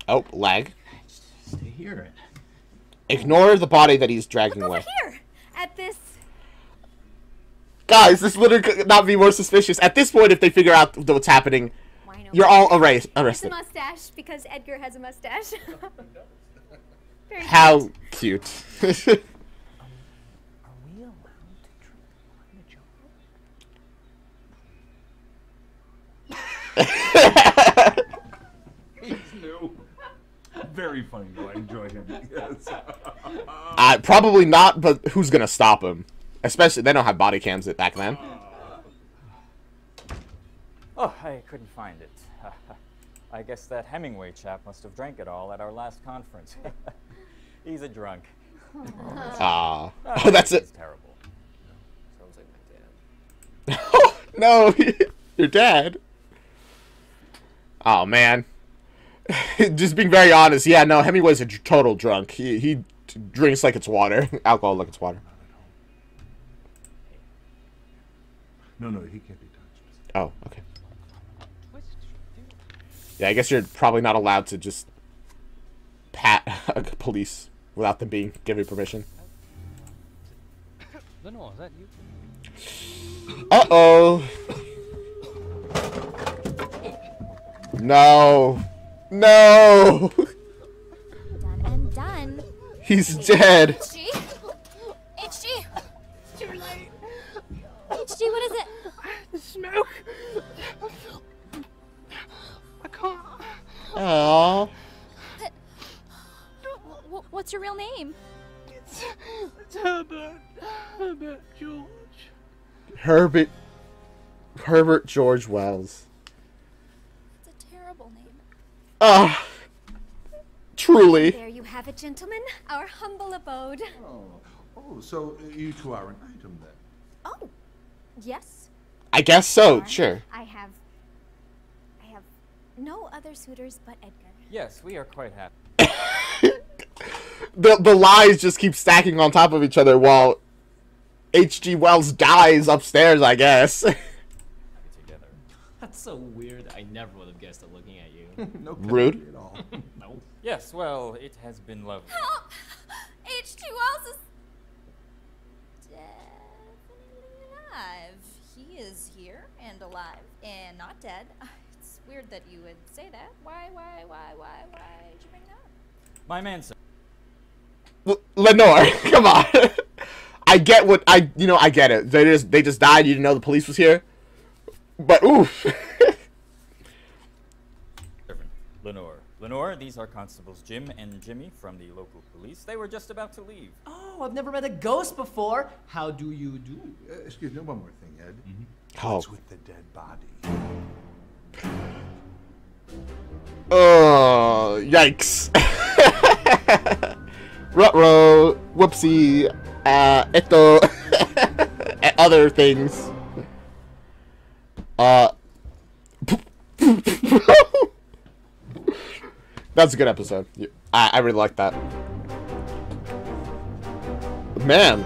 Oh, lag. Stay here. Ignore the body that he's dragging Look away. over here! At this... Guys, this literally could not be more suspicious. At this point, if they figure out what's happening, you're all It's a arrested. mustache, because Edgar has a mustache. Very How cute. He's new. Very funny though. I enjoy him. Yes. Probably not, but who's gonna stop him? Especially, they don't have body cams back then. Oh, I couldn't find it. I guess that Hemingway chap must have drank it all at our last conference. He's a drunk. Oh, that's it. It's terrible. Sounds like my dad. No, your dad. Oh man. Just being very honest, yeah, no, Hemingway's a total drunk. He drinks like it's water, alcohol like it's water. No, he can't be touched. Oh, okay. Yeah, I guess you're probably not allowed to just pat police without them being given permission. Lenore, is that you? Uh-oh. No. No. Done and done. He's dead. HG? HG? Too late. HG, what is it? The smoke. I can't. Aww. What's your real name? It's Herbert. Herbert George. Herbert George Wells. It's a terrible name. Ah. Truly. There you have it, gentlemen. Our humble abode. Oh, so you two are an item then? Oh, yes. I guess so, sure. I have no other suitors but Edgar. Yes, we are quite happy. The lies just keep stacking on top of each other while H.G. Wells dies upstairs, I guess. That's so weird. I never would have guessed it looking at you. No Rude. at all. No. Yes, well, it has been lovely. Help! H.G. Wells is definitely alive. He is here and alive and not dead. It's weird that you would say that. Why did you bring that up? My man, sir. Lenore, come on. I get what I get it. They just died. You didn't know the police was here. But oof. Lenore, these are Constables Jim and Jimmy from the local police. They were just about to leave. Oh, I've never met a ghost before. How do you do? Excuse me, one more thing, Ed. Oh. What's with the dead body? Oh, yikes. Ruh-roh, whoopsie, eto, and other things. That's a good episode. I really like that. Man,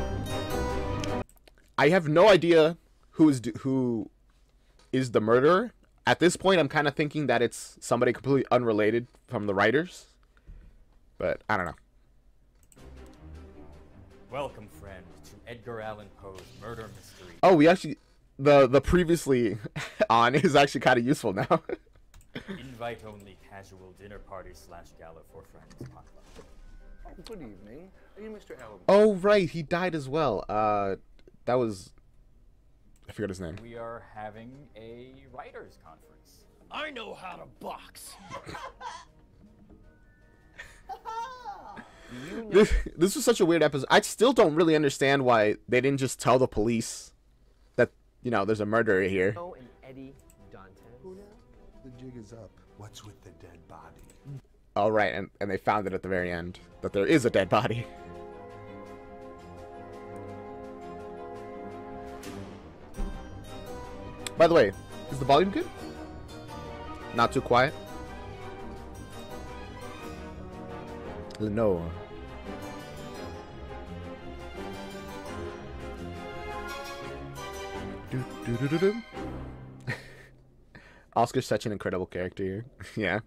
I have no idea who is the murderer. At this point, I'm kind of thinking that it's somebody completely unrelated from the writers. But I don't know. Welcome, friend, to Edgar Allan Poe's murder mystery. Oh, we actually the previously on is actually kind of useful now. Invite only casual dinner party / gala for friends. Potluck. Oh, good evening. Are you Mr. Allan? Oh right, he died as well. That was I forgot his name. We are having a writers' conference. I know how to box. This was such a weird episode. I still don't really understand why they didn't just tell the police that, there's a murderer here. Oh, and Eddie Dante. Who now? the jig is up. What's with the dead body? All right, and they found it at the very end that there is a dead body. By the way, is the volume good? Not too quiet? Lenore. Oscar's such an incredible character here. Yeah.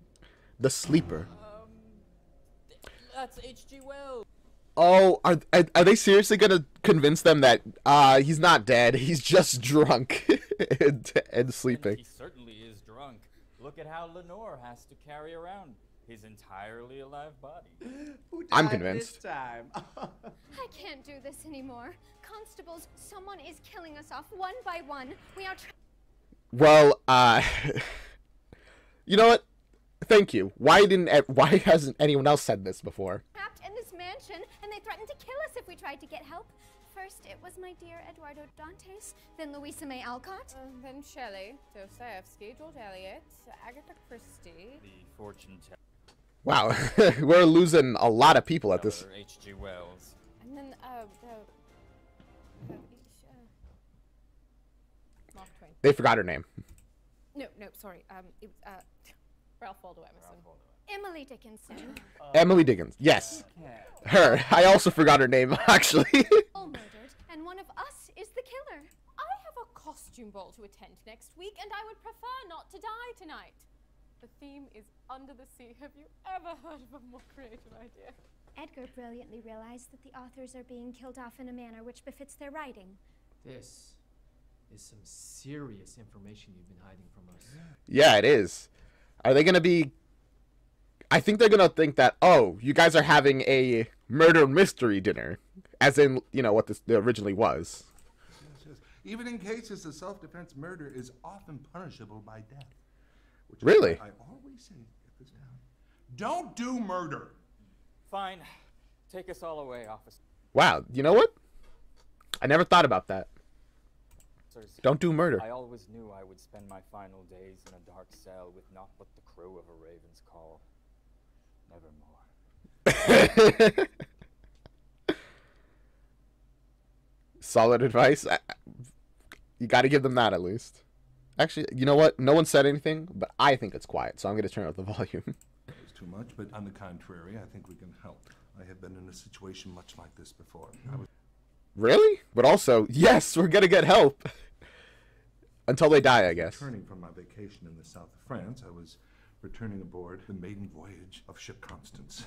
The Sleeper. That's H.G. Wells. Oh, are they seriously gonna convince them that he's not dead, he's just drunk and sleeping? He certainly is drunk. Look at how Lenore has to carry around his entirely alive body. I'm convinced. This time. I can't do this anymore. Constables, someone is killing us off one by one. We are Well, you know what? Thank you. Why hasn't anyone else said this before? trapped in this mansion, and they threatened to kill us if we tried to get help. First, it was my dear Eduardo Dantes, then Louisa May Alcott. Then Shelley, Dostoevsky, George Eliot, Agatha Christie. The fortune teller. Wow, we're losing a lot of people at this. H.G. Wells. And then, Mark Twain. They forgot her name. No, sorry. It was, Ralph Waldo Emerson. Emily Dickinson. Emily Dickinson. Yes. Her. I also forgot her name, actually. All murdered, and one of us is the killer. I have a costume ball to attend next week, and I would prefer not to die tonight. The theme is Under the Sea. Have you ever heard of a more creative idea? Edgar brilliantly realized that the authors are being killed off in a manner which befits their writing. This is some serious information you've been hiding from us. Yeah, it is. Are they gonna be... I think they're gonna think that, oh, you guys are having a murder mystery dinner. As in, you know, what this originally was. Yes. Even in cases of self-defense, murder is often punishable by death. Which Really? is why I always say at this town, don't do murder. Fine. Take us all away, officer. Wow, you know what? I never thought about that. Don't do murder. I always knew I would spend my final days in a dark cell with not what the crew of a raven's call. Nevermore. Solid advice. You got to give them that at least. Actually, you know what? No one said anything, but I think it's quiet, so I'm going to turn up the volume. It's too much, but on the contrary, I think we can help. I have been in a situation much like this before. Really? But also, yes, we're going to get help. Until they die, I guess. Returning from my vacation in the south of France, I was returning aboard the maiden voyage of ship Constance.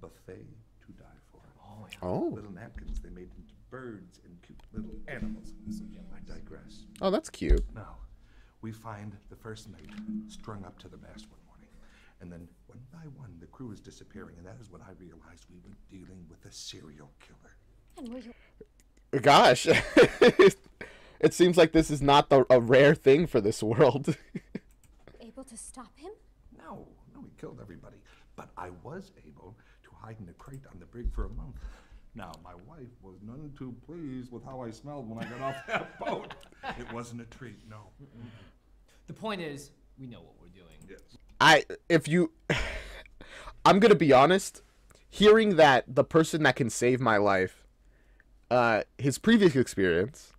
Buffet to die for. Oh, yeah. Oh. Little napkins they made into birds and cute little animals. So I digress. Oh, that's cute. Now, we find the first mate strung up to the mast one morning. And then, one by one, the crew is disappearing. And that is when I realized we were dealing with a serial killer. And were you... Gosh. It seems like this is not a rare thing for this world. able to stop him? No, he killed everybody. But I was able to hide in a crate on the brig for a month. Now, my wife was none too pleased with how I smelled when I got off that boat. It wasn't a treat, no. The point is, we know what we're doing. Yes. I'm gonna be honest, hearing that the person that can save my life, his previous experience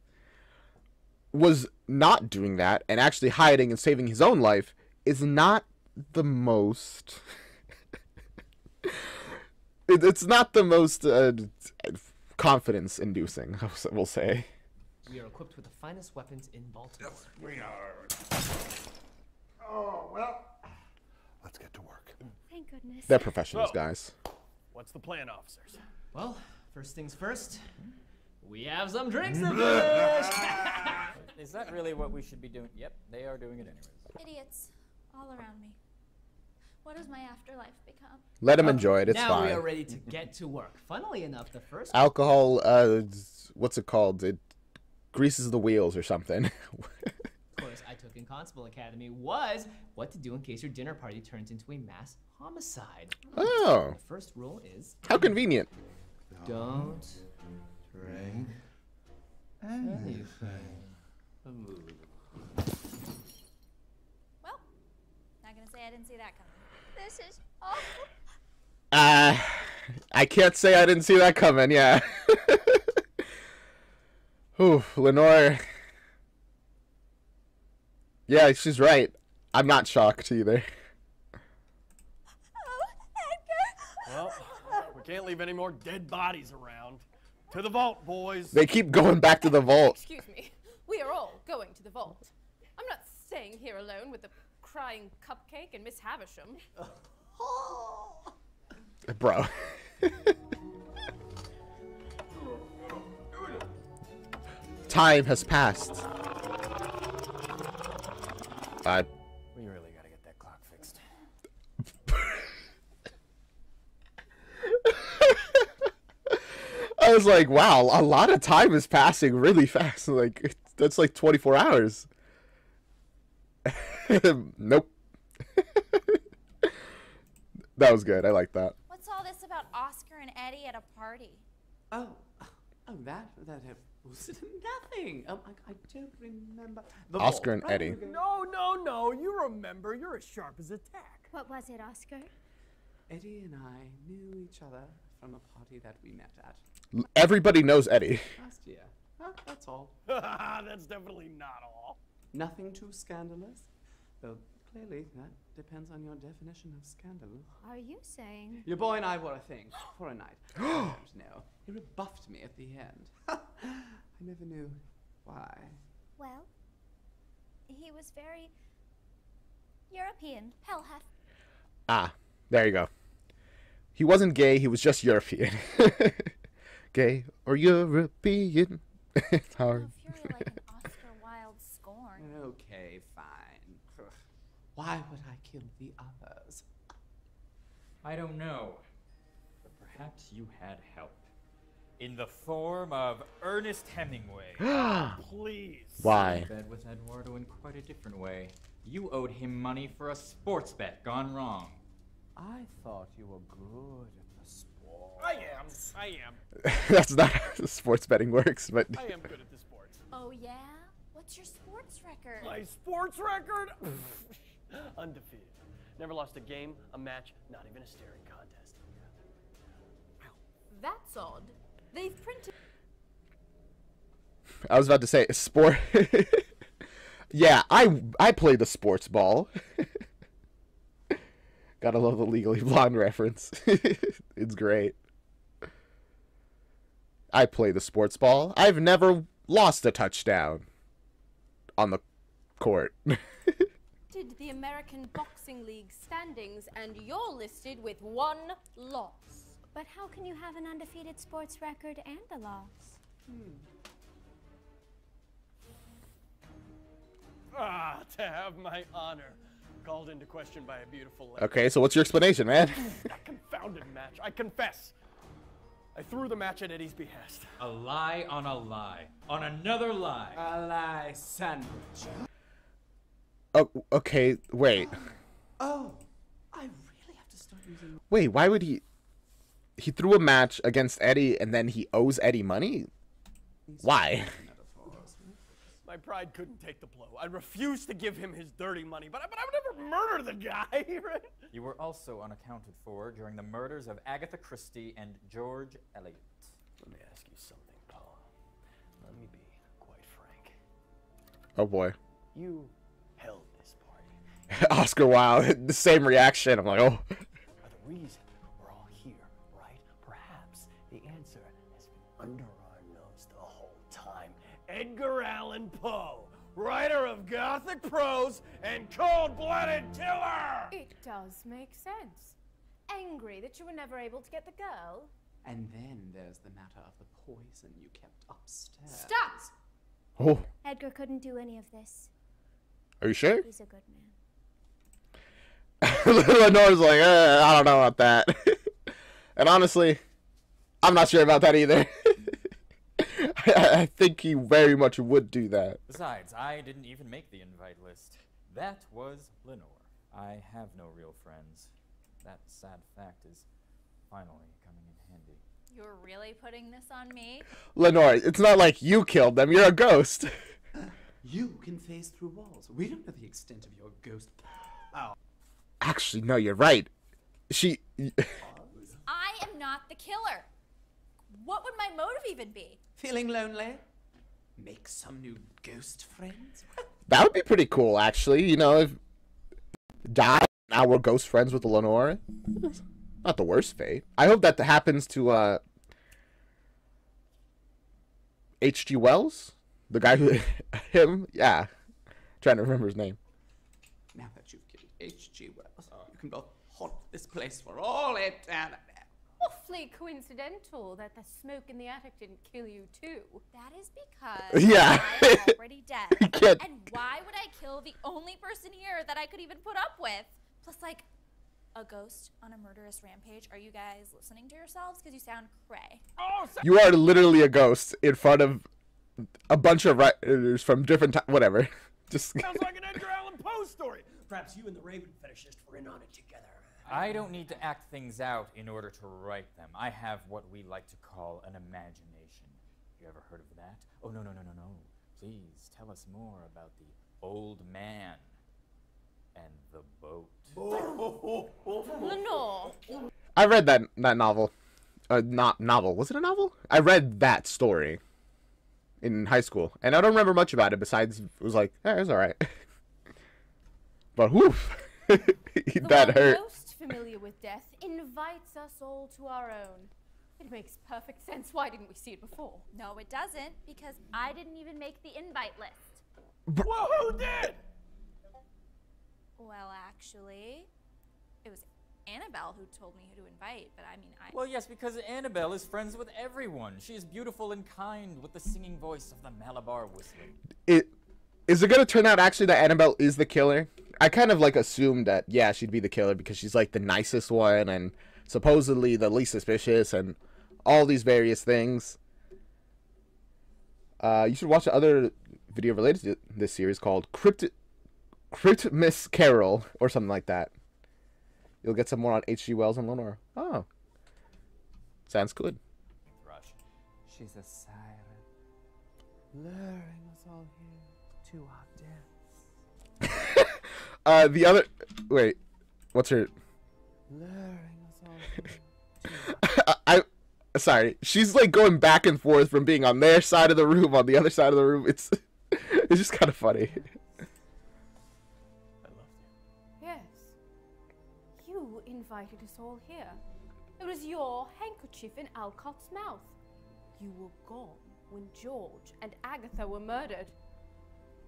was not doing that and actually hiding and saving his own life is not the most... it's not the most confidence-inducing, we'll say. We are equipped with the finest weapons in Baltimore. Yes, we are. Oh, well, let's get to work. Thank goodness. They're professionals, guys. What's the plan, officers? Well, first things first, we have some drinks to finish. Is that really what we should be doing? Yep, they are doing it anyways. Idiots all around me. What does my afterlife become? Let him enjoy it, it's now fine. we are ready to get to work. Funnily enough, the first... Alcohol, what's it called? It greases the wheels or something. course I took in Constable Academy was what to do in case your dinner party turns into a mass homicide. Oh. The first rule is... How convenient. Don't drink anything. Well, gonna say I didn't see that coming. This is awful. I can't say I didn't see that coming, yeah. Ooh, Lenore. Yeah, she's right. I'm not shocked either. Well, we can't leave any more dead bodies around. To the vault, boys. They keep going back to the vault. Excuse me. We are all going to the vault. I'm not staying here alone with the crying cupcake and Miss Havisham. Bro. Time has passed. We really gotta get that clock fixed. I was like, wow, a lot of time is passing really fast. Like, that's like 24 hours. Nope. That was good. I like that. What's all this about Oscar and Eddie at a party? Oh, that was nothing. I don't remember. Oscar and Eddie. No, you remember. You're as sharp as a tack. What was it, Oscar? Eddie and I knew each other from a party that we met at Everybody knows Eddie. last year. That's all. That's definitely not all. Nothing too scandalous. Though clearly that depends on your definition of scandal. Are you saying? Your boy and I were a thing for a night. I don't know. He rebuffed me at the end. I never knew why. Well, he was very European. Hell, half. Ah, there you go. He wasn't gay, he was just European. Gay or European. It's hard. If you're like an Oscar Wilde scorn. Okay, fine. Why would I kill the others? I don't know. But perhaps you had help. In the form of Ernest Hemingway. Please. Why? I bet with Eduardo in quite a different way. You owed him money for a sports bet gone wrong. I thought you were good at the sport. I am. That's not how sports betting works, but I am good at the sports. Oh yeah? What's your sports record? My sports record? Undefeated. Never lost a game, a match, not even a staring contest. That's odd. They've printed. I was about to say sport. Yeah, I play the sports ball. Gotta love the Legally Blonde reference. It's great. I play the sports ball. I've never lost a touchdown on the court. Did the American Boxing League standings, and you're listed with 1 loss. But how can you have an undefeated sports record and a loss? To have my honor called into question by a beautiful lady. Okay, so what's your explanation, man? That confounded match. I confess. I threw the match at Eddie's behest. A lie on a lie. On another lie. A lie sandwich. Oh, okay, wait. Oh, I really have to start using. Wait, why would he threw a match against Eddie and then he owes Eddie money? Why? My pride couldn't take the blow. I refused to give him his dirty money, but I would never murder the guy, right? You were also unaccounted for during the murders of Agatha Christie and George Eliot. Let me ask you something, Paul. Let me be quite frank. Oh boy. You held this party. Oscar Wilde, the same reaction. I'm like, oh. Are the reason we're all here, right? Perhaps the answer has been under our nose the whole time. Edgar Allan Poe, writer of Gothic prose and cold-blooded killer! It does make sense. Angry that you were never able to get the girl. And then there's the matter of the poison you kept upstairs. Stop! Oh. Edgar couldn't do any of this. Are you sure? He's a good man. Lenore's like, I don't know about that. And honestly, I'm not sure about that either. I think he very much would do that. Besides, I didn't even make the invite list. That was Lenore. I have no real friends. That sad fact is finally coming in handy. You're really putting this on me? Lenore, it's not like you killed them. You're a ghost. You can phase through walls. We don't know the extent of your ghost power. Actually, no, you're right. She... I am not the killer. What would my motive even be? Feeling lonely? Make some new ghost friends? That would be pretty cool, actually. You know, if... Die, now we're ghost friends with Lenore. Not the worst fate. I hope that happens to, H.G. Wells? The guy who... him? Yeah. Trying to remember his name. Now that you've killed H.G. Wells, you can both haunt this place for all eternity. Awfully coincidental that the smoke in the attic didn't kill you too. That is because Yeah. I am already dead. can't- And why would I kill the only person here that I could even put up with? Plus, like, a ghost on a murderous rampage. Are you guys listening to yourselves? Because you sound cray. You are literally a ghost in front of a bunch of writers from different whatever. Just Sounds like an Edgar Allan Poe story. Perhaps you and the Raven fetishist were in on it together. I don't need to act things out in order to write them. I have what we like to call an imagination. You ever heard of that? Oh, no. Please tell us more about the old man and the boat. Lenore. I read that novel. Not novel. Was it a novel? I read that story in high school, and I don't remember much about it besides it was like, it was all right. But whew, that hurt. Most familiar with death invites us all to our own. It makes perfect sense. Why didn't we see it before? No, it doesn't, because I didn't even make the invite list. Well, who did? Well, actually, it was Annabelle who told me who to invite, but I mean, Well, yes, because Annabelle is friends with everyone. She is beautiful and kind with the singing voice of the Malabar whistling. Is it gonna turn out actually that Annabelle is the killer? I kind of like assumed that, yeah, she'd be the killer because she's like the nicest one and supposedly the least suspicious and all these various things. You should watch the other video related to this series called Crypt Miss Carol or something like that. You'll get some more on H.G. Wells and Lenore. Oh. Sounds good. Rush. She's a siren, luring us all here to our deaths. The other... Wait. What's her... Luring us all here. Sorry. She's like going back and forth from being on their side of the room, on the other side of the room. It's just kind of funny. Yes. You invited us all here. It was your handkerchief in Alcott's mouth. You were gone when George and Agatha were murdered.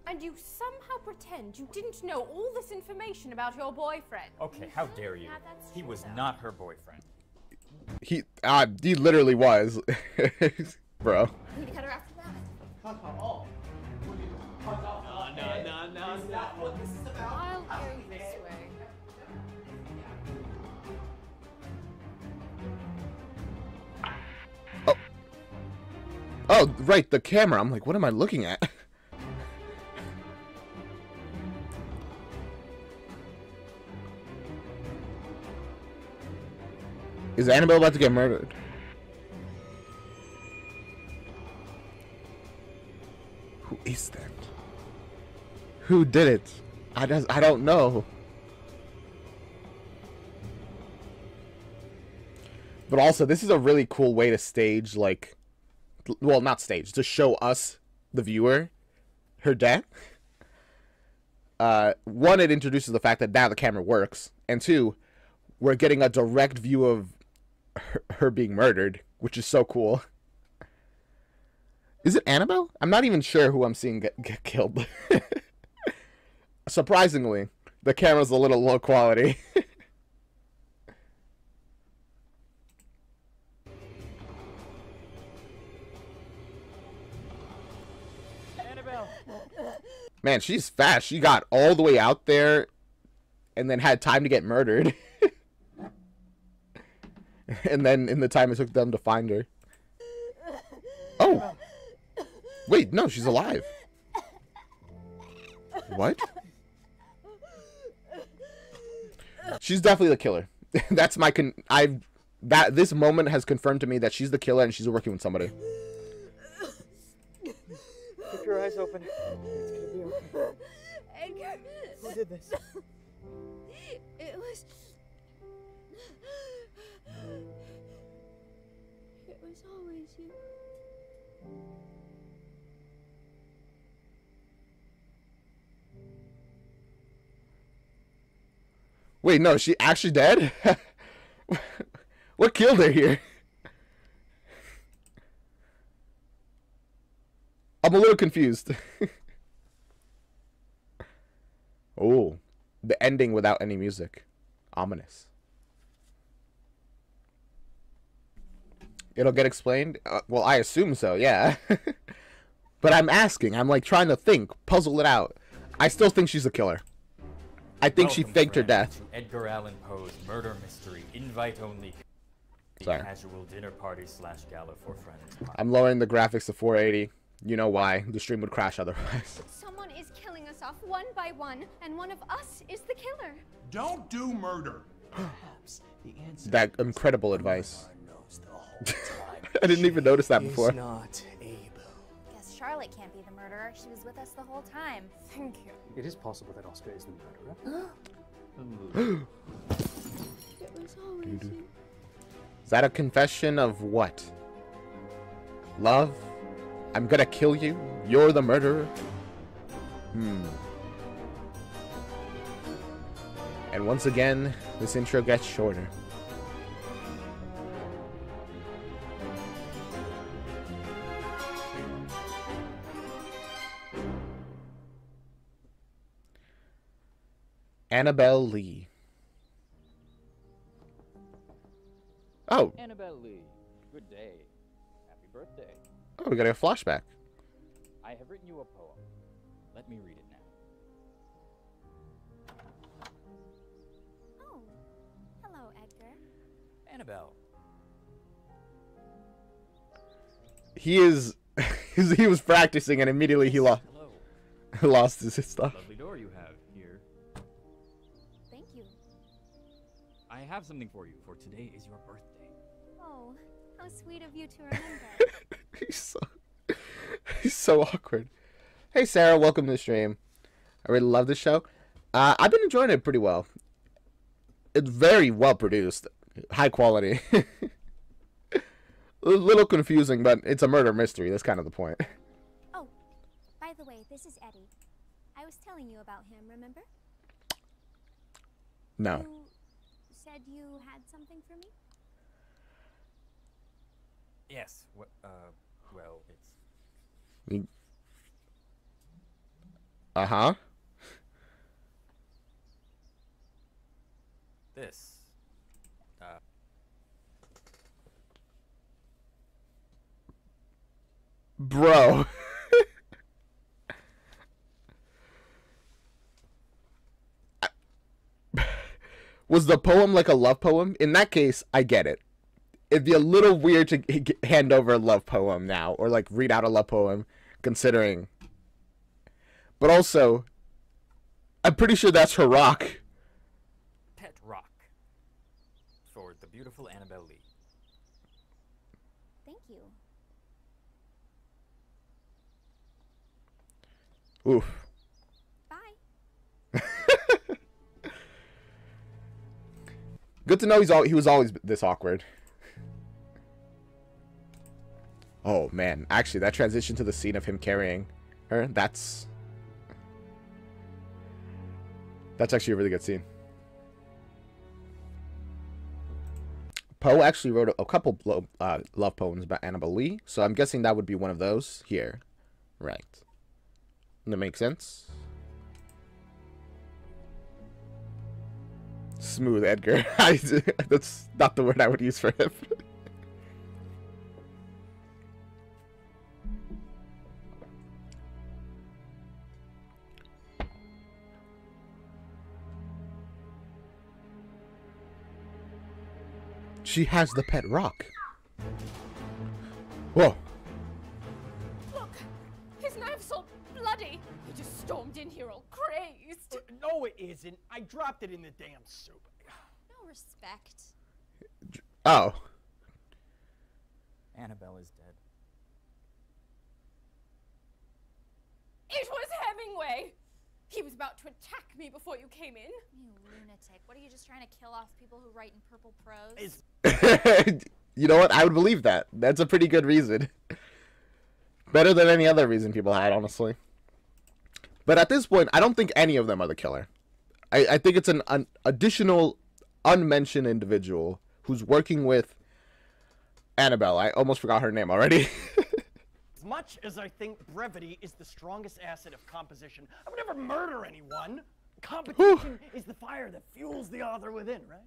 And you somehow pretend you didn't know all this information about your boyfriend. Okay, how dare you? He was not her boyfriend. He literally was. Bro. I need to cut her after that. Cut her off. No. Is that what this is about? I'll go this way. Oh, right, the camera. I'm like, what am I looking at? Is Annabelle about to get murdered? Who is that? Who did it? I don't know. But also, this is a really cool way to stage, like... Well, not stage. To show us, the viewer, her death. One, it introduces the fact that now the camera works. And two, we're getting a direct view of her being murdered, which is so cool. Is it Annabelle? I'm not even sure who I'm seeing get killed. Surprisingly, the camera's a little low quality. Annabelle! Man, she's fast. She got all the way out there and then had time to get murdered. And then in the time it took them to find her. Oh! Wait, no, she's alive. What? She's definitely the killer. That's my this moment has confirmed to me that she's the killer and she's working with somebody. Keep your eyes open. It's gonna be okay. Edgar. Who did this? It was you? Wait, no, she actually dead? What killed her here? I'm a little confused. Oh, the ending without any music. Ominous. It'll get explained? Well, I assume so, yeah. But I'm asking. I'm like trying to think, puzzle it out. I still think she's a killer. I think she faked her death. To Edgar Allan Poe's murder mystery, invite only. Sorry. Casual dinner party / gala for friends. I'm lowering the graphics to 480. You know why. The stream would crash otherwise. Someone is killing us off one by one, and one of us is the killer. Don't do murder. Perhaps the answer. That incredible advice. I didn't even notice that before. Is not able. Guess Charlotte can't be the murderer. She was with us the whole time. Thank you. It is possible that Oscar is the murderer. It was always you. Is that a confession of what? Love? I'm gonna kill you? You're the murderer? And once again, this intro gets shorter. Annabelle Lee. Oh. Annabelle Lee, good day. Happy birthday. Oh, we got a flashback. I have written you a poem. Let me read it now. Oh, hello, Edgar. Annabelle. He is. He was practicing and immediately he lost his stuff. Lovely door you have here. Thank you. I have something for you, for today is your birthday. Oh, how sweet of you to remember. He's so awkward. Hey Sarah, welcome to the stream. I really love this show. I've been enjoying it pretty well. It's very well produced, high quality. A little confusing, but it's a murder mystery. That's kind of the point. Oh, by the way, this is Eddie. I was telling you about him, remember? No. You said you had something for me? Yes. Well, it's. Uh-huh. This. Bro. Was the poem like a love poem? In that case, I get it. It'd be a little weird to hand over a love poem now, or like read out a love poem, considering. But also, I'm pretty sure that's her rock. Pet rock. For the beautiful Annabelle Lee. Thank you. Oof. Bye. Good to know he was always this awkward. Oh man, actually that transition to the scene of him carrying her, that's actually a really good scene. Poe actually wrote a couple love poems about Annabelle Lee, so I'm guessing that would be one of those here. Right. That makes sense. Smooth Edgar. That's not the word I would use for him. She has the pet rock. Whoa. Look, his knife's all bloody. He just stormed in here all crazed. No, it isn't. I dropped it in the damn soup. No respect. Oh. Annabelle is dead. It was Hemingway. He was about to attack me before you came in. You lunatic. What are you just trying to kill off people who write in purple prose? You know what? I would believe that. That's a pretty good reason. Better than any other reason people had, honestly. But at this point, I don't think any of them are the killer. I think it's an additional, unmentioned individual who's working with Annabelle. I almost forgot her name already. As much as I think brevity is the strongest asset of composition, I would never murder anyone. Competition is the fire that fuels the author within, right?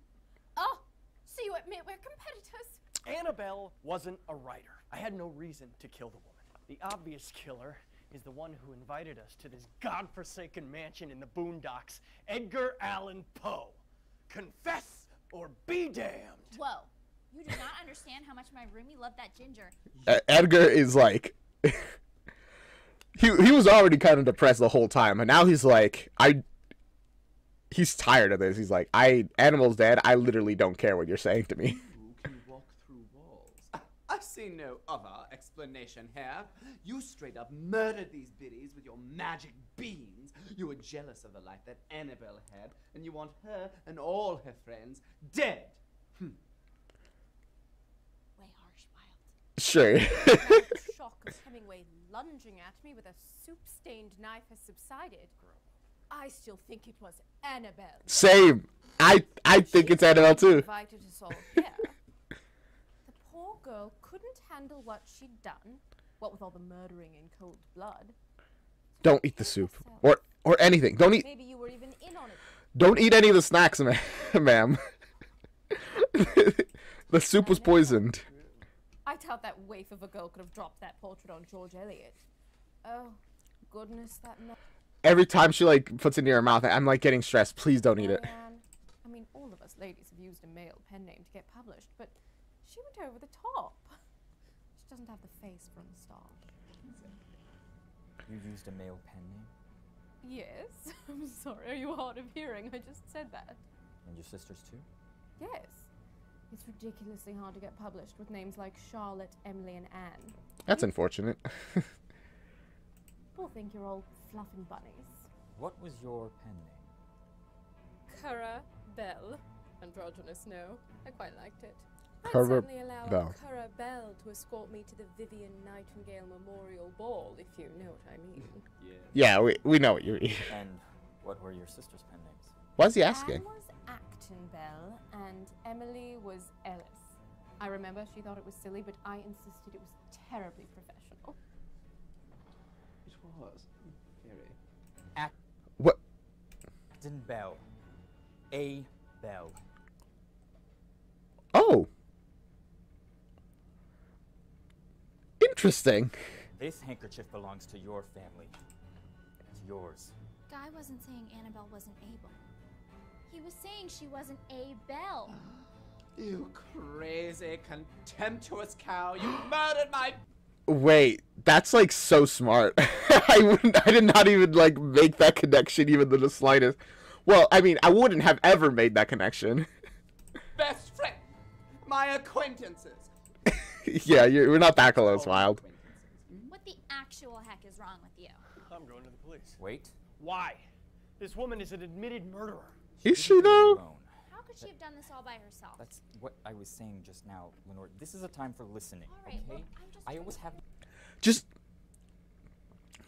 Oh, so you admit we're competitors? Annabelle wasn't a writer. I had no reason to kill the woman. The obvious killer is the one who invited us to this godforsaken mansion in the boondocks, Edgar Allan Poe. Confess or be damned. Whoa. You do not understand how much my roomie loved that ginger. Edgar is like... he was already kind of depressed the whole time, and now he's like, he's tired of this. He's like, Animal's dead. I literally don't care what you're saying to me. You can walk through walls. I see no other explanation here. You straight up murdered these biddies with your magic beans. You were jealous of the life that Annabelle had, and you want her and all her friends dead. Way harsh, Wild. Sure. The shock of Hemingway lunging at me with a soup-stained knife has subsided. I still think it was Annabelle. Same. I think it's Annabelle too. Invited us all here. The poor girl couldn't handle what she'd done. What with all the murdering in cold blood. Don't eat the soup or anything. Don't eat. Maybe you were even in on it. Don't eat any of the snacks, ma'am. The soup was poisoned. I doubt that waif of a girl could have dropped that portrait on George Eliot. Oh, goodness, that man. Every time she like puts it near her mouth, I'm like getting stressed. Please don't eat it. I mean, all of us ladies have used a male pen name to get published, but she went over the top. She doesn't have the face for a moustache. You used a male pen name? Yes. I'm sorry. Are you hard of hearing? I just said that. And your sisters too? Yes. It's ridiculously hard to get published with names like Charlotte, Emily, and Anne. That's unfortunate. People think you're all fluffing bunnies. What was your pen name? Curra Bell. Androgynous, no. I quite liked it. I'd Curra certainly allow Bell. Curra Bell to escort me to the Vivian Nightingale Memorial Ball, if you know what I mean. Yeah, we know what you mean. And what were your sisters' pen names? Why is he asking? Anne was Acton Bell, and Emily was Ellis. I remember she thought it was silly, but I insisted it was terribly professional. It was. Very. What? Acton Bell. A. Bell. Oh. Interesting. This handkerchief belongs to your family. It's yours. Guy wasn't saying Annabelle wasn't able. He was saying she wasn't a Belle. You crazy, contemptuous cow. You murdered my... Wait, that's like so smart. I did not even like make that connection even to the slightest. Well, I mean, I wouldn't have ever made that connection. best friend. My acquaintances. Yeah, we're not that close, Wild. What the actual heck is wrong with you? I'm going to the police. Wait. Why? This woman is an admitted murderer. Is she though? How could she have done this all by herself? That's what I was saying just now, Lenore. This is a time for listening, All right, okay? look, I'm just I always have Just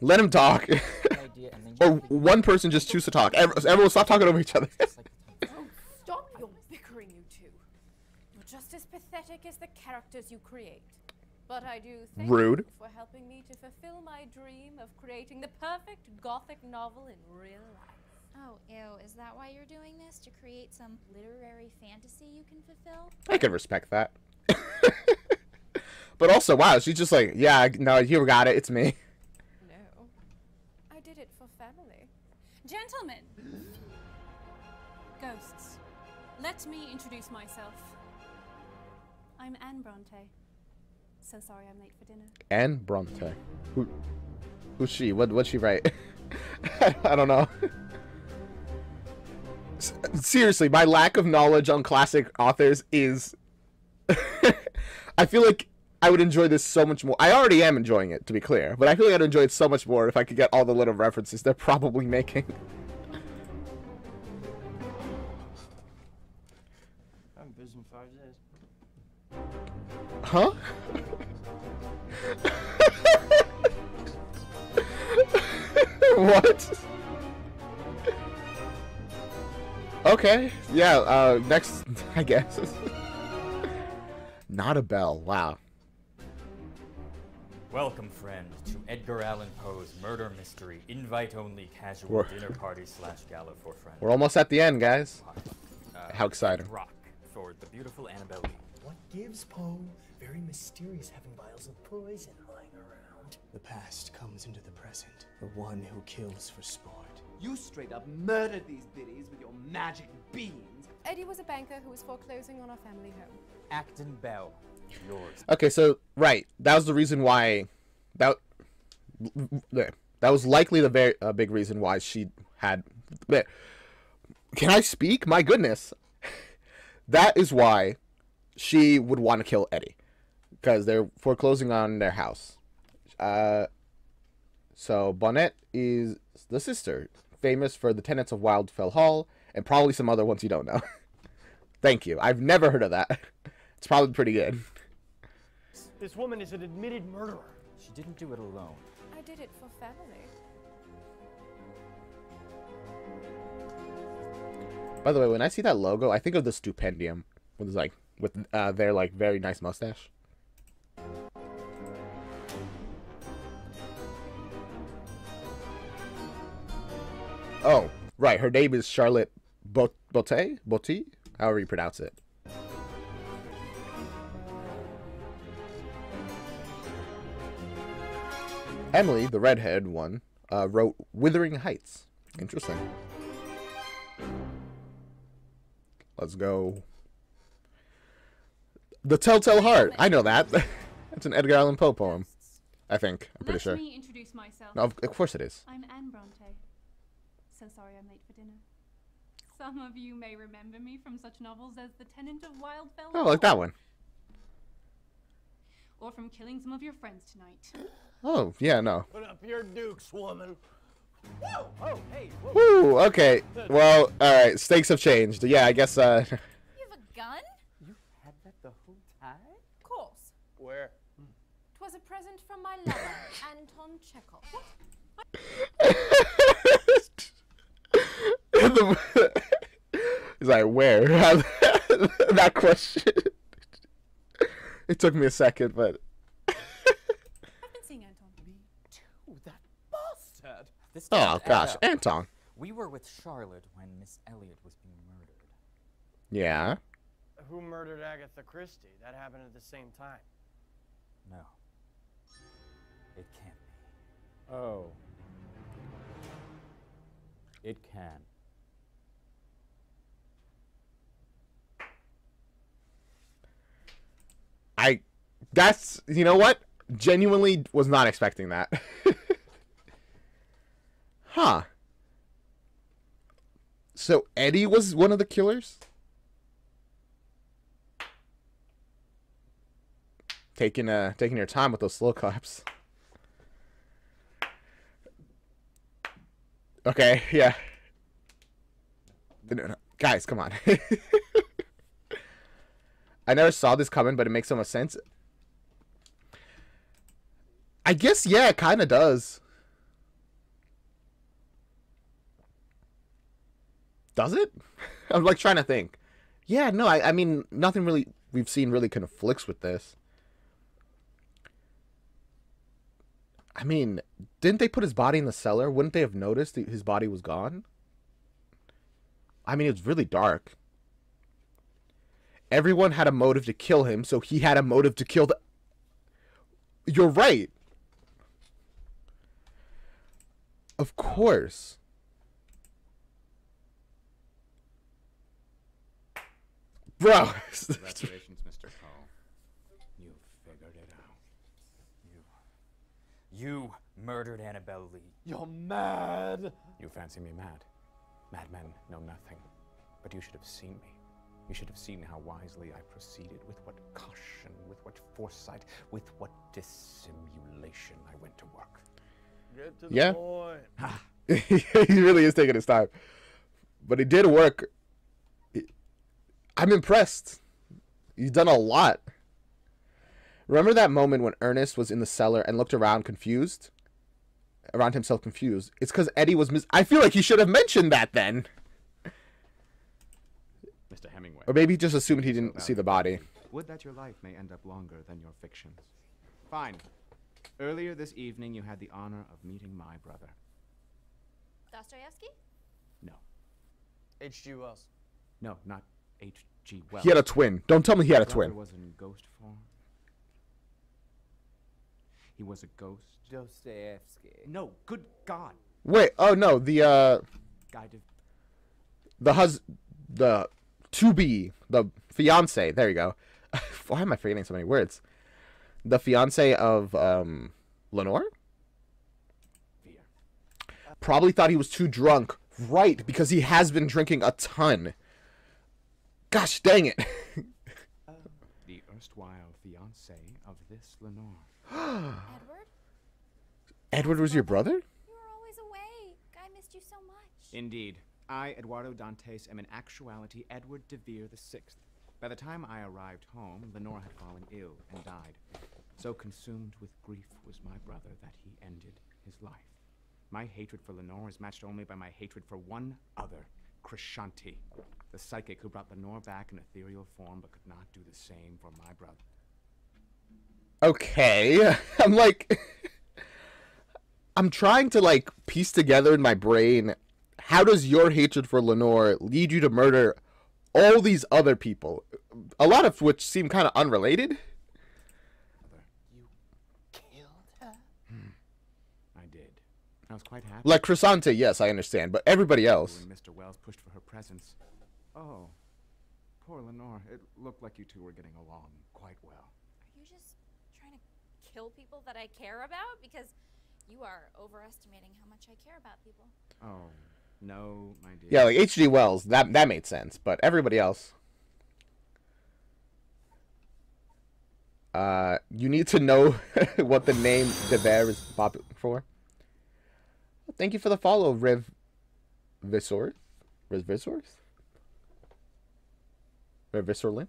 let him talk. idea and then Or one person just choose to talk. Everyone stop talking over each other. Oh, stop your bickering, you two. You're just as pathetic as the characters you create. But I do thank Rude. you for helping me to fulfill my dream of creating the perfect gothic novel in real life. Oh, ew. Is that why you're doing this? To create some literary fantasy you can fulfill? I can respect that. But also, wow, she's just like, yeah, no, you got it. It's me. No. I did it for family. Gentlemen! Ghosts. Let me introduce myself. I'm Anne Bronte. So sorry I'm late for dinner. Anne Bronte. Who's she? What'd she write? I don't know. Seriously, my lack of knowledge on classic authors is... I feel like I would enjoy this so much more. I already am enjoying it, to be clear, but I feel like I'd enjoy it so much more if I could get all the little references they're probably making. I'm busy in 5 days. Huh? What? Okay, yeah, next, I guess. Not a bell, wow. Welcome, friend, to Edgar Allan Poe's murder mystery, invite-only casual dinner party / gala for friends. We're almost at the end, guys. How exciting. Rock for the beautiful Annabelle Lee. What gives Poe? Very mysterious having vials of poison lying around. The past comes into the present. The one who kills for sport. You straight up murdered these biddies with your magic beans. Eddie was a banker who was foreclosing on our family home. Acton Bell, yours. Okay, so, right, that was the reason why, that was likely the very big reason why she had, can I speak? My goodness. That is why she would want to kill Eddie, because they're foreclosing on their house. So Bonnet is the sister, famous for the tenets of Wildfell Hall, and probably some other ones you don't know. Thank you. I've never heard of that. It's probably pretty good. This woman is an admitted murderer. She didn't do it alone. I did it for family. By the way, when I see that logo, I think of the Stupendium, with like with their like very nice mustache. Oh, right. Her name is Charlotte Botte, however you pronounce it. Emily, the redhead one, wrote Wuthering Heights. Interesting. Let's go. The Telltale Heart. I know that. It's an Edgar Allan Poe poem. I think. I'm pretty sure. Let me introduce myself. No, of course it is. I'm Anne Bronte. So sorry I'm late for dinner. Some of you may remember me from such novels as The Tenant of Wildfell Oh, like that one. Or from killing some of your friends tonight. Oh, yeah, no. Put up your dukes, woman. Whoa! Oh, hey. Whoa. Woo, okay. Well, alright, stakes have changed. Yeah, I guess, You have a gun? You had that the whole time? Of course. Where? 'Twas a present from my lover, Anton Chekhov. He's like, where? That question. It took me a second, but... I've been seeing Anton. Me too, that bastard! This Oh, is gosh, Anna. Anton. We were with Charlotte when Miss Elliot was being murdered. Yeah. Who murdered Agatha Christie? That happened at the same time. No. It can't be. Oh. It can. That's, you know what? Genuinely was not expecting that. Huh. So Eddie was one of the killers? Taking your time with those slow claps. Okay, yeah. No. Guys, come on. I never saw this coming, but it makes so much sense. I guess, yeah, it kind of does. Does it? I'm like trying to think. Yeah, no, I mean, nothing really we've seen really conflicts with this. I mean, didn't they put his body in the cellar? Wouldn't they have noticed that his body was gone? I mean, it was really dark. Everyone had a motive to kill him, so he had a motive to kill the... You're right. Of course. Bro. Congratulations, Mr. Cole. You figured it out. You murdered Annabelle Lee. You're mad. You fancy me mad? Madmen know nothing. But you should have seen me. You should have seen how wisely I proceeded, with what caution, with what foresight, with what dissimulation I went to work. Get to the point. He really is taking his time. But it did work. I'm impressed. He's done a lot. Remember that moment when Ernest was in the cellar and looked around confused? Around himself confused. It's because Eddie was I feel like he should have mentioned that then. Mr. Hemingway. Or maybe he just assumed he didn't see the body. Would that your life may end up longer than your fictions. Fine. Earlier this evening, you had the honor of meeting my brother. Dostoevsky? No. H.G. Wells. No, not H.G. Wells. He had a twin. Don't tell me he had a My brother twin. was in ghost form. He was a ghost. Dostoevsky. No, good God. Wait, oh no, the Guide of the to-be, the fiance, there you go. Why am I forgetting so many words? The fiance of Lenore? Probably thought he was too drunk. Right, because he has been drinking a ton. Gosh dang it. the erstwhile fiance of this Lenore. Edward? Edward was your brother? You were always away. Guy missed you so much. Indeed. I, Eduardo Dantes, am in actuality Edward de Vere VI. By the time I arrived home, Lenore had fallen ill and died. So consumed with grief was my brother that he ended his life. My hatred for Lenore is matched only by my hatred for one other, Krishanti, the psychic who brought Lenore back in ethereal form but could not do the same for my brother. Okay. I'm like... I'm trying to, like, piece together in my brain, how does your hatred for Lenore lead you to murder all these other people? A lot of which seem kind of unrelated. I did. I was quite happy. Like Chrysante, yes, I understand, but everybody else. When Mr. Wells pushed for her presence. Oh, poor Lenore. It looked like you two were getting along quite well. Are you just trying to kill people that I care about? Because you are overestimating how much I care about people. Oh, no, my dear. Yeah, like H.G. Wells, that made sense, but everybody else. You need to know what the name Devere is popular for. Thank you for the follow, Rev Visorth? Revisorlin?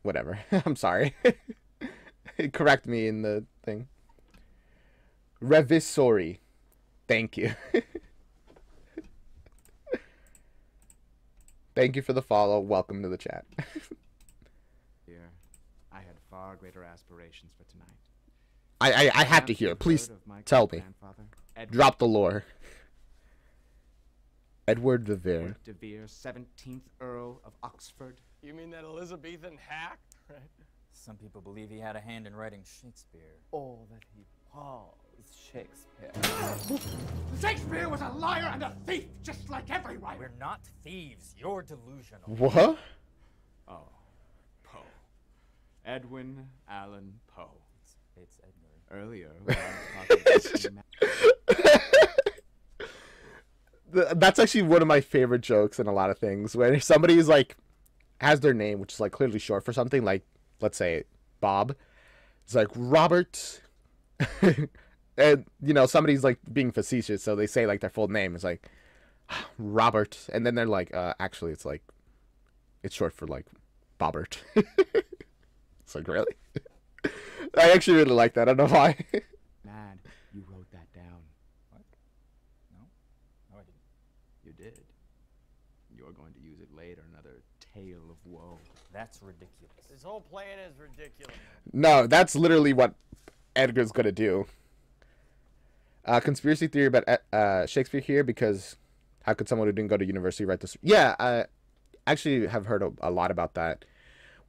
Whatever. I'm sorry. Correct me in the thing. Revisori. Thank you. Thank you for the follow. Welcome to the chat. Dear, I had far greater aspirations for tonight. I have to hear. Please tell me. Drop the lore. Edward de Vere. Edward de Vere, 17th Earl of Oxford. You mean that Elizabethan hack, right? Some people believe he had a hand in writing Shakespeare. Or that he was Shakespeare. Shakespeare was a liar and a thief, just like every writer. We're not thieves. You're delusional. What? Oh, Poe. Edwin Allan Poe. It's Edgar. Earlier, when I was talking That's actually one of my favorite jokes in a lot of things. When somebody's like, has their name, which is like clearly short for something, like, let's say, Bob. It's like, Robert. And, you know, somebody's like being facetious, so they say like their full name. It's like, Robert. And then they're like, actually, it's like, it's short for like, Bobbert. It's like, really? I actually really like that. I don't know why. Mad, you wrote that down. What? No? No, I didn't. You did. You're going to use it later, another tale of woe. That's ridiculous. This whole plan is ridiculous. No, that's literally what Edgar's gonna do. Conspiracy theory about Shakespeare here, because how could someone who didn't go to university write this? Yeah, I actually have heard a lot about that.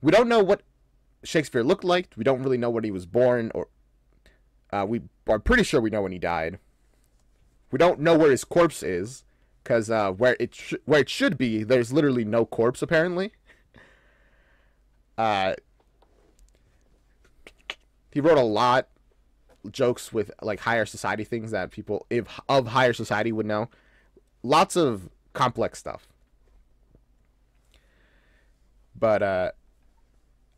We don't know what Shakespeare looked like. We don't really know when he was born, or we are pretty sure we know when he died. We don't know where his corpse is, because where it should be, there's literally no corpse apparently. He wrote a lot jokes with like higher society things that people of higher society would know. Lots of complex stuff. But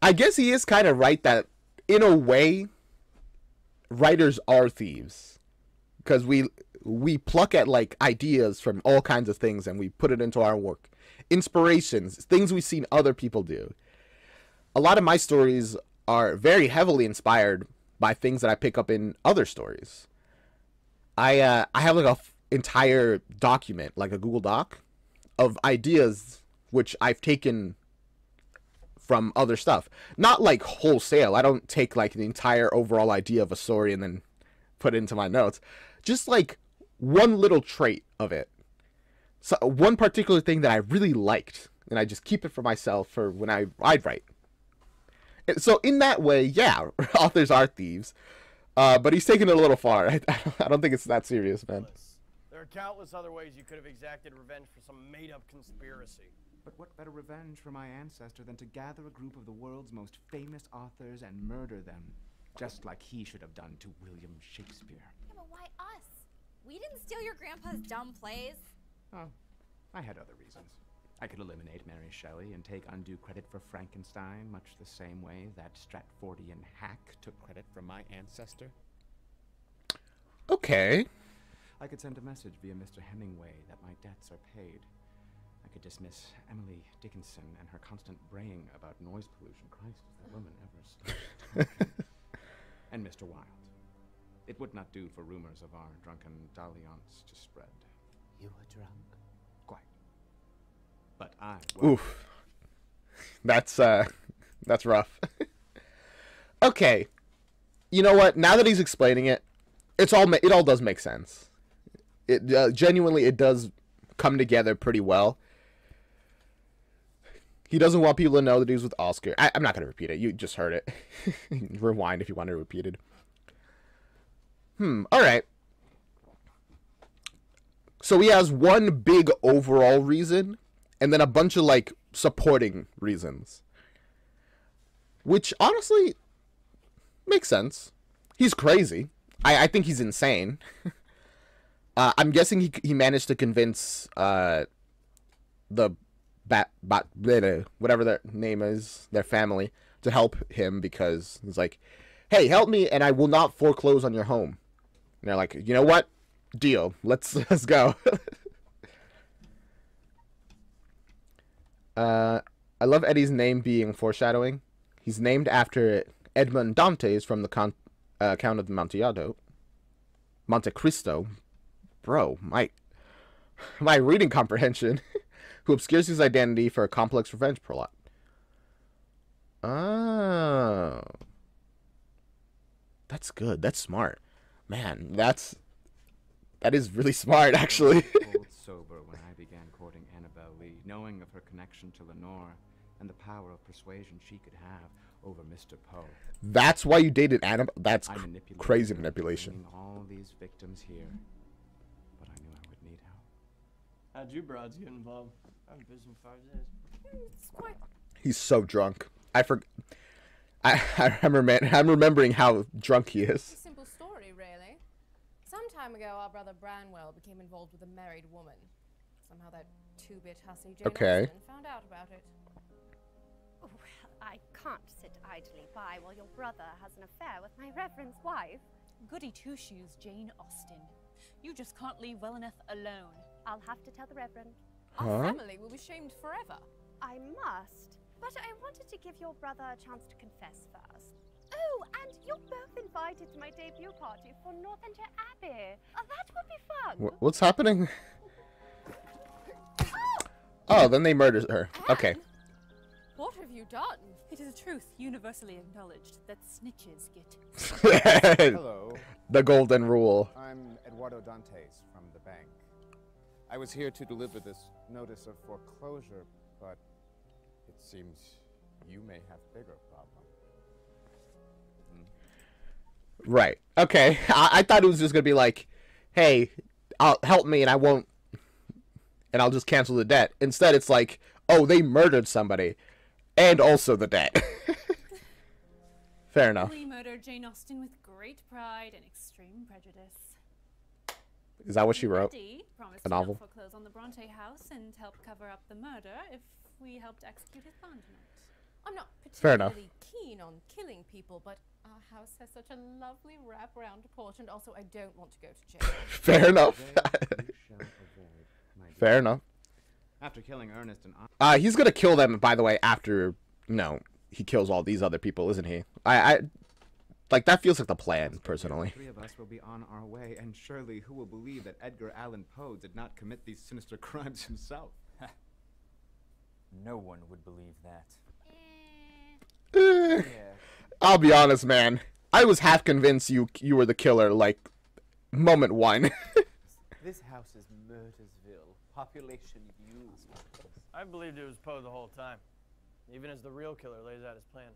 I guess he is kind of right that, in a way, writers are thieves. Because we pluck at, like, ideas from all kinds of things and we put it into our work. Inspirations, things we've seen other people do. A lot of my stories are very heavily inspired by things that I pick up in other stories. I have like a entire document, like a Google Doc, of ideas which I've taken from other stuff. Not like wholesale. I don't take like the entire overall idea of a story and then put it into my notes. Just like one little trait of it. So one particular thing that I really liked, and I just keep it for myself for when I write. So in that way, yeah, authors are thieves. But he's taking it a little far. I don't think it's that serious, man. There are countless other ways you could have exacted revenge for some made-up conspiracy. But what better revenge for my ancestor than to gather a group of the world's most famous authors and murder them, just like he should have done to William Shakespeare? Yeah, but why us? We didn't steal your grandpa's dumb plays. Oh, I had other reasons. I could eliminate Mary Shelley and take undue credit for Frankenstein, much the same way that Stratfordian hack took credit from my ancestor. Okay. I could send a message via Mr. Hemingway that my debts are paid. I could dismiss Emily Dickinson and her constant braying about noise pollution. Christ, has that woman ever stopped? And Mr. Wilde. It would not do for rumors of our drunken dalliance to spread. You were drunk? Quite. But I was. Oof. That's rough. Okay. You know what? Now that he's explaining it, it all does make sense. It genuinely, it does come together pretty well. He doesn't want people to know that he was with Oscar. I'm not going to repeat it. You just heard it. Rewind if you want to repeat it. All right. So he has one big overall reason, and then a bunch of, like, supporting reasons. Which, honestly, makes sense. He's crazy. I think he's insane. I'm guessing he managed to convince the whatever their name is, their family, to help him because he's like, hey, help me and I will not foreclose on your home. And they're like, you know what? Deal. Let's go. I love Eddie's name being foreshadowing. He's named after Edmond Dantes from the Count of Amontillado. Monte Cristo. Bro, my reading comprehension. Who obscures his identity for a complex revenge plot. Oh. That's good. That's smart. Man, that is really smart, actually. I was sober when I began courting Annabelle Lee, knowing of her connection to Lenore and the power of persuasion she could have over Mr. Poe. That's why you dated Annabelle? That's crazy manipulation. All these victims here, but I knew I would need help. How'd you broads get involved? I haven't visited in 5 days. It's quite... He's so drunk. I'm remembering how drunk he is. It's a simple story, really. Some time ago, our brother Branwell became involved with a married woman. Somehow that two-bit hussy Jane Austen found out about it. Oh, I can't sit idly by while your brother has an affair with my reverend's wife. Goody two-shoes, Jane Austen. You just can't leave well enough alone. I'll have to tell the reverend. Our family will be shamed forever. I must. But I wanted to give your brother a chance to confess first. Oh, and you're both invited to my debut party for Northanger Abbey. That would be fun. What's happening? Oh, then they murdered her. Okay. What have you done? It is a truth universally acknowledged that snitches get... Hello. The golden rule. I'm Eduardo Dantes from the bank. I was here to deliver this notice of foreclosure, but it seems you may have bigger problems. Right. Okay. I thought it was just going to be like, hey, help me and I won't, and I'll just cancel the debt. Instead, it's like, oh, they murdered somebody and also the debt. Fair enough. We murdered Jane Austen with great pride and extreme prejudice. Is that what she wrote? Eddie promised A to novel? not foreclose on the Bronte house and help cover up the murder if We helped execute his bond tonight. I'm not Fair enough. particularly keen on killing people, but our house has such a lovely wraparound porch, and also I don't want to go to jail. Fair enough. Fair enough. After killing Ernest and He's gonna kill them, by the way, after, you know, he kills all these other people, isn't he? I like, that feels like the plan, personally. The three of us will be on our way, and surely who will believe that Edgar Allan Poe did not commit these sinister crimes himself? No one would believe that. I'll be honest, man. I was half convinced you were the killer, like, moment one. This house is Murdersville. Population views. I believed it was Poe the whole time, even as the real killer lays out his plan.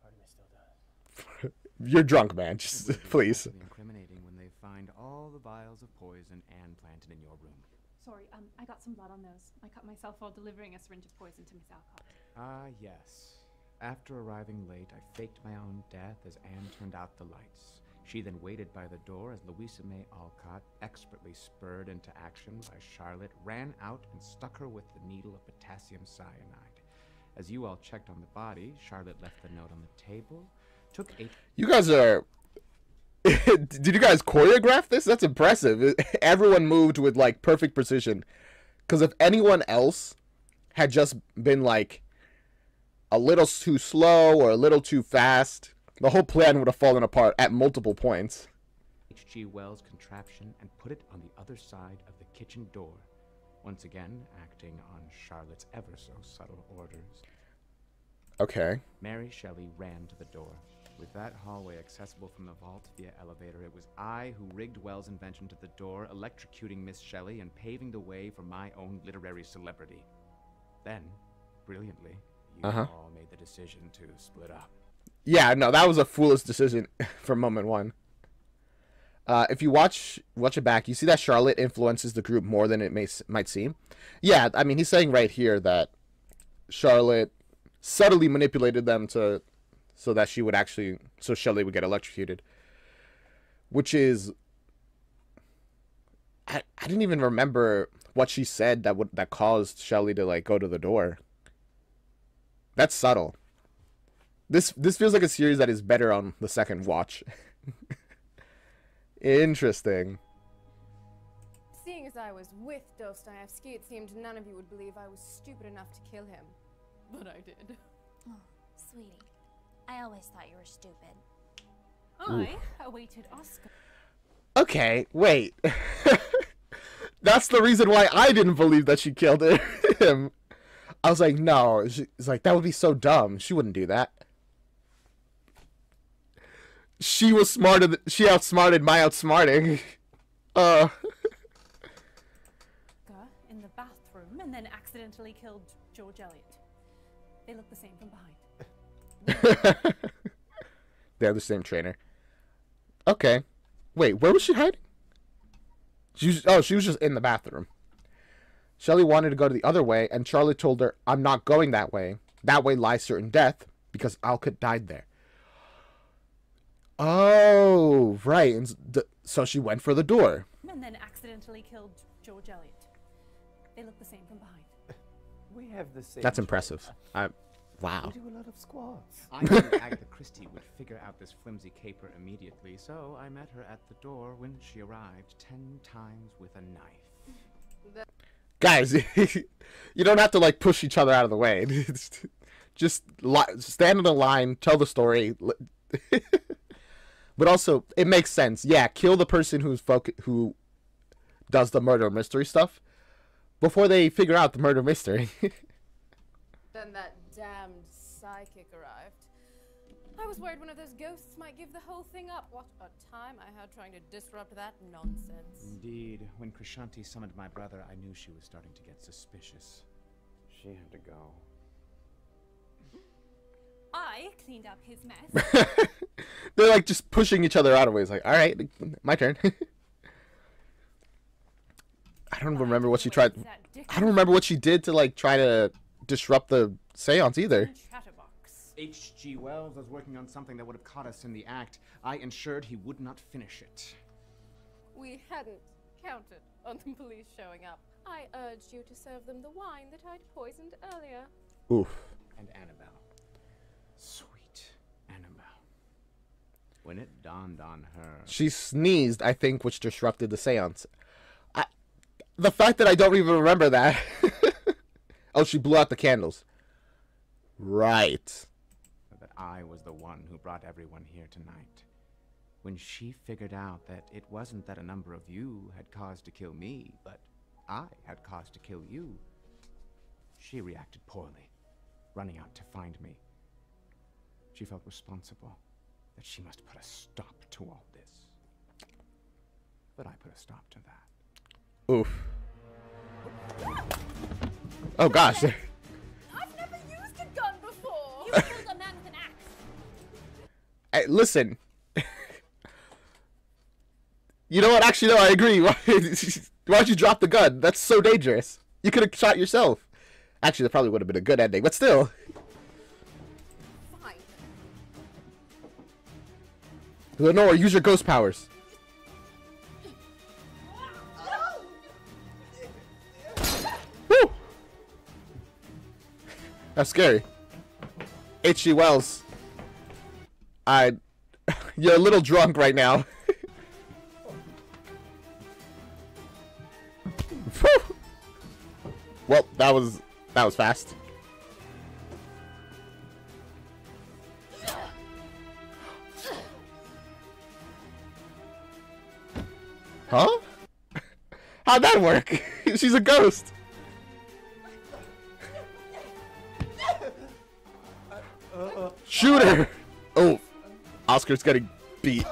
Part of me still does. You're drunk, man. Just please. Incriminating when they find all the vials of poison Anne planted in your room. Sorry, I got some blood on those. I cut myself while delivering a syringe of poison to Miss Alcott. Ah, yes. After arriving late, I faked my own death as Anne turned out the lights. She then waited by the door as Louisa May Alcott, expertly spurred into action by Charlotte, ran out and stuck her with the needle of potassium cyanide. As you all checked on the body, Charlotte left the note on the table, took 8... You guys are... Did you guys choreograph this? That's impressive. Everyone moved with, like, perfect precision. Because if anyone else had just been, like, a little too slow or a little too fast, the whole plan would have fallen apart at multiple points. H.G. Wells' contraption and put it on the other side of the kitchen door, once again acting on Charlotte's ever-so-subtle orders. Okay. Mary Shelley ran to the door. With that hallway accessible from the vault via elevator, it was I who rigged Wells' invention to the door, electrocuting Miss Shelley and paving the way for my own literary celebrity. Then, brilliantly, you all made the decision to split up. Yeah, no, that was a foolish decision from moment one. If you watch it back, you see that Charlotte influences the group more than it might seem. Yeah, I mean, he's saying right here that Charlotte subtly manipulated them so that she would actually, so Shelley would get electrocuted. Which is, I didn't even remember what she said that caused Shelley to, like, go to the door. That's subtle. This feels like a series that is better on the second watch. Interesting. Seeing as I was with Dostoevsky, it seemed none of you would believe I was stupid enough to kill him. But I did. Oh, sweetie. I always thought you were stupid. I awaited Oscar. Okay, wait. That's the reason why I didn't believe that she killed him. I was like, no. It's like, that would be so dumb. She wouldn't do that. She was smarter. She outsmarted my outsmarting. In the bathroom and then accidentally killed George Eliot. They look the same from behind. They're the same trainer. Okay. Wait, where was she hiding? She was just in the bathroom. Shelley wanted to go the other way, and Charlotte told her, I'm not going that way. That way lies certain death, because Alcott died there. Oh, right. And so she went for the door. And then accidentally killed George Eliot. They look the same from behind. We have the same. That's impressive. Wow. We do a lot of squats. I knew Agatha Christie would figure out this flimsy caper immediately, so I met her at the door when she arrived 10 times with a knife. Guys, you don't have to, like, push each other out of the way. Just stand in the line, tell the story. But also, it makes sense. Yeah, kill the person who does the murder mystery stuff before they figure out the murder mystery. Then that damned psychic arrived. I was worried one of those ghosts might give the whole thing up. What a time I had trying to disrupt that nonsense. Indeed. When Krishanti summoned my brother, I knew she was starting to get suspicious. She had to go. I cleaned up his mess. They're, like, just pushing each other out of ways. Like, all right, my turn. I don't remember what she tried. I don't remember what she did to, like, try to disrupt the seance either. H.G. Wells was working on something that would have caught us in the act. I ensured he would not finish it. We hadn't counted on the police showing up. I urged you to serve them the wine that I'd poisoned earlier. Oof. And Annabelle. Sweet Annabelle. When it dawned on her... She sneezed, I think, which disrupted the seance. The fact that I don't even remember that. Oh, she blew out the candles. Right. That I was the one who brought everyone here tonight. When she figured out that it wasn't that a number of you had cause to kill me, but I had cause to kill you, she reacted poorly, running out to find me. She felt responsible, that she must put a stop to all this. But I put a stop to that. Oof. Oh gosh. I've never used a gun before. You killed a man with an axe. Hey, listen. You know what? Actually, no, I agree. Why'd you drop the gun? That's so dangerous. You could have shot yourself. Actually, that probably would have been a good ending, but still. Fine. Lenore, use your ghost powers. Woo! That's scary. H.G. Wells. You're a little drunk right now. Well, that was fast. Huh? How'd that work? She's a ghost. Shoot her! Oh, Oscar's getting beat.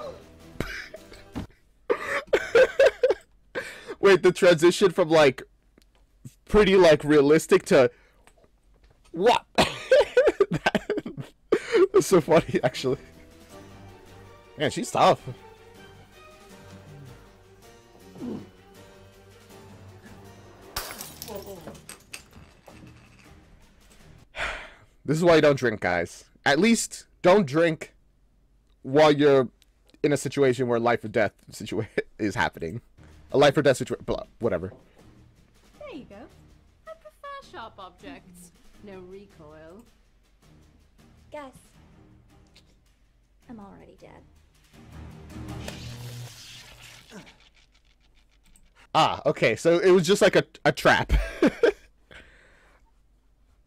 Wait, the transition from like pretty like realistic to what? That's so funny, actually. Man, she's tough. This is why you don't drink, guys. At least don't drink while you're in a situation where life or death is happening. A life or death situation, whatever. There you go. I prefer sharp objects. No recoil. Guess. I'm already dead. Ah, okay, so it was just like a trap.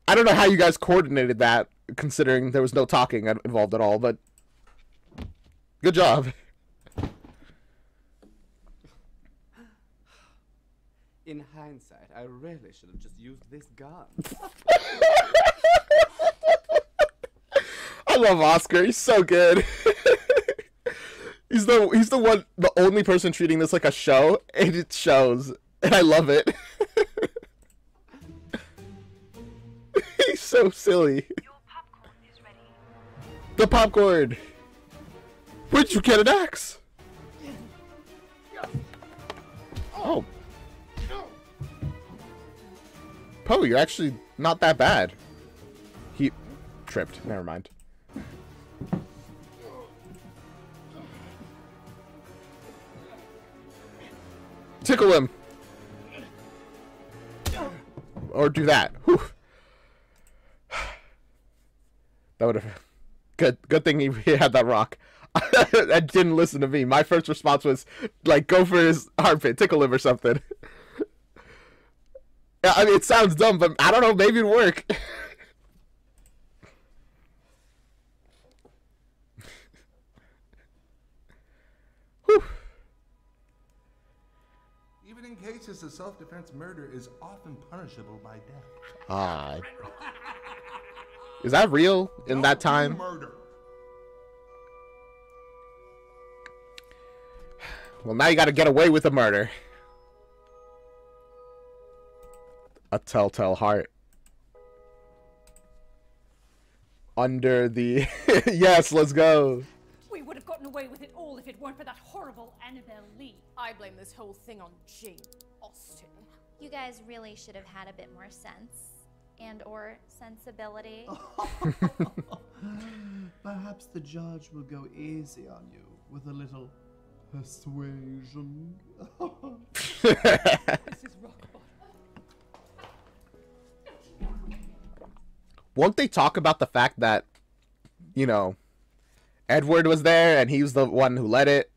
I don't know how you guys coordinated that, considering there was no talking involved at all, but good job. In hindsight, I really should have just used this gun. I love Oscar. He's so good. He's the only person treating this like a show, and it shows, and I love it. He's so silly. Your popcorn is ready. The popcorn. Where'd you get an axe? Oh. Poe, you're actually not that bad. He tripped. Never mind. Tickle him. Or do that. Whew. That would have... Good thing he had that rock. That didn't listen to me. My first response was, like, go for his armpit, tickle him or something. I mean, it sounds dumb, but I don't know, maybe it'd work. Even in cases of self-defense, murder is often punishable by death. Ah. Is that real in that time? Murder. Well, now you gotta get away with a murder. A telltale heart. Under the... Yes, let's go. We would have gotten away with it all if it weren't for that horrible Annabelle Lee. I blame this whole thing on Jane Austen. You guys really should have had a bit more sense and or sensibility. Perhaps the judge will go easy on you with a little persuasion. This is rock bottom. won't they talk about the fact that, you know, Edward was there and he was the one who led it?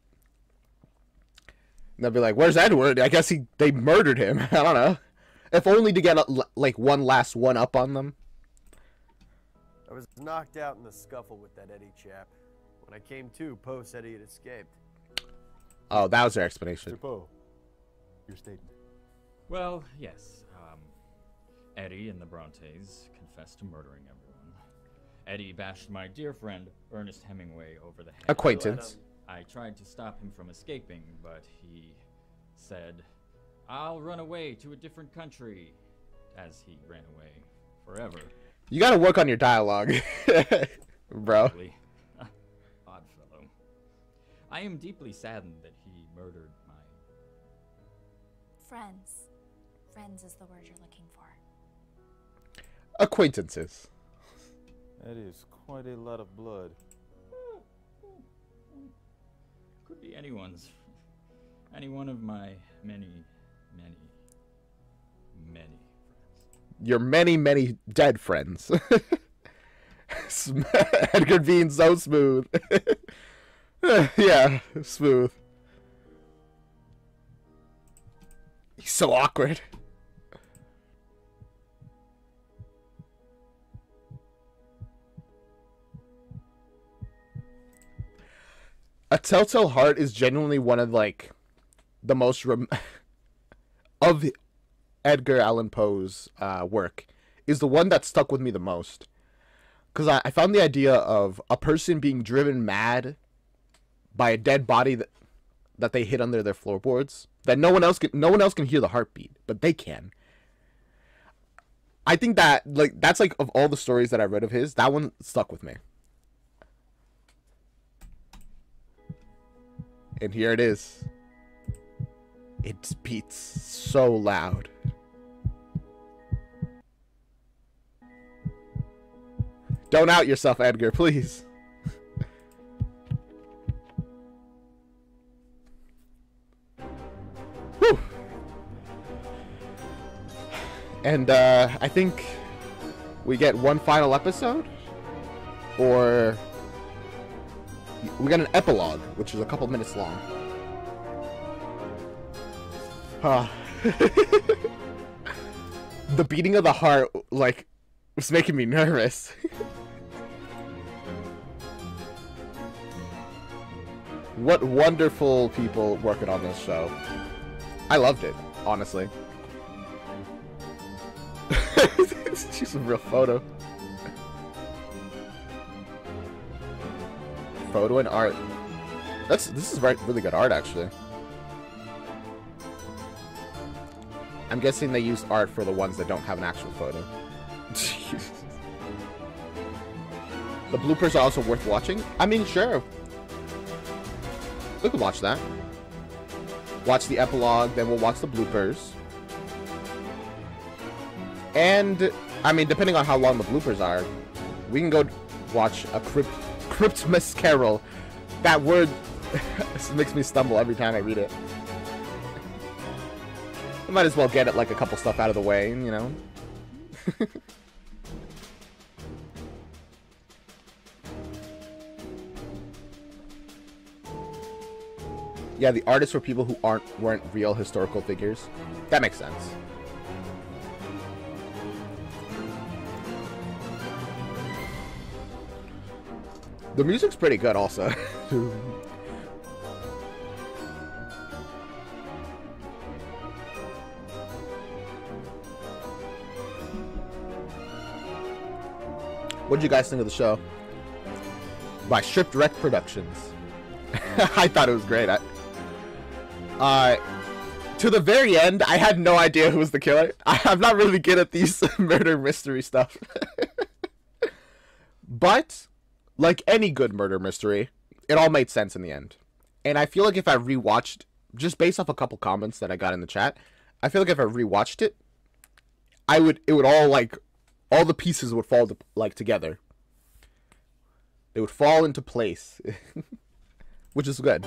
And they'll be like, where's Edward? I guess they murdered him. I don't know. If only to get like one last one up on them. I was knocked out in the scuffle with that Eddie chap. When I came to, Poe said he had escaped. Oh, that was their explanation. Mr. Poe, your statement. Well, yes. Eddie and the Brontes confessed to murdering everyone. Eddie bashed my dear friend Ernest Hemingway over the head. Acquaintance. I tried to stop him from escaping, but he said, I'll run away to a different country, as he ran away forever. You gotta work on your dialogue, bro. Odd fellow. I am deeply saddened that he murdered my... Friends. Friends is the word you're looking for. Acquaintances. That is quite a lot of blood. Could be anyone's. Any one of my many friends. Your many dead friends. Edgar being so smooth. Yeah, smooth. He's so awkward. A Telltale Heart is genuinely one of, like, the most of Edgar Allan Poe's work, is the one that stuck with me the most. Because I found the idea of a person being driven mad by a dead body that they hid under their floorboards, that no one else can hear the heartbeat, but they can. I think that, like, that's, like, of all the stories that I read of his, that one stuck with me. And here it is. It beats so loud. Don't out yourself, Edgar, please. Whew. And I think we get one final episode, or we got an epilogue, which is a couple minutes long. The beating of the heart, like, was making me nervous. What wonderful people working on this show. I loved it, honestly. She's a real photo. Photo and art. This is really good art, actually. I'm guessing they used art for the ones that don't have an actual photo. The bloopers are also worth watching. I mean, sure. We could watch that. Watch the epilogue, then we'll watch the bloopers. And, I mean, depending on how long the bloopers are, we can go watch a Christmas Carol. That word makes me stumble every time I read it. I might as well get it, like, a couple stuff out of the way, you know? Yeah, the artists were people who weren't real historical figures. That makes sense. The music's pretty good also. What did you guys think of the show? By Shipwreck Productions. I thought it was great. To the very end, I had no idea who was the killer. I'm not really good at these murder mystery stuff. But, like any good murder mystery, it all made sense in the end. And I feel like if I rewatched, just based off a couple comments that I got in the chat, I feel like if I rewatched it, it would all, like, all the pieces would fall together. They would fall into place. Which is good.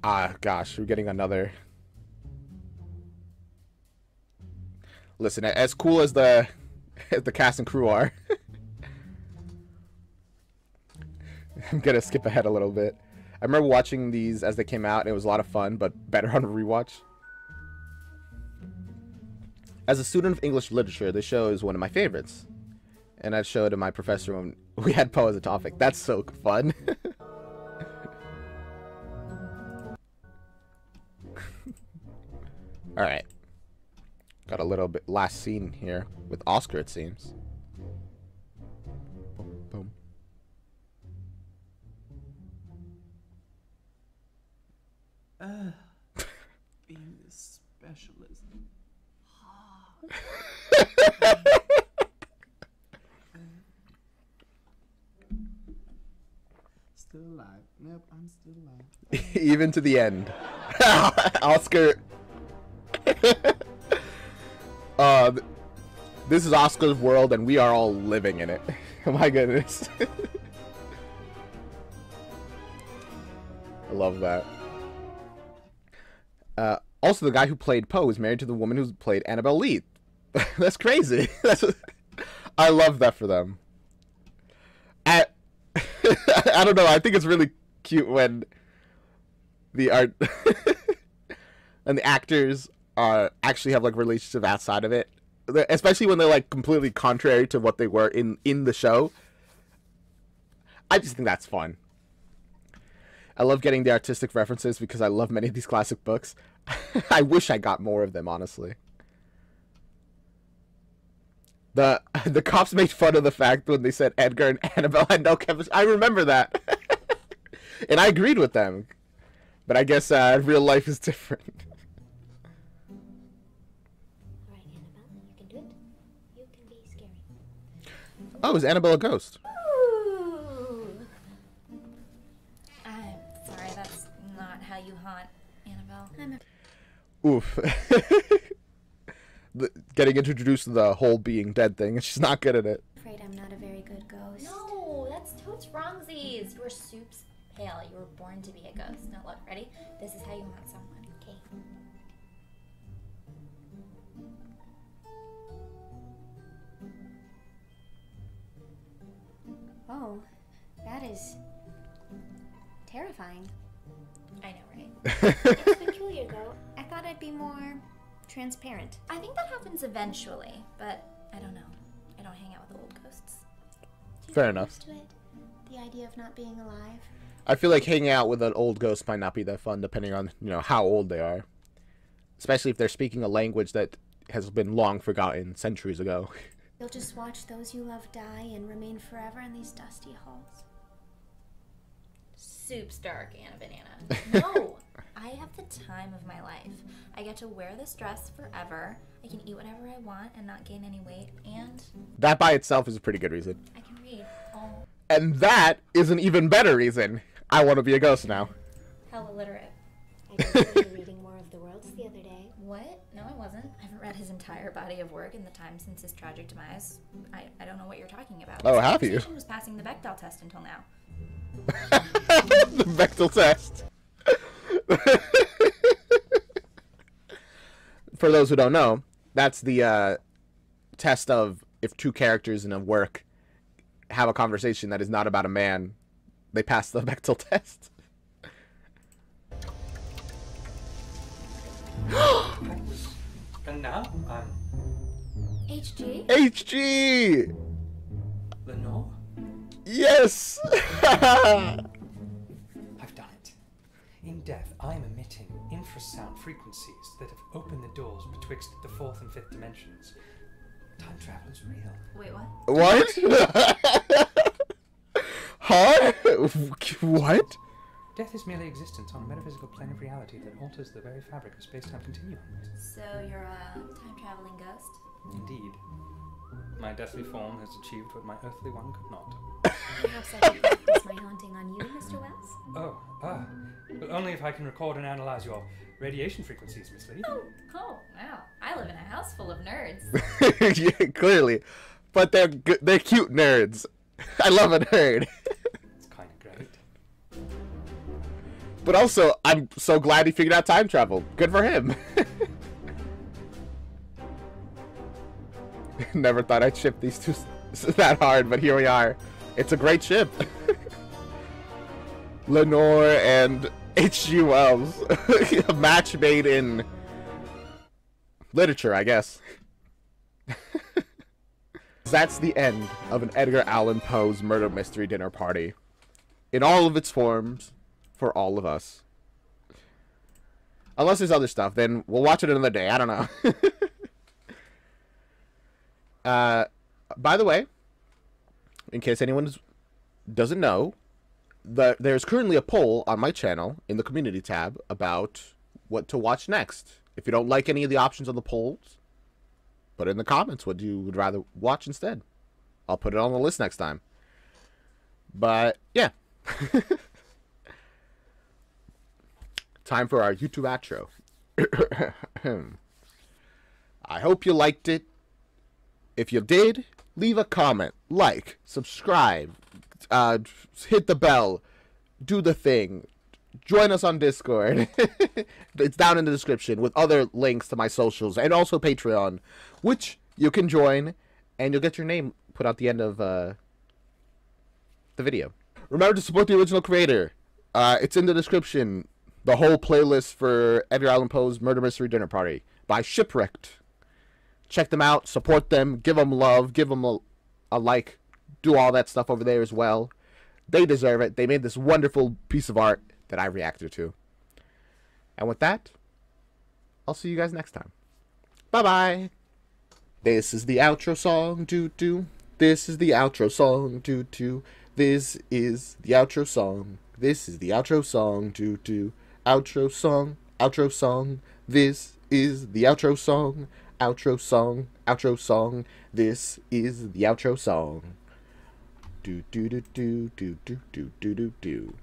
Ah, gosh, we're getting another Listen, as cool as the cast and crew are, I'm gonna skip ahead a little bit. I remember watching these as they came out, and it was a lot of fun, but better on a rewatch. As a student of English literature, this show is one of my favorites. And I showed to my professor when we had Poe as a topic. That's so fun. Alright. Got a little bit last scene here with Oscar, it seems. Boom, boom. Being this specialist. Still alive. Nope, I'm still alive. Even to the end. Oscar. This is Oscar's world, and we are all living in it. Oh my goodness. I love that. Also, the guy who played Poe is married to the woman who played Annabelle Lee. That's crazy. I love that for them. I don't know. I think it's really cute when the art and the actors actually have like relationship outside of it, especially when they're like completely contrary to what they were in the show. I just think that's fun. I love getting the artistic references because I love many of these classic books. I wish I got more of them, honestly. The cops made fun of the fact when they said Edgar and Annabelle had no chemistry. I remember that. And I agreed with them. But I guess real life is different. Alright, Annabelle, you can do it. You can be scary. Oh, is Annabelle a ghost? Ooh. I'm sorry, that's not how you haunt Annabelle. Oof. Getting introduced to the whole being dead thing, and she's not good at it. Afraid I'm not a very good ghost. No, that's totes wrongsies. You're soup's pale. You were born to be a ghost. Now look, ready? This is how you haunt someone. Okay. Oh, that is terrifying. I know, right? It's peculiar, though. I thought I'd be more transparent. I think that happens eventually, but I don't know. I don't hang out with old ghosts. Fair enough. To it? The idea of not being alive? I feel like hanging out with an old ghost might not be that fun, depending on, you know, how old they are. Especially if they're speaking a language that has been long forgotten centuries ago. You'll just watch those you love die and remain forever in these dusty halls. Soup's dark, Anna Banana. No! I have the time of my life. I get to wear this dress forever. I can eat whatever I want and not gain any weight, and That by itself is a pretty good reason. I can read all And that is an even better reason. I want to be a ghost now. hell illiterate. I did see you reading More of the Worlds the other day. What? No, I wasn't. I haven't read his entire body of work in the time since his tragic demise. I don't know what you're talking about. Oh, This have you? conversation was passing the Bechdel test until now. The Bechdel test. For those who don't know, that's the test of if two characters in a work have a conversation that is not about a man, they pass the Bechdel test. And now, HG? HG! Lenore? Yes! I've done it. In death, I am emitting infrasound frequencies that have opened the doors betwixt the fourth and fifth dimensions. Time travel is real. Wait, what? What? Huh? What? Death is merely existence on a metaphysical plane of reality that alters the very fabric of space-time continuum. So you're a time-traveling ghost? Indeed. My deathly form has achieved what my earthly one could not. Perhaps I can practice my haunting on you, Mr. Wells? Oh, well, only if I can record and analyze your radiation frequencies, Miss Lee. Oh, wow. I live in a house full of nerds. Yeah, clearly. But they're cute nerds. I love a nerd. It's kind of great. But also, I'm so glad he figured out time travel. Good for him. Never thought I'd ship these two that hard, but here we are. It's a great ship. Lenore and H.G. Wells. A match made in literature, I guess. That's the end of an Edgar Allan Poe's murder mystery dinner party. In all of its forms, for all of us. Unless there's other stuff, then we'll watch it another day. I don't know. By the way, in case anyone doesn't know, there's currently a poll on my channel in the community tab about what to watch next. If you don't like any of the options on the polls, put it in the comments what you would rather watch instead. I'll put it on the list next time. But, yeah. Time for our YouTube outro. I hope you liked it. If you did, leave a comment, like, subscribe, hit the bell, do the thing, join us on Discord. It's down in the description with other links to my socials and also Patreon, which you can join and you'll get your name put out the end of the video. Remember to support the original creator. It's in the description. The whole playlist for Edgar Allan Poe's Murder Mystery Dinner Party by Shipwrecked. Check them out, support them, give them love, give them a like, do all that stuff over there as well. They deserve it. They made this wonderful piece of art that I reacted to. And with that, I'll see you guys next time. Bye-bye. This is the outro song, doo-doo. This is the outro song, doo-doo. This is the outro song. This is the outro song, doo-doo. Outro song, outro song. This is the outro song. Outro song, outro song. This is the outro song. Do do do do do do do do do do.